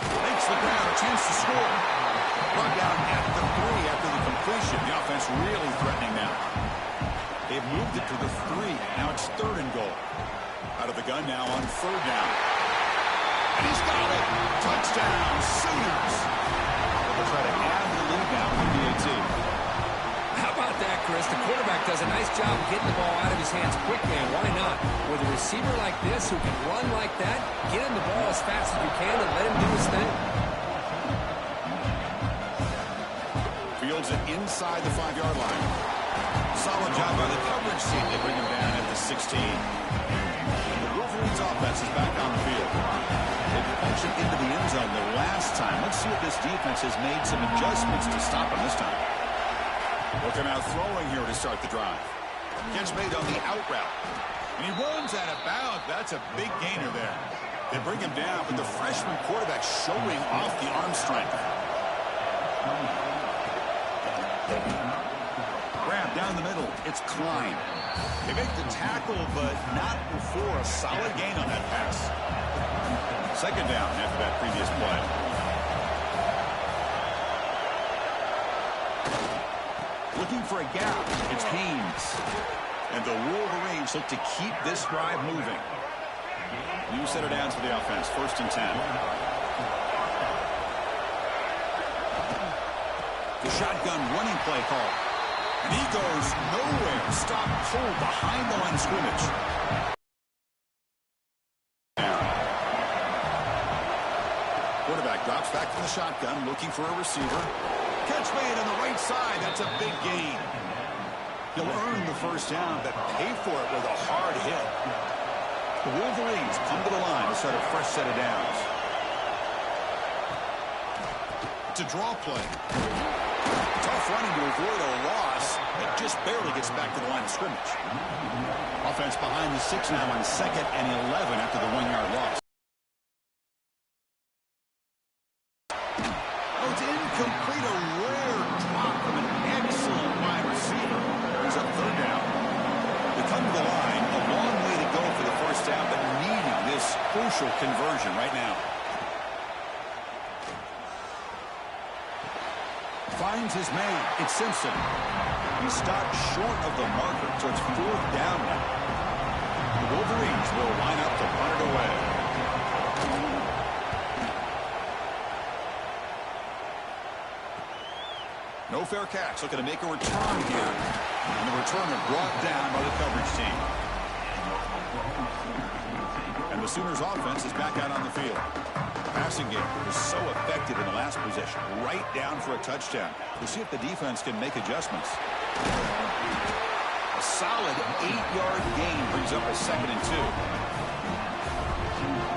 Makes the ground, a chance to score. Brought down at the 3 after the completion. The offense really threatening now. They've moved it to the 3. Now it's 3rd and goal. Out of the gun now on 3rd down. And he's got it. Touchdown, Sooners. They'll try to add the lead now with PAT. How about that, Chris? The quarterback does a nice job getting the ball out of his hands quickly, and why not? With a receiver like this who can run like that, get him the ball as fast as you can and let him do his thing. Fields it inside the 5-yard line. Solid job by the coverage team. They bring him down at the 16. The Wolverines offense is back on the field. They punched it into the end zone the last time. Let's see if this defense has made some adjustments to stop him this time. Looking out throwing here to start the drive. Catch made on the out route. And he runs out of bounds. That's a big gainer there. They bring him down, but the freshman quarterback showing off the arm strength. Grab down the middle. It's Klein. They make the tackle, but not before a solid gain on that pass. 2nd down after that previous play. Looking for a gap. It's Haynes. And the Wolverines look to keep this drive moving. New set of downs for the offense. 1st and 10. The shotgun running play call. And he goes nowhere. Stop pulled behind the line of scrimmage. Quarterback drops back from the shotgun, looking for a receiver. Catch made on the right side. That's a big gain. He'll earn the 1st down, but pay for it with a hard hit. The Wolverines come to the line to start a fresh set of downs. It's a draw play. Tough running to avoid a loss. It just barely gets back to the line of scrimmage. Offense behind the 6 now on 2nd and 11 after the 1-yard loss. Oh, it's incomplete. A rare drop from an excellent wide receiver. Brings up 3rd down. They come to the line. A long way to go for the 1st down, but needing this crucial conversion right now. Finds his man. It's Simpson. He stopped short of the marker, so it's 4th down now. The Wolverines will line up to punt it away. No fair catch. Looking to make a return here. And the returner brought down by the coverage team. And the Sooners offense is back out on the field. Passing game was so effective in the last possession. Right down for a touchdown. We'll see if the defense can make adjustments. A solid 8-yard gain brings up a 2nd and 2.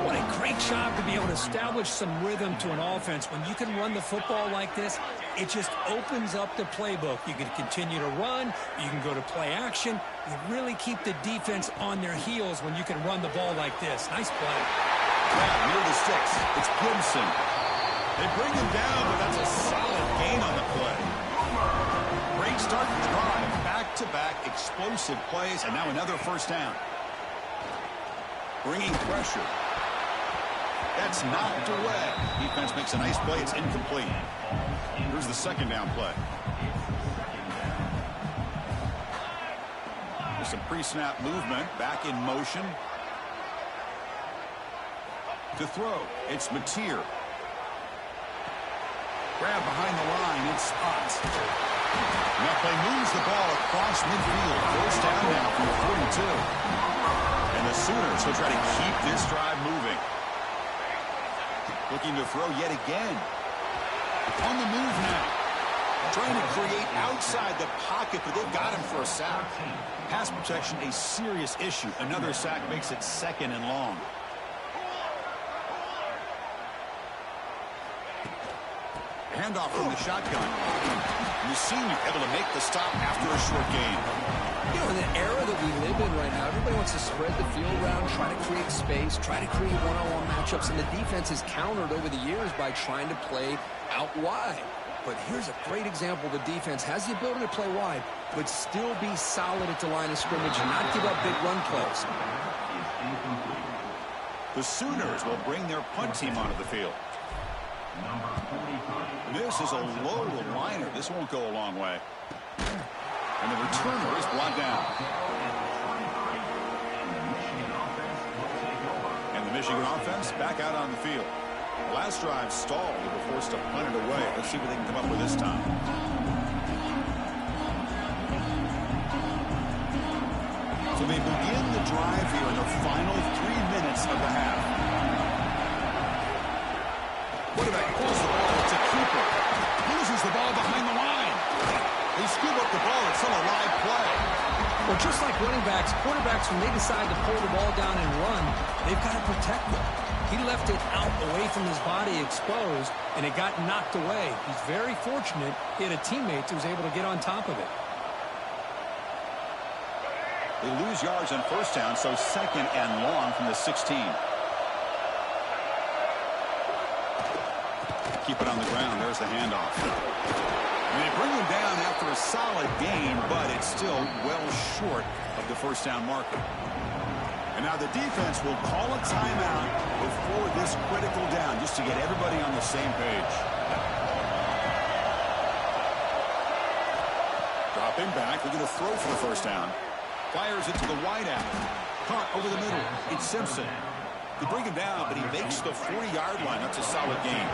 What a great job to be able to establish some rhythm to an offense. When you can run the football like this, it just opens up the playbook. You can continue to run. You can go to play action. You really keep the defense on their heels when you can run the ball like this. Nice play. Yeah, near the 6. It's Gibson. They bring him down, but that's a solid gain on the play. Great start to the drive. Back-to-back explosive plays, and now another 1st down. Bringing pressure. That's knocked away. Defense makes a nice play. It's incomplete. Here's the 2nd down play. Some pre-snap movement, back in motion. To throw, it's Mateer. Grab behind the line, it's Spot. And that play moves the ball across midfield. First down now from the 42. And the Sooners will try to keep this drive moving. Looking to throw yet again. On the move now. Trying to create outside the pocket, but they've got him for a sack. Pass protection, a serious issue. Another sack makes it 2nd and long. Handoff from the shotgun. And the senior able to make the stop after a short gain. You know, in the era that we live in right now, everybody wants to spread the field around, try to create space, try to create one-on-one matchups, and the defense has countered over the years by trying to play out wide. But here's a great example. The defense has the ability to play wide, but still be solid at the line of scrimmage and not give up big run plays. The Sooners will bring their punt team onto the field. This is a low liner. This won't go a long way. And the returner is brought down. And the Michigan offense back out on the field. Last drive stalled. They were forced to punt it away. Let's see what they can come up with this time. So they begin the drive here in the final 3 minutes of the half. Quarterback pulls the ball to Cooper. Loses the ball behind the line. They scoop up the ball. It's still a live play. Well, just like running backs, quarterbacks, when they decide to pull the ball down and run, they've got to protect them. He left it out away from his body exposed, and it got knocked away. He's very fortunate he had a teammate who was able to get on top of it. They lose yards on first down, so 2nd and long from the 16. Keep it on the ground. There's the handoff. And they bring him down after a solid gain, but it's still well short of the first down marker. And now the defense will call a timeout before this critical down, just to get everybody on the same page. Dropping back, looking to throw for the first down. Fires it to the wide out. Caught over the middle. It's Simpson. They bring him down, but he makes the 40-yard line. That's a solid gain.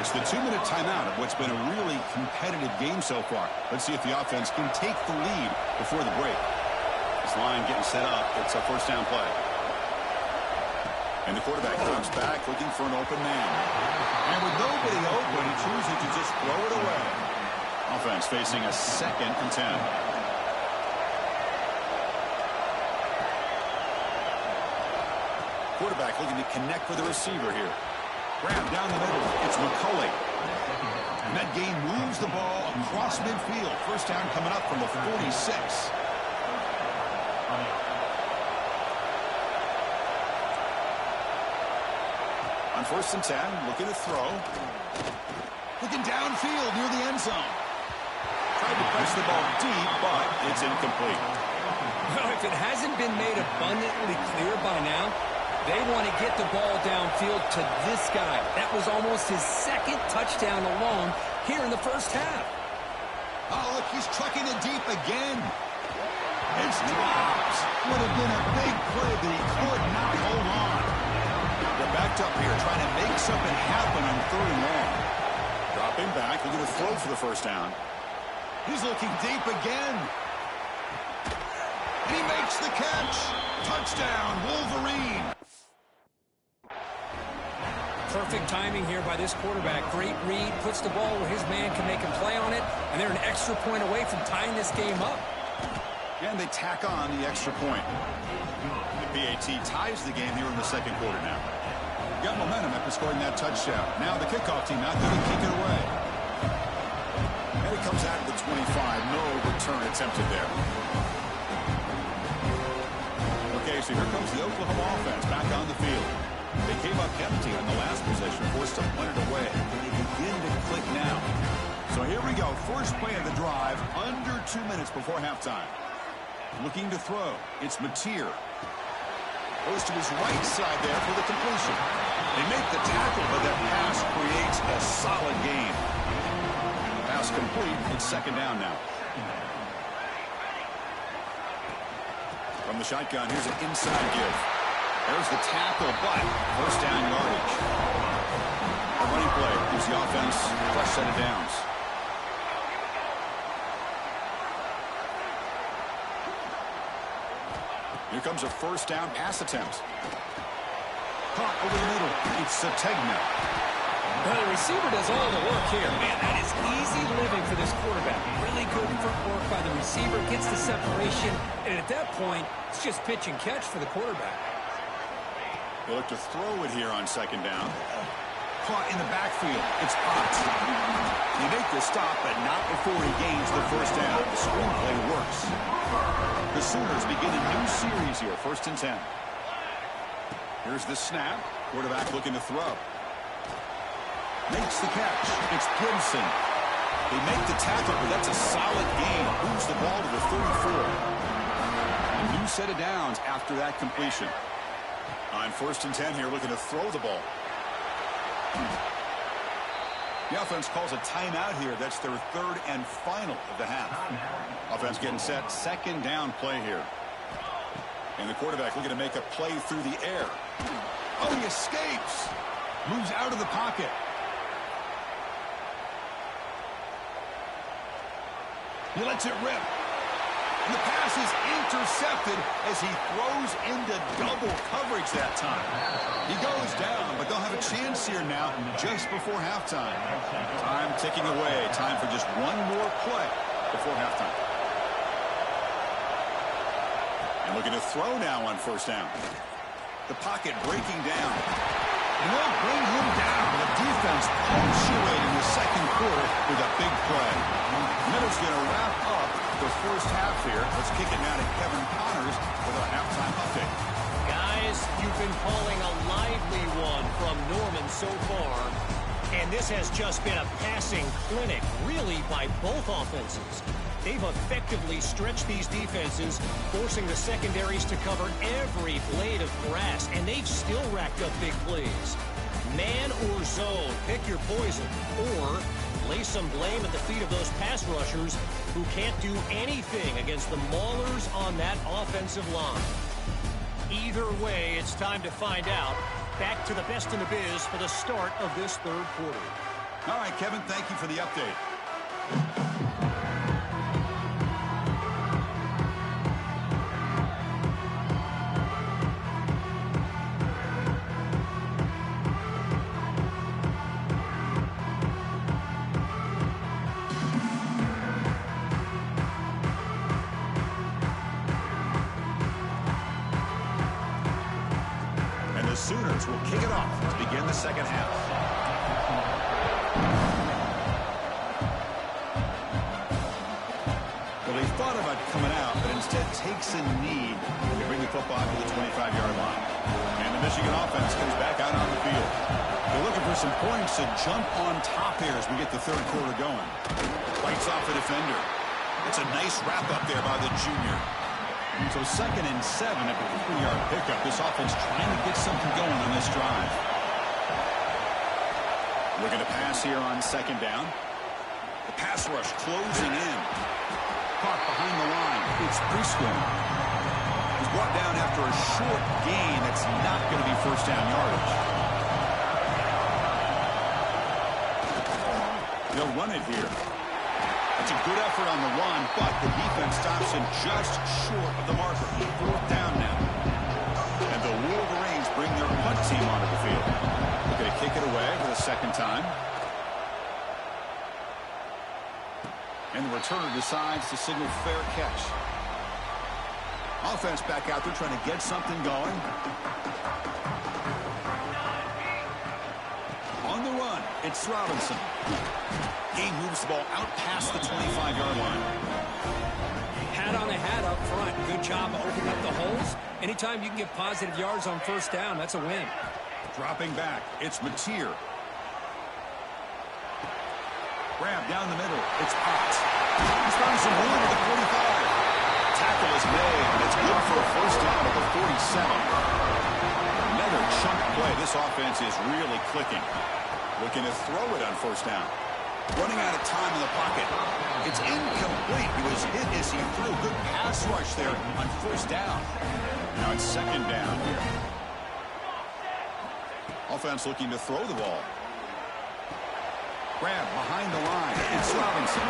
It's the 2-minute timeout of what's been a really competitive game so far. Let's see if the offense can take the lead before the break. This line getting set up. It's a first down play. And the quarterback drops back looking for an open man. And with nobody open, he chooses to just throw it away. Offense facing a 2nd and 10. Quarterback looking to connect with the receiver here. Grab down the middle. It's McCulley. And that gain moves the ball across midfield. First down coming up from the 46. On 1st and 10, looking to throw. Looking downfield near the end zone. Tried to press the ball deep, but it's incomplete. Well, if it hasn't been made abundantly clear by now, they want to get the ball downfield to this guy. That was almost his 2nd touchdown alone here in the first half. Oh, look, he's trucking it deep again. It's dropped. Would have been a big play, but he could not hold on. They're backed up here trying to make something happen on 3rd and long. Dropping back, looking to throw for the first down. He's looking deep again. He makes the catch. Touchdown, Wolverine. Perfect timing here by this quarterback. Great read, puts the ball where his man can make a play on it, and they're an extra point away from tying this game up. And they tack on the extra point. The PAT ties the game here in the 2nd quarter now. Got momentum after scoring that touchdown. Now the kickoff team out there to kick it away. And it comes out of the 25. No return attempted there. Okay, so here comes the Oklahoma offense back on the field. They came up empty on the last possession, forced to punt it away. They begin to click now. So here we go. First play of the drive, under 2 minutes before halftime. Looking to throw. It's Mateer. Goes to his right side there for the completion. They make the tackle, but that pass creates a solid gain. Pass complete. It's 2nd down now. From the shotgun, here's an inside give. There's the tackle, but first down yardage. The running play gives the offense a fresh set of downs. Here comes a first down pass attempt. Caught over the middle. It's Sategna. Well, the receiver does all the work here. Man, that is easy living for this quarterback. Really good footwork by the receiver. Gets the separation. And at that point, it's just pitch and catch for the quarterback. They look to throw it here on second down. Caught in the backfield. It's Potts. They make the stop, but not before he gains the first down. The screenplay works. The Sooners begin a new series here. 1st and 10. Here's the snap. Quarterback looking to throw. Makes the catch. It's Gibson. They make the tackle, but that's a solid gain. Moves the ball to the 34. A new set of downs after that completion. On 1st and 10 here, looking to throw the ball. The offense calls a timeout here. That's their 3rd and final of the half. Offense getting set. 2nd down play here. And the quarterback looking to make a play through the air. Oh, he escapes. Moves out of the pocket. He lets it rip. And the pass is intercepted as he throws into double coverage that time. He goes down, but they'll have a chance here now just before halftime. Time ticking away. Time for just one more play before halftime. And looking to throw now on 1st down. The pocket breaking down. And they'll bring him down. The defense punctuating the 2nd quarter with a big play. Middle's going to wrap up the first half here. Let's kick it now to Kevin Connors with our halftime update. Guys, you've been calling a lively one from Norman so far. And this has just been a passing clinic, really, by both offenses. They've effectively stretched these defenses, forcing the secondaries to cover every blade of grass, and they've still racked up big plays. Man or zone, pick your poison, or lay some blame at the feet of those pass rushers who can't do anything against the maulers on that offensive line. Either way, it's time to find out. Back to the best in the biz for the start of this 3rd quarter. All right, Kevin, thank you for the update. Sooners will kick it off to begin the 2nd half. Well, they thought about coming out, but instead takes a knee to bring the football to the 25-yard line. And the Michigan offense comes back out on the field. They're looking for some points to jump on top here as we get the 3rd quarter going. Fights off the defender. It's a nice wrap up there by the junior. So 2nd and 7 at the 3-yard pickup. This offense trying to get something going on this drive. Looking to pass here on 2nd down. The pass rush closing in. Caught behind the line. It's Preston. He's brought down after a short gain. That's not going to be 1st down yardage. They'll run it here. It's a good effort on the run, but the defense stops him just short of the marker. 4th down now. And the Wolverines bring their punt team onto the field. They're going to kick it away for the 2nd time. And the returner decides to signal fair catch. Offense back out there trying to get something going. On the run, it's Robinson. He moves the ball out past the 25-yard line. Hat on a hat up front. Good job opening up the holes. Anytime you can get positive yards on 1st down, that's a win. Dropping back, it's Mateer. Grab down the middle, it's Potts. He's found some room at the 45. Tackle is made, and it's good for a 1st down at the 47. Another chunk play. This offense is really clicking. Looking to throw it on 1st down. Running out of time in the pocket. It's incomplete. He was hit as he threw. Good pass rush there on first down. Now it's second down here. Offense looking to throw the ball. Grab behind the line. It's Robinson.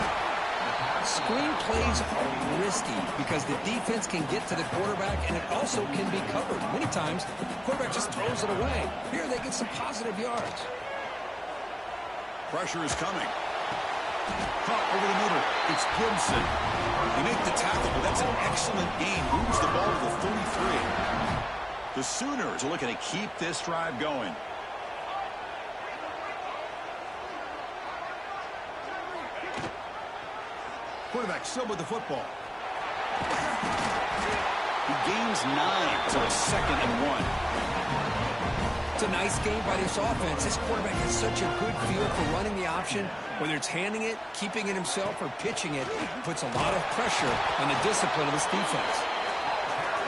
Screen plays are risky because the defense can get to the quarterback and it also can be covered. Many times, the quarterback just throws it away. Here they get some positive yards. Pressure is coming. Caught over the middle. It's Gibson. They make the tackle, but that's an excellent gain. Moves the ball to the 33. The Sooners are looking to keep this drive going. Quarterback still with the football. He gains 9, so it's 2nd and 1. It's a nice game by this offense. This quarterback has such a good feel for running the option. Whether it's handing it, keeping it himself, or pitching it, puts a lot of pressure on the discipline of this defense.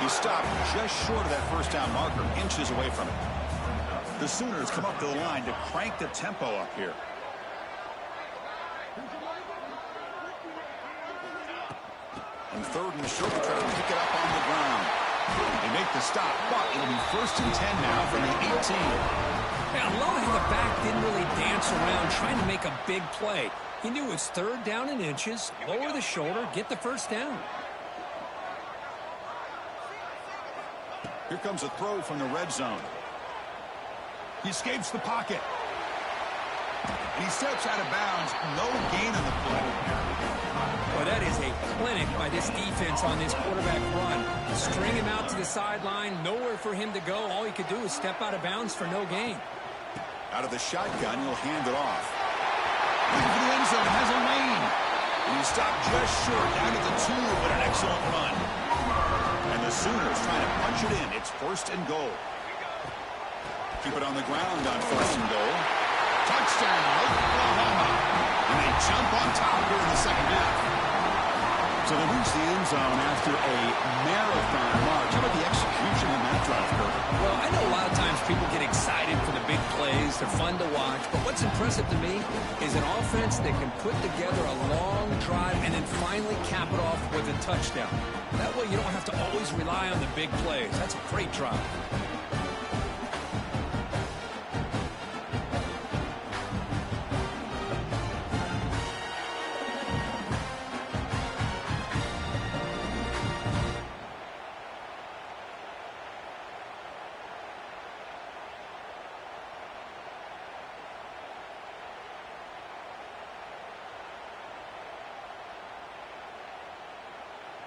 He stopped just short of that first down marker, inches away from it. The Sooners come up to the line to crank the tempo up here. And 3rd and short, try to pick it up on the ground. They make the stop, but it'll be 1st and 10 now from the 18. Yeah, I love how the back didn't really dance around trying to make a big play. He knew it's 3rd down in inches, lower the shoulder, get the first down. Here comes a throw from the red zone. He escapes the pocket. And he steps out of bounds. No gain on the play. Well, that is a clinic by this defense on this quarterback run. String him out to the sideline, nowhere for him to go. All he could do is step out of bounds for no gain. Out of the shotgun, he'll hand it off. Looking for the end zone, has a lane. And he stopped just short, down to the 2, but an excellent run. And the Sooners trying to punch it in. It's 1st and goal. Keep it on the ground on 1st and goal. Touchdown, Oklahoma. And they jump on top here in the second half. So they reach the end zone after a marathon march. How about the execution in that drive, Kurt? Well, I know a lot of times people get excited for the big plays. They're fun to watch. But what's impressive to me is an offense that can put together a long drive and then finally cap it off with a touchdown. That way you don't have to always rely on the big plays. That's a great drive.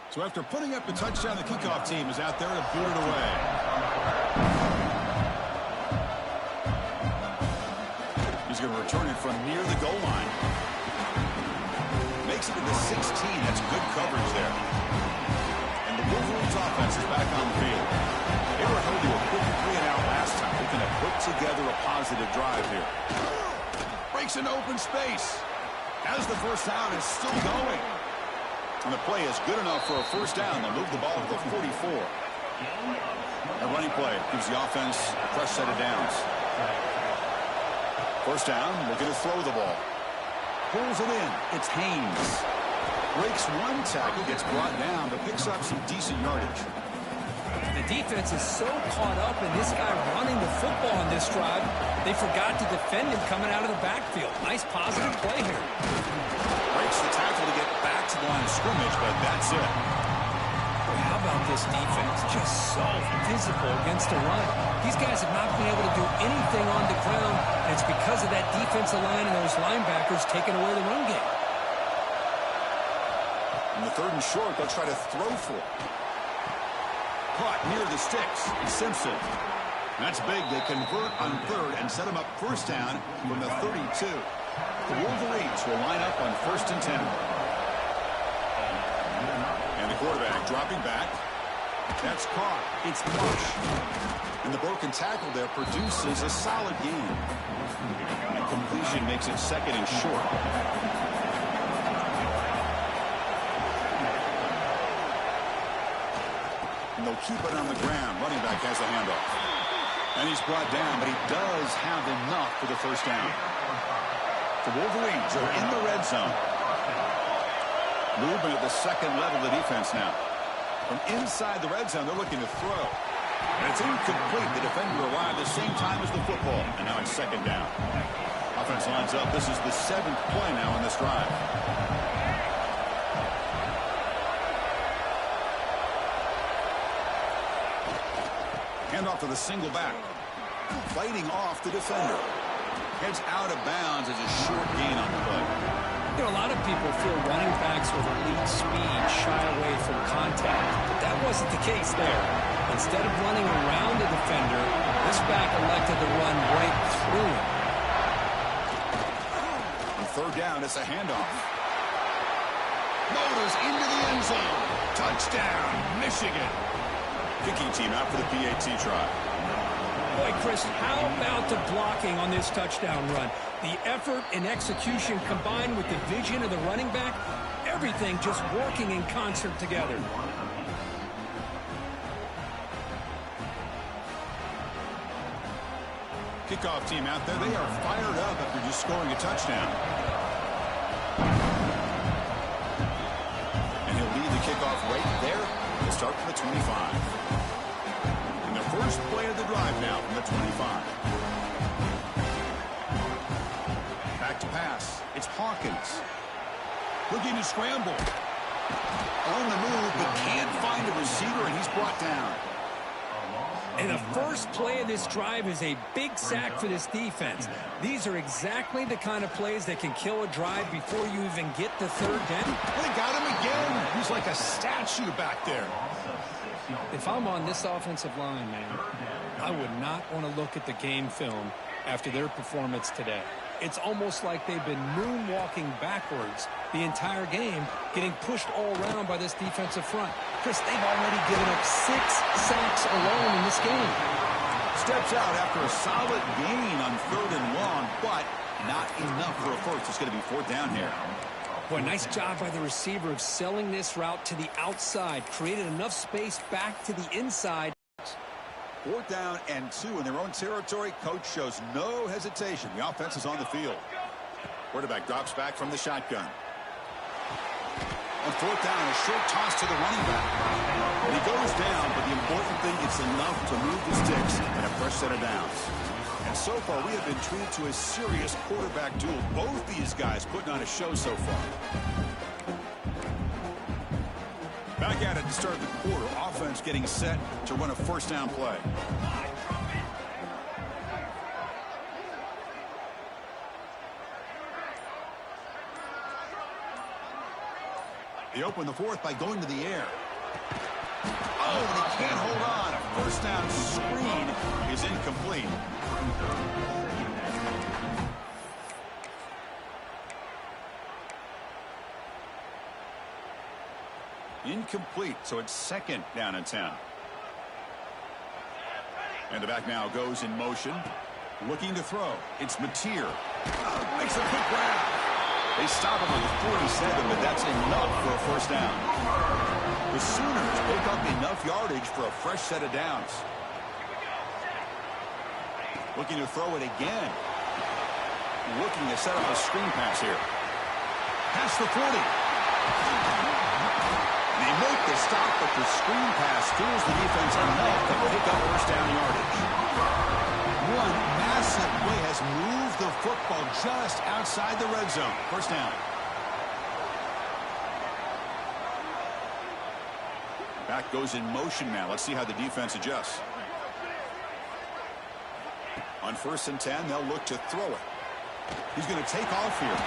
So after putting up the touchdown, the kickoff team is out there to boot it away. He's going to return it from near the goal line. Makes it to the 16. That's good coverage there. And the Wolverines offense is back on the field. They were held to a quick 3-and-out last time. They're going to put together a positive drive here. Breaks into open space. As the first down is still going. And the play is good enough for a first down. They'll move the ball to the 44. A running play gives the offense a fresh set of downs. First down, looking to throw the ball. Pulls it in. It's Haynes. Breaks one tackle, gets brought down, but picks up some decent yardage. The defense is so caught up in this guy running the football on this drive, they forgot to defend him coming out of the backfield. Nice positive play here. Breaks the tackle to get back to the line of scrimmage, but that's it. Boy, how about this defense? Just so physical against the run. These guys have not been able to do anything on the ground, and it's because of that defensive line and those linebackers taking away the run game. In the 3rd and short, they'll try to throw for it. Caught near the sticks. Simpson. That's big. They convert on 3rd and set him up first down from the 32. The Wolverines will line up on 1st and 10. And the quarterback dropping back. That's caught. It's Marsh. And the broken tackle there produces a solid gain. And completion makes it 2nd and short. And they'll keep it on the ground. Running back has the handoff. And he's brought down, but he does have enough for the first down. The Wolverines are in the red zone. Movement at the second level of the defense now. From inside the red zone, they're looking to throw. And it's incomplete. The defender arrived at the same time as the football. And now it's second down. Offense lines up. This is the 7th play now in this drive. Handoff to the single back. Fighting off the defender. Heads out of bounds as a short gain on the play. You know, a lot of people feel running backs with elite speed shy away from contact, but that wasn't the case there. Instead of running around the defender, this back elected to run right through him. On third down, it's a handoff. Motors into the end zone. Touchdown, Michigan. Kicking team out for the PAT try. Boy, Chris, how about the blocking on this touchdown run? The effort and execution combined with the vision of the running back, everything just working in concert together. Kickoff team out there, they are fired up after just scoring a touchdown. And he'll lead the kickoff right there. He'll start from the 25. And the first play of the drive now from the 25. Back to pass. It's Hawkins. Looking to scramble. On the move, but can't find a receiver, and he's brought down. And the first play of this drive is a big sack for this defense. These are exactly the kind of plays that can kill a drive before you even get the third down. They got him again. He's like a statue back there. If I'm on this offensive line, man, I would not want to look at the game film after their performance today. It's almost like they've been moonwalking backwards the entire game, getting pushed all around by this defensive front. Chris, they've already given up 6 sacks alone in this game. Steps out after a solid gain on 3rd and long, but not enough for a first. It's going to be 4th down here. Boy, nice job by the receiver of selling this route to the outside. Created enough space back to the inside. 4th down and 2 in their own territory. Coach shows no hesitation. The offense is on the field. Quarterback drops back from the shotgun. On 4th down, a short toss to the running back. And he goes down, but the important thing, it's enough to move the sticks and a fresh set of downs. And so far, we have been treated to a serious quarterback duel. Both these guys putting on a show so far. Back at it to start the quarter. Offense getting set to run a first down play. They open the 4th by going to the air. Oh, and he can't hold on. A first down screen is incomplete. Incomplete, so it's 2nd down and 10. And the back now goes in motion. Looking to throw. It's Mateer. Makes a quick grab. They stop him at the 47, but that's enough for a first down. The Sooners pick up enough yardage for a fresh set of downs. Looking to throw it again. Looking to set up a screen pass here. Past the 40. They make the stop, but the screen pass fools the defense enough to pick up first down yardage. One massive play has moved the football just outside the red zone. First down. Back goes in motion now. Let's see how the defense adjusts. On 1st and 10, they'll look to throw it. He's going to take off here.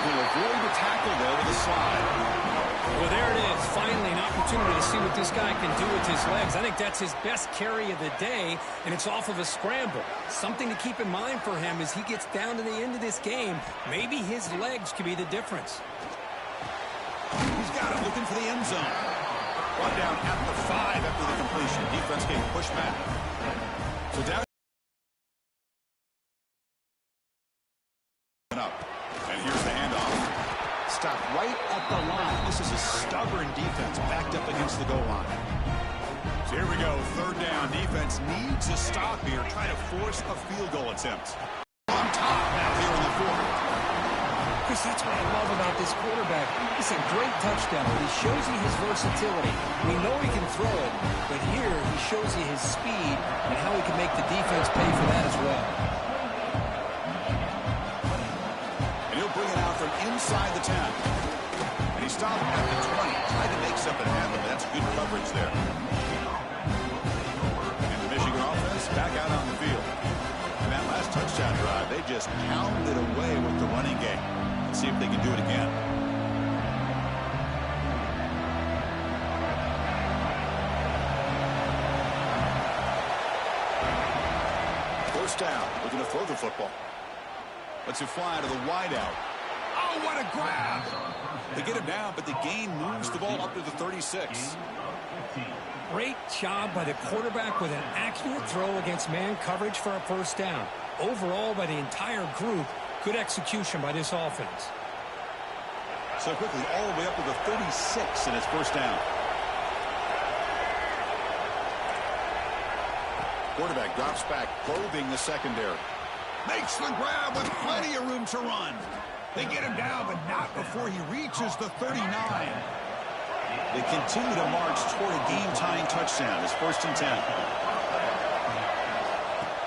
He'll avoid the tackle there with a slide. Well, there it is. Finally, an opportunity to see what this guy can do with his legs. I think that's his best carry of the day, and it's off of a scramble. Something to keep in mind for him as he gets down to the end of this game. Maybe his legs could be the difference. He's got it, looking for the end zone. Brought down at the 5 after the completion. Defense getting pushed back. So down. Up. And here's the handoff. Stop right at the line. This is a stubborn defense backed up against the goal line. So here we go. 3rd down. Defense needs a stop here. Try to force a field goal attempt. On top now here in the 4th. Chris, that's what I love about this quarterback. It's a great touchdown. He shows you his versatility. We know he can throw it, but here he shows you his speed and how he can make the defense pay for that as well. And he'll bring it out from inside the 10. And he stopped at the 20. Tried to make something happen, but that's good coverage there. And the Michigan offense back out on the field. And that last touchdown drive, they just pounded away with the running game. Let's see if they can do it again. First down. Looking to throw the football. Lets it fly to the wideout. Oh, what a grab! They get him down, but the gain moves the ball up to the 36. Great job by the quarterback with an accurate throw against man coverage for a first down. Overall, by the entire group, good execution by this offense. So quickly, all the way up to the 36 in his first down. Quarterback drops back, probing the secondary. Makes the grab with plenty of room to run. They get him down, but not before he reaches the 39. They continue to march toward a game-tying touchdown. It's 1st and 10.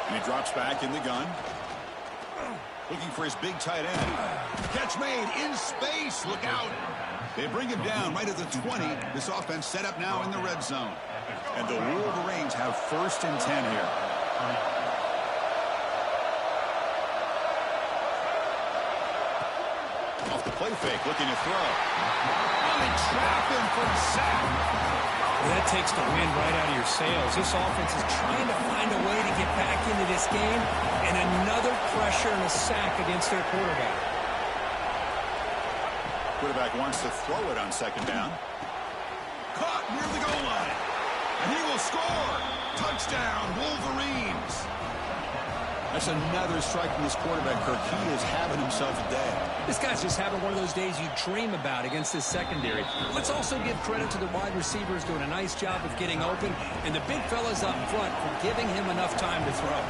And he drops back in the gun. Looking for his big tight end. Catch made in space. Look out. They bring him down right at the 20. This offense set up now in the red zone. And the Wolverines have 1st and 10 here. Off the play fake, looking to throw. Oh, they trap him for a sack. That takes the wind right out of your sails. This offense is trying to find a way to get back into this game, and another pressure and a sack against their quarterback. Quarterback wants to throw it on 2nd down. Caught near the goal line. And he will score. Touchdown, Wolverines. That's another strike from this quarterback, Kirk. He is having himself a day. This guy's just having one of those days you dream about against this secondary. Let's also give credit to the wide receivers doing a nice job of getting open, and the big fellas up front for giving him enough time to throw.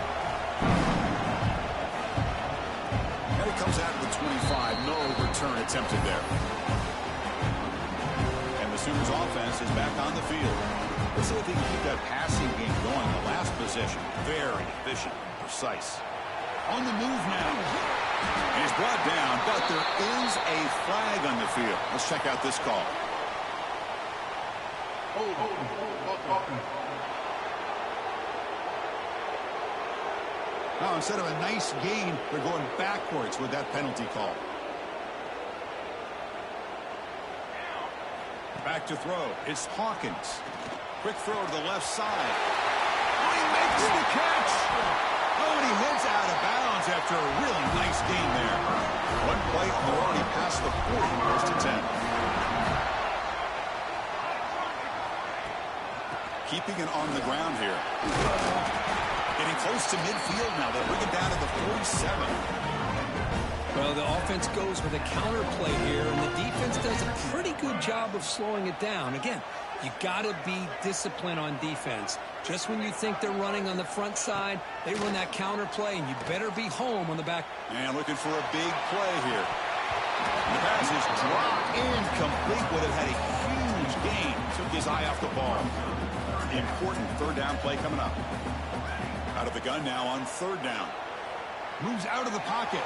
And it comes out to the 25. No return attempted there. And the Sooners offense is back on the field. Let's see if they can keep that passing game going. The last possession, very efficient, precise. On the move now. And he's brought down, but there is a flag on the field. Let's check out this call. Now, instead of a nice gain, they're going backwards with that penalty call. Back to throw. It's Hawkins. Quick throw to the left side. Oh, he makes the catch. Oh, and he heads out of bounds after a really nice gain there. One play, and they're already past the 40, 1st and 10. Keeping it on the ground here. Getting close to midfield now. They bring it down to the 47. Well, the offense goes with a counter play here, and the defense does a pretty good job of slowing it down. Again, you got to be disciplined on defense. Just when you think they're running on the front side, they run that counter play, and you better be home on the back. And looking for a big play here. And the pass is dropped incomplete. Would have had a huge gain. Took his eye off the ball. Important 3rd down play coming up. Out of the gun now on 3rd down. Moves out of the pocket.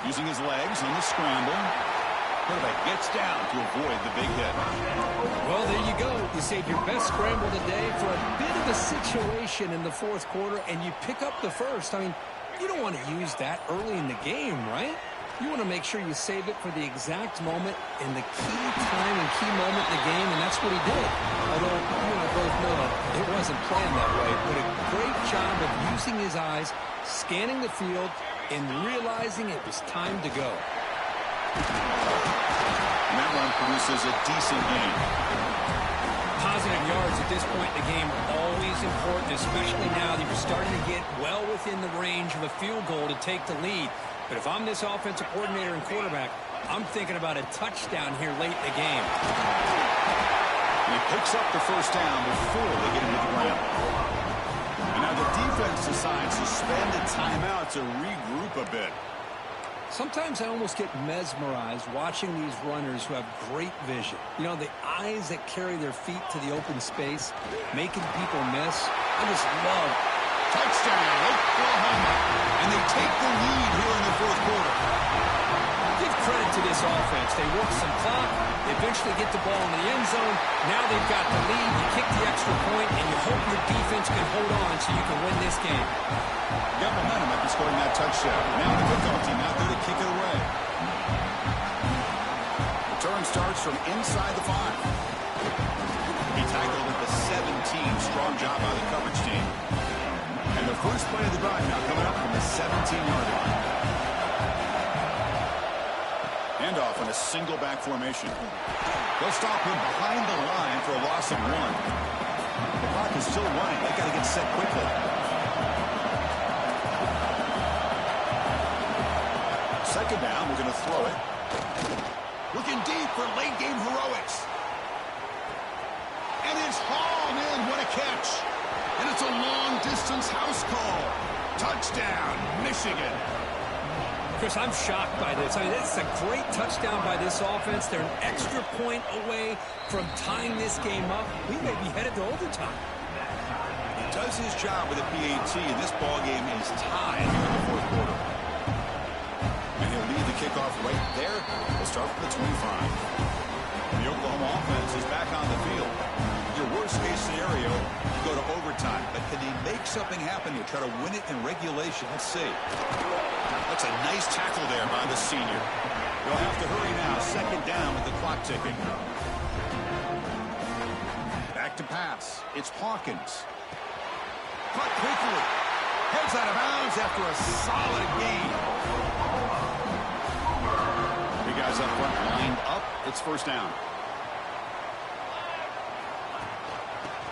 Using his legs on the scramble. Quarterback gets down to avoid the big hit. Well, there you go. You saved your best scramble today for a bit of a situation in the 4th quarter, and you pick up the 1st. I mean, you don't want to use that early in the game, right? You want to make sure you save it for the exact moment and the key time and key moment in the game, and that's what he did. Although, you and I both know it wasn't planned that way, but a great job of using his eyes, scanning the field, and realizing it was time to go. And that one produces a decent gain. Positive yards at this point in the game are always important, especially now that you're starting to get well within the range of a field goal to take the lead. But if I'm this offensive coordinator and quarterback, I'm thinking about a touchdown here late in the game. And he picks up the 1st down before they get into the ground. And now the defense decides to spend a timeout to regroup a bit. Sometimes I almost get mesmerized watching these runners who have great vision. You know, the eyes that carry their feet to the open space, making people miss. I just love. Touchdown, Oklahoma. And they take the lead here in the fourth quarter. Give credit to this offense. They work some clock. They eventually get the ball in the end zone. Now they've got the lead. You kick the extra point, and you hope your defense can hold on so you can win this game. Got momentum after scoring that touchdown. Now the kickoff team out there to kick it away. Return starts from inside the 5. He tackled at the 17. Strong job by the coverage team. And the first play of the drive now coming up from the 17-yard line. Handoff in a single back formation. They'll stop him behind the line for a loss of 1. The clock is still running. They got to get set quickly. Second down, we're going to throw it. Looking deep for late game heroics. And it's hauled in. What a catch. And it's a long-distance house call. Touchdown, Michigan. Chris, I'm shocked by this. I mean, it's a great touchdown by this offense. They're an extra point away from tying this game up. We may be headed to overtime. He does his job with a PAT, and this ball game is tied here in the fourth quarter. And he'll lead the kickoff right there. We'll start from the 25. The Oklahoma offense is back on the field. Your worst-case scenario, you go to overtime. But can he make something happen to try to win it in regulation? Let's see. That's a nice tackle there by the senior. They'll have to hurry now. Second down with the clock ticking. Back to pass. It's Hawkins. Caught quickly. Heads out of bounds after a solid gain. Three guys up front lined up. It's first down.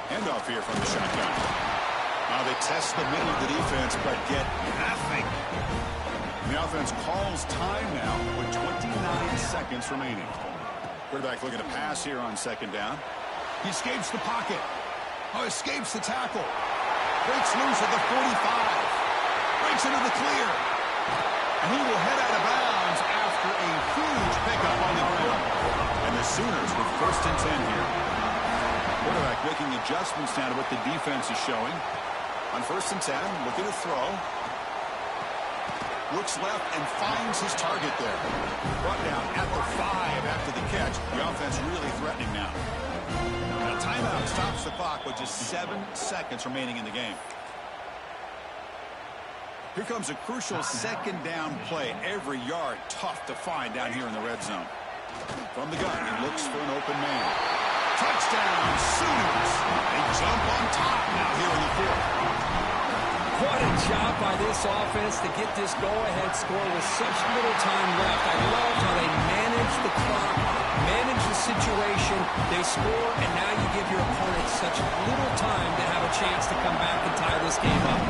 Handoff here from the shotgun. Now they test the middle of the defense, but get nothing. The offense calls time now with 29 seconds remaining. Quarterback looking to pass here on second down. He escapes the pocket. Oh, escapes the tackle. Breaks loose at the 45. Breaks into the clear. And he will head out of bounds after a huge pickup on the ground. And the Sooners with first and 10 here. Quarterback making adjustments now to what the defense is showing. On first and 10, looking to throw. Looks left and finds his target there. Brought down at the 5 after the catch. The offense really threatening now. A timeout stops the clock with just 7 seconds remaining in the game. Here comes a crucial second down play. Every yard tough to find down here in the red zone. From the gun, he looks for an open man. Touchdown, Sooners. They jump on top now here in the fourth. What a job by this offense to get this go-ahead score with such little time left. I love how they manage the clock, manage the situation. They score, and now you give your opponent such little time to have a chance to come back and tie this game up.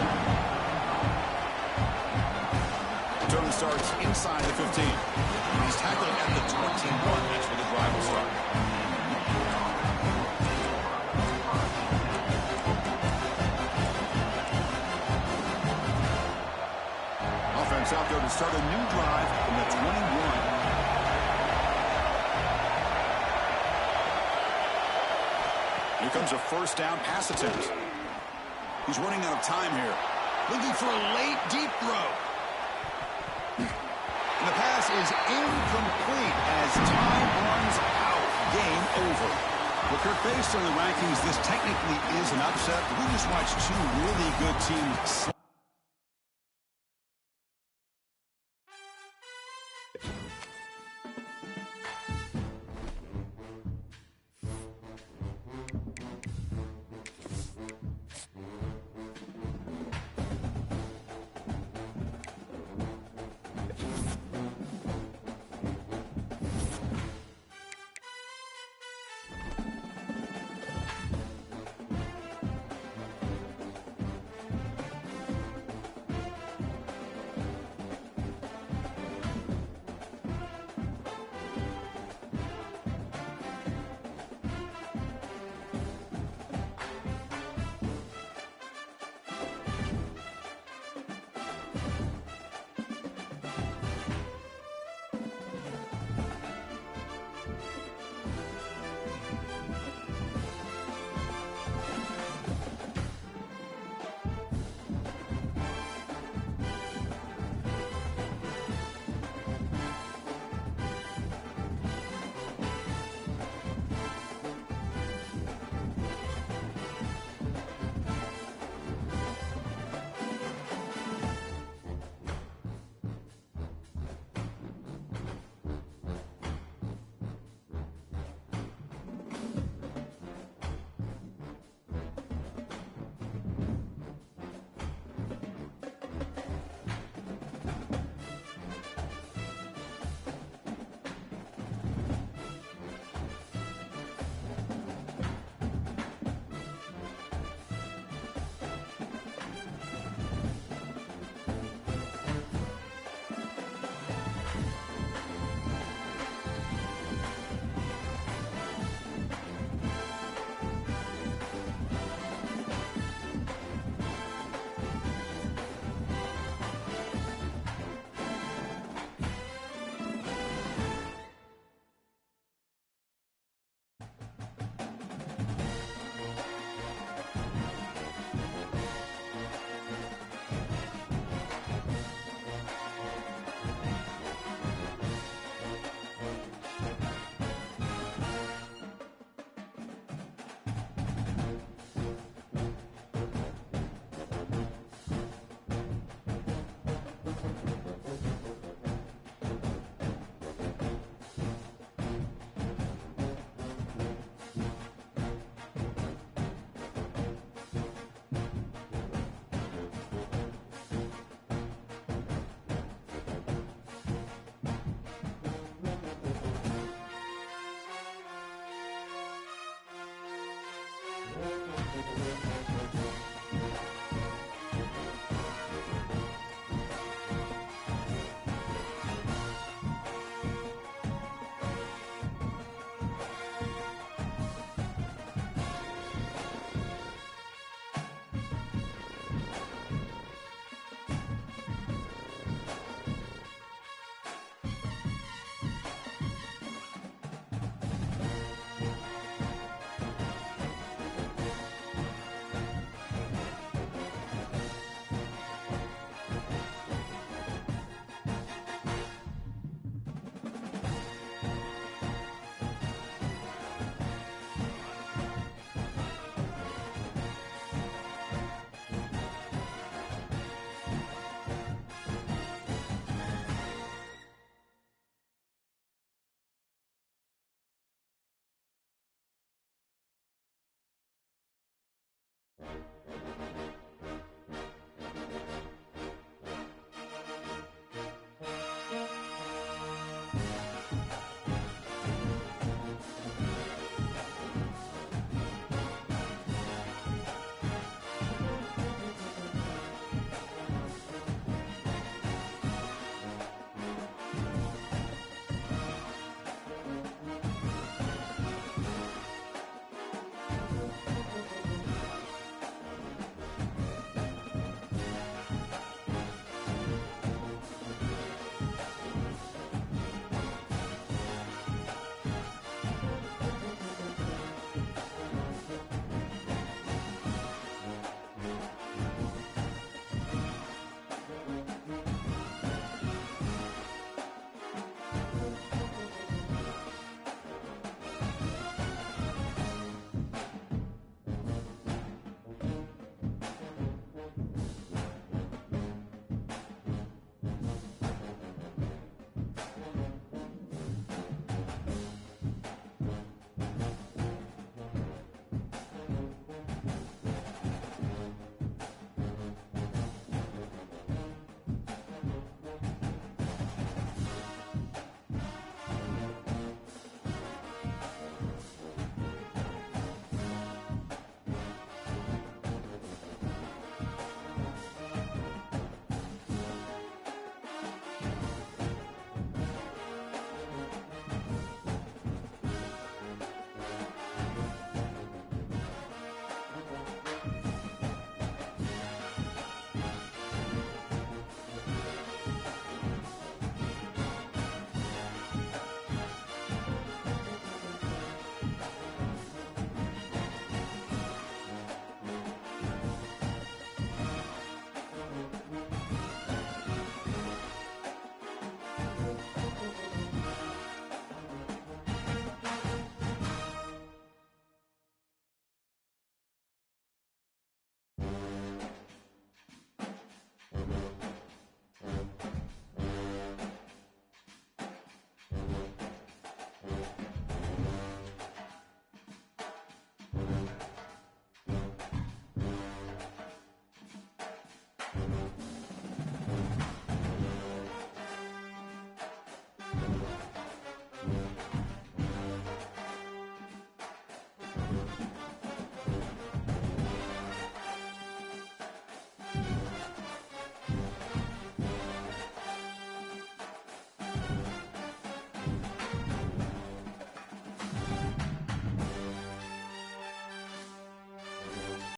Return starts inside the 15. He's tackled at the 21. That's where the drive will start. Offense out there to start a new drive from the 21. Here comes a first down pass attempt. He's running out of time here. Looking for a late deep throw. And the pass is incomplete as time runs out. Game over. Well, Kirk, based on the rankings, this technically is an upset. We just watched two really good teams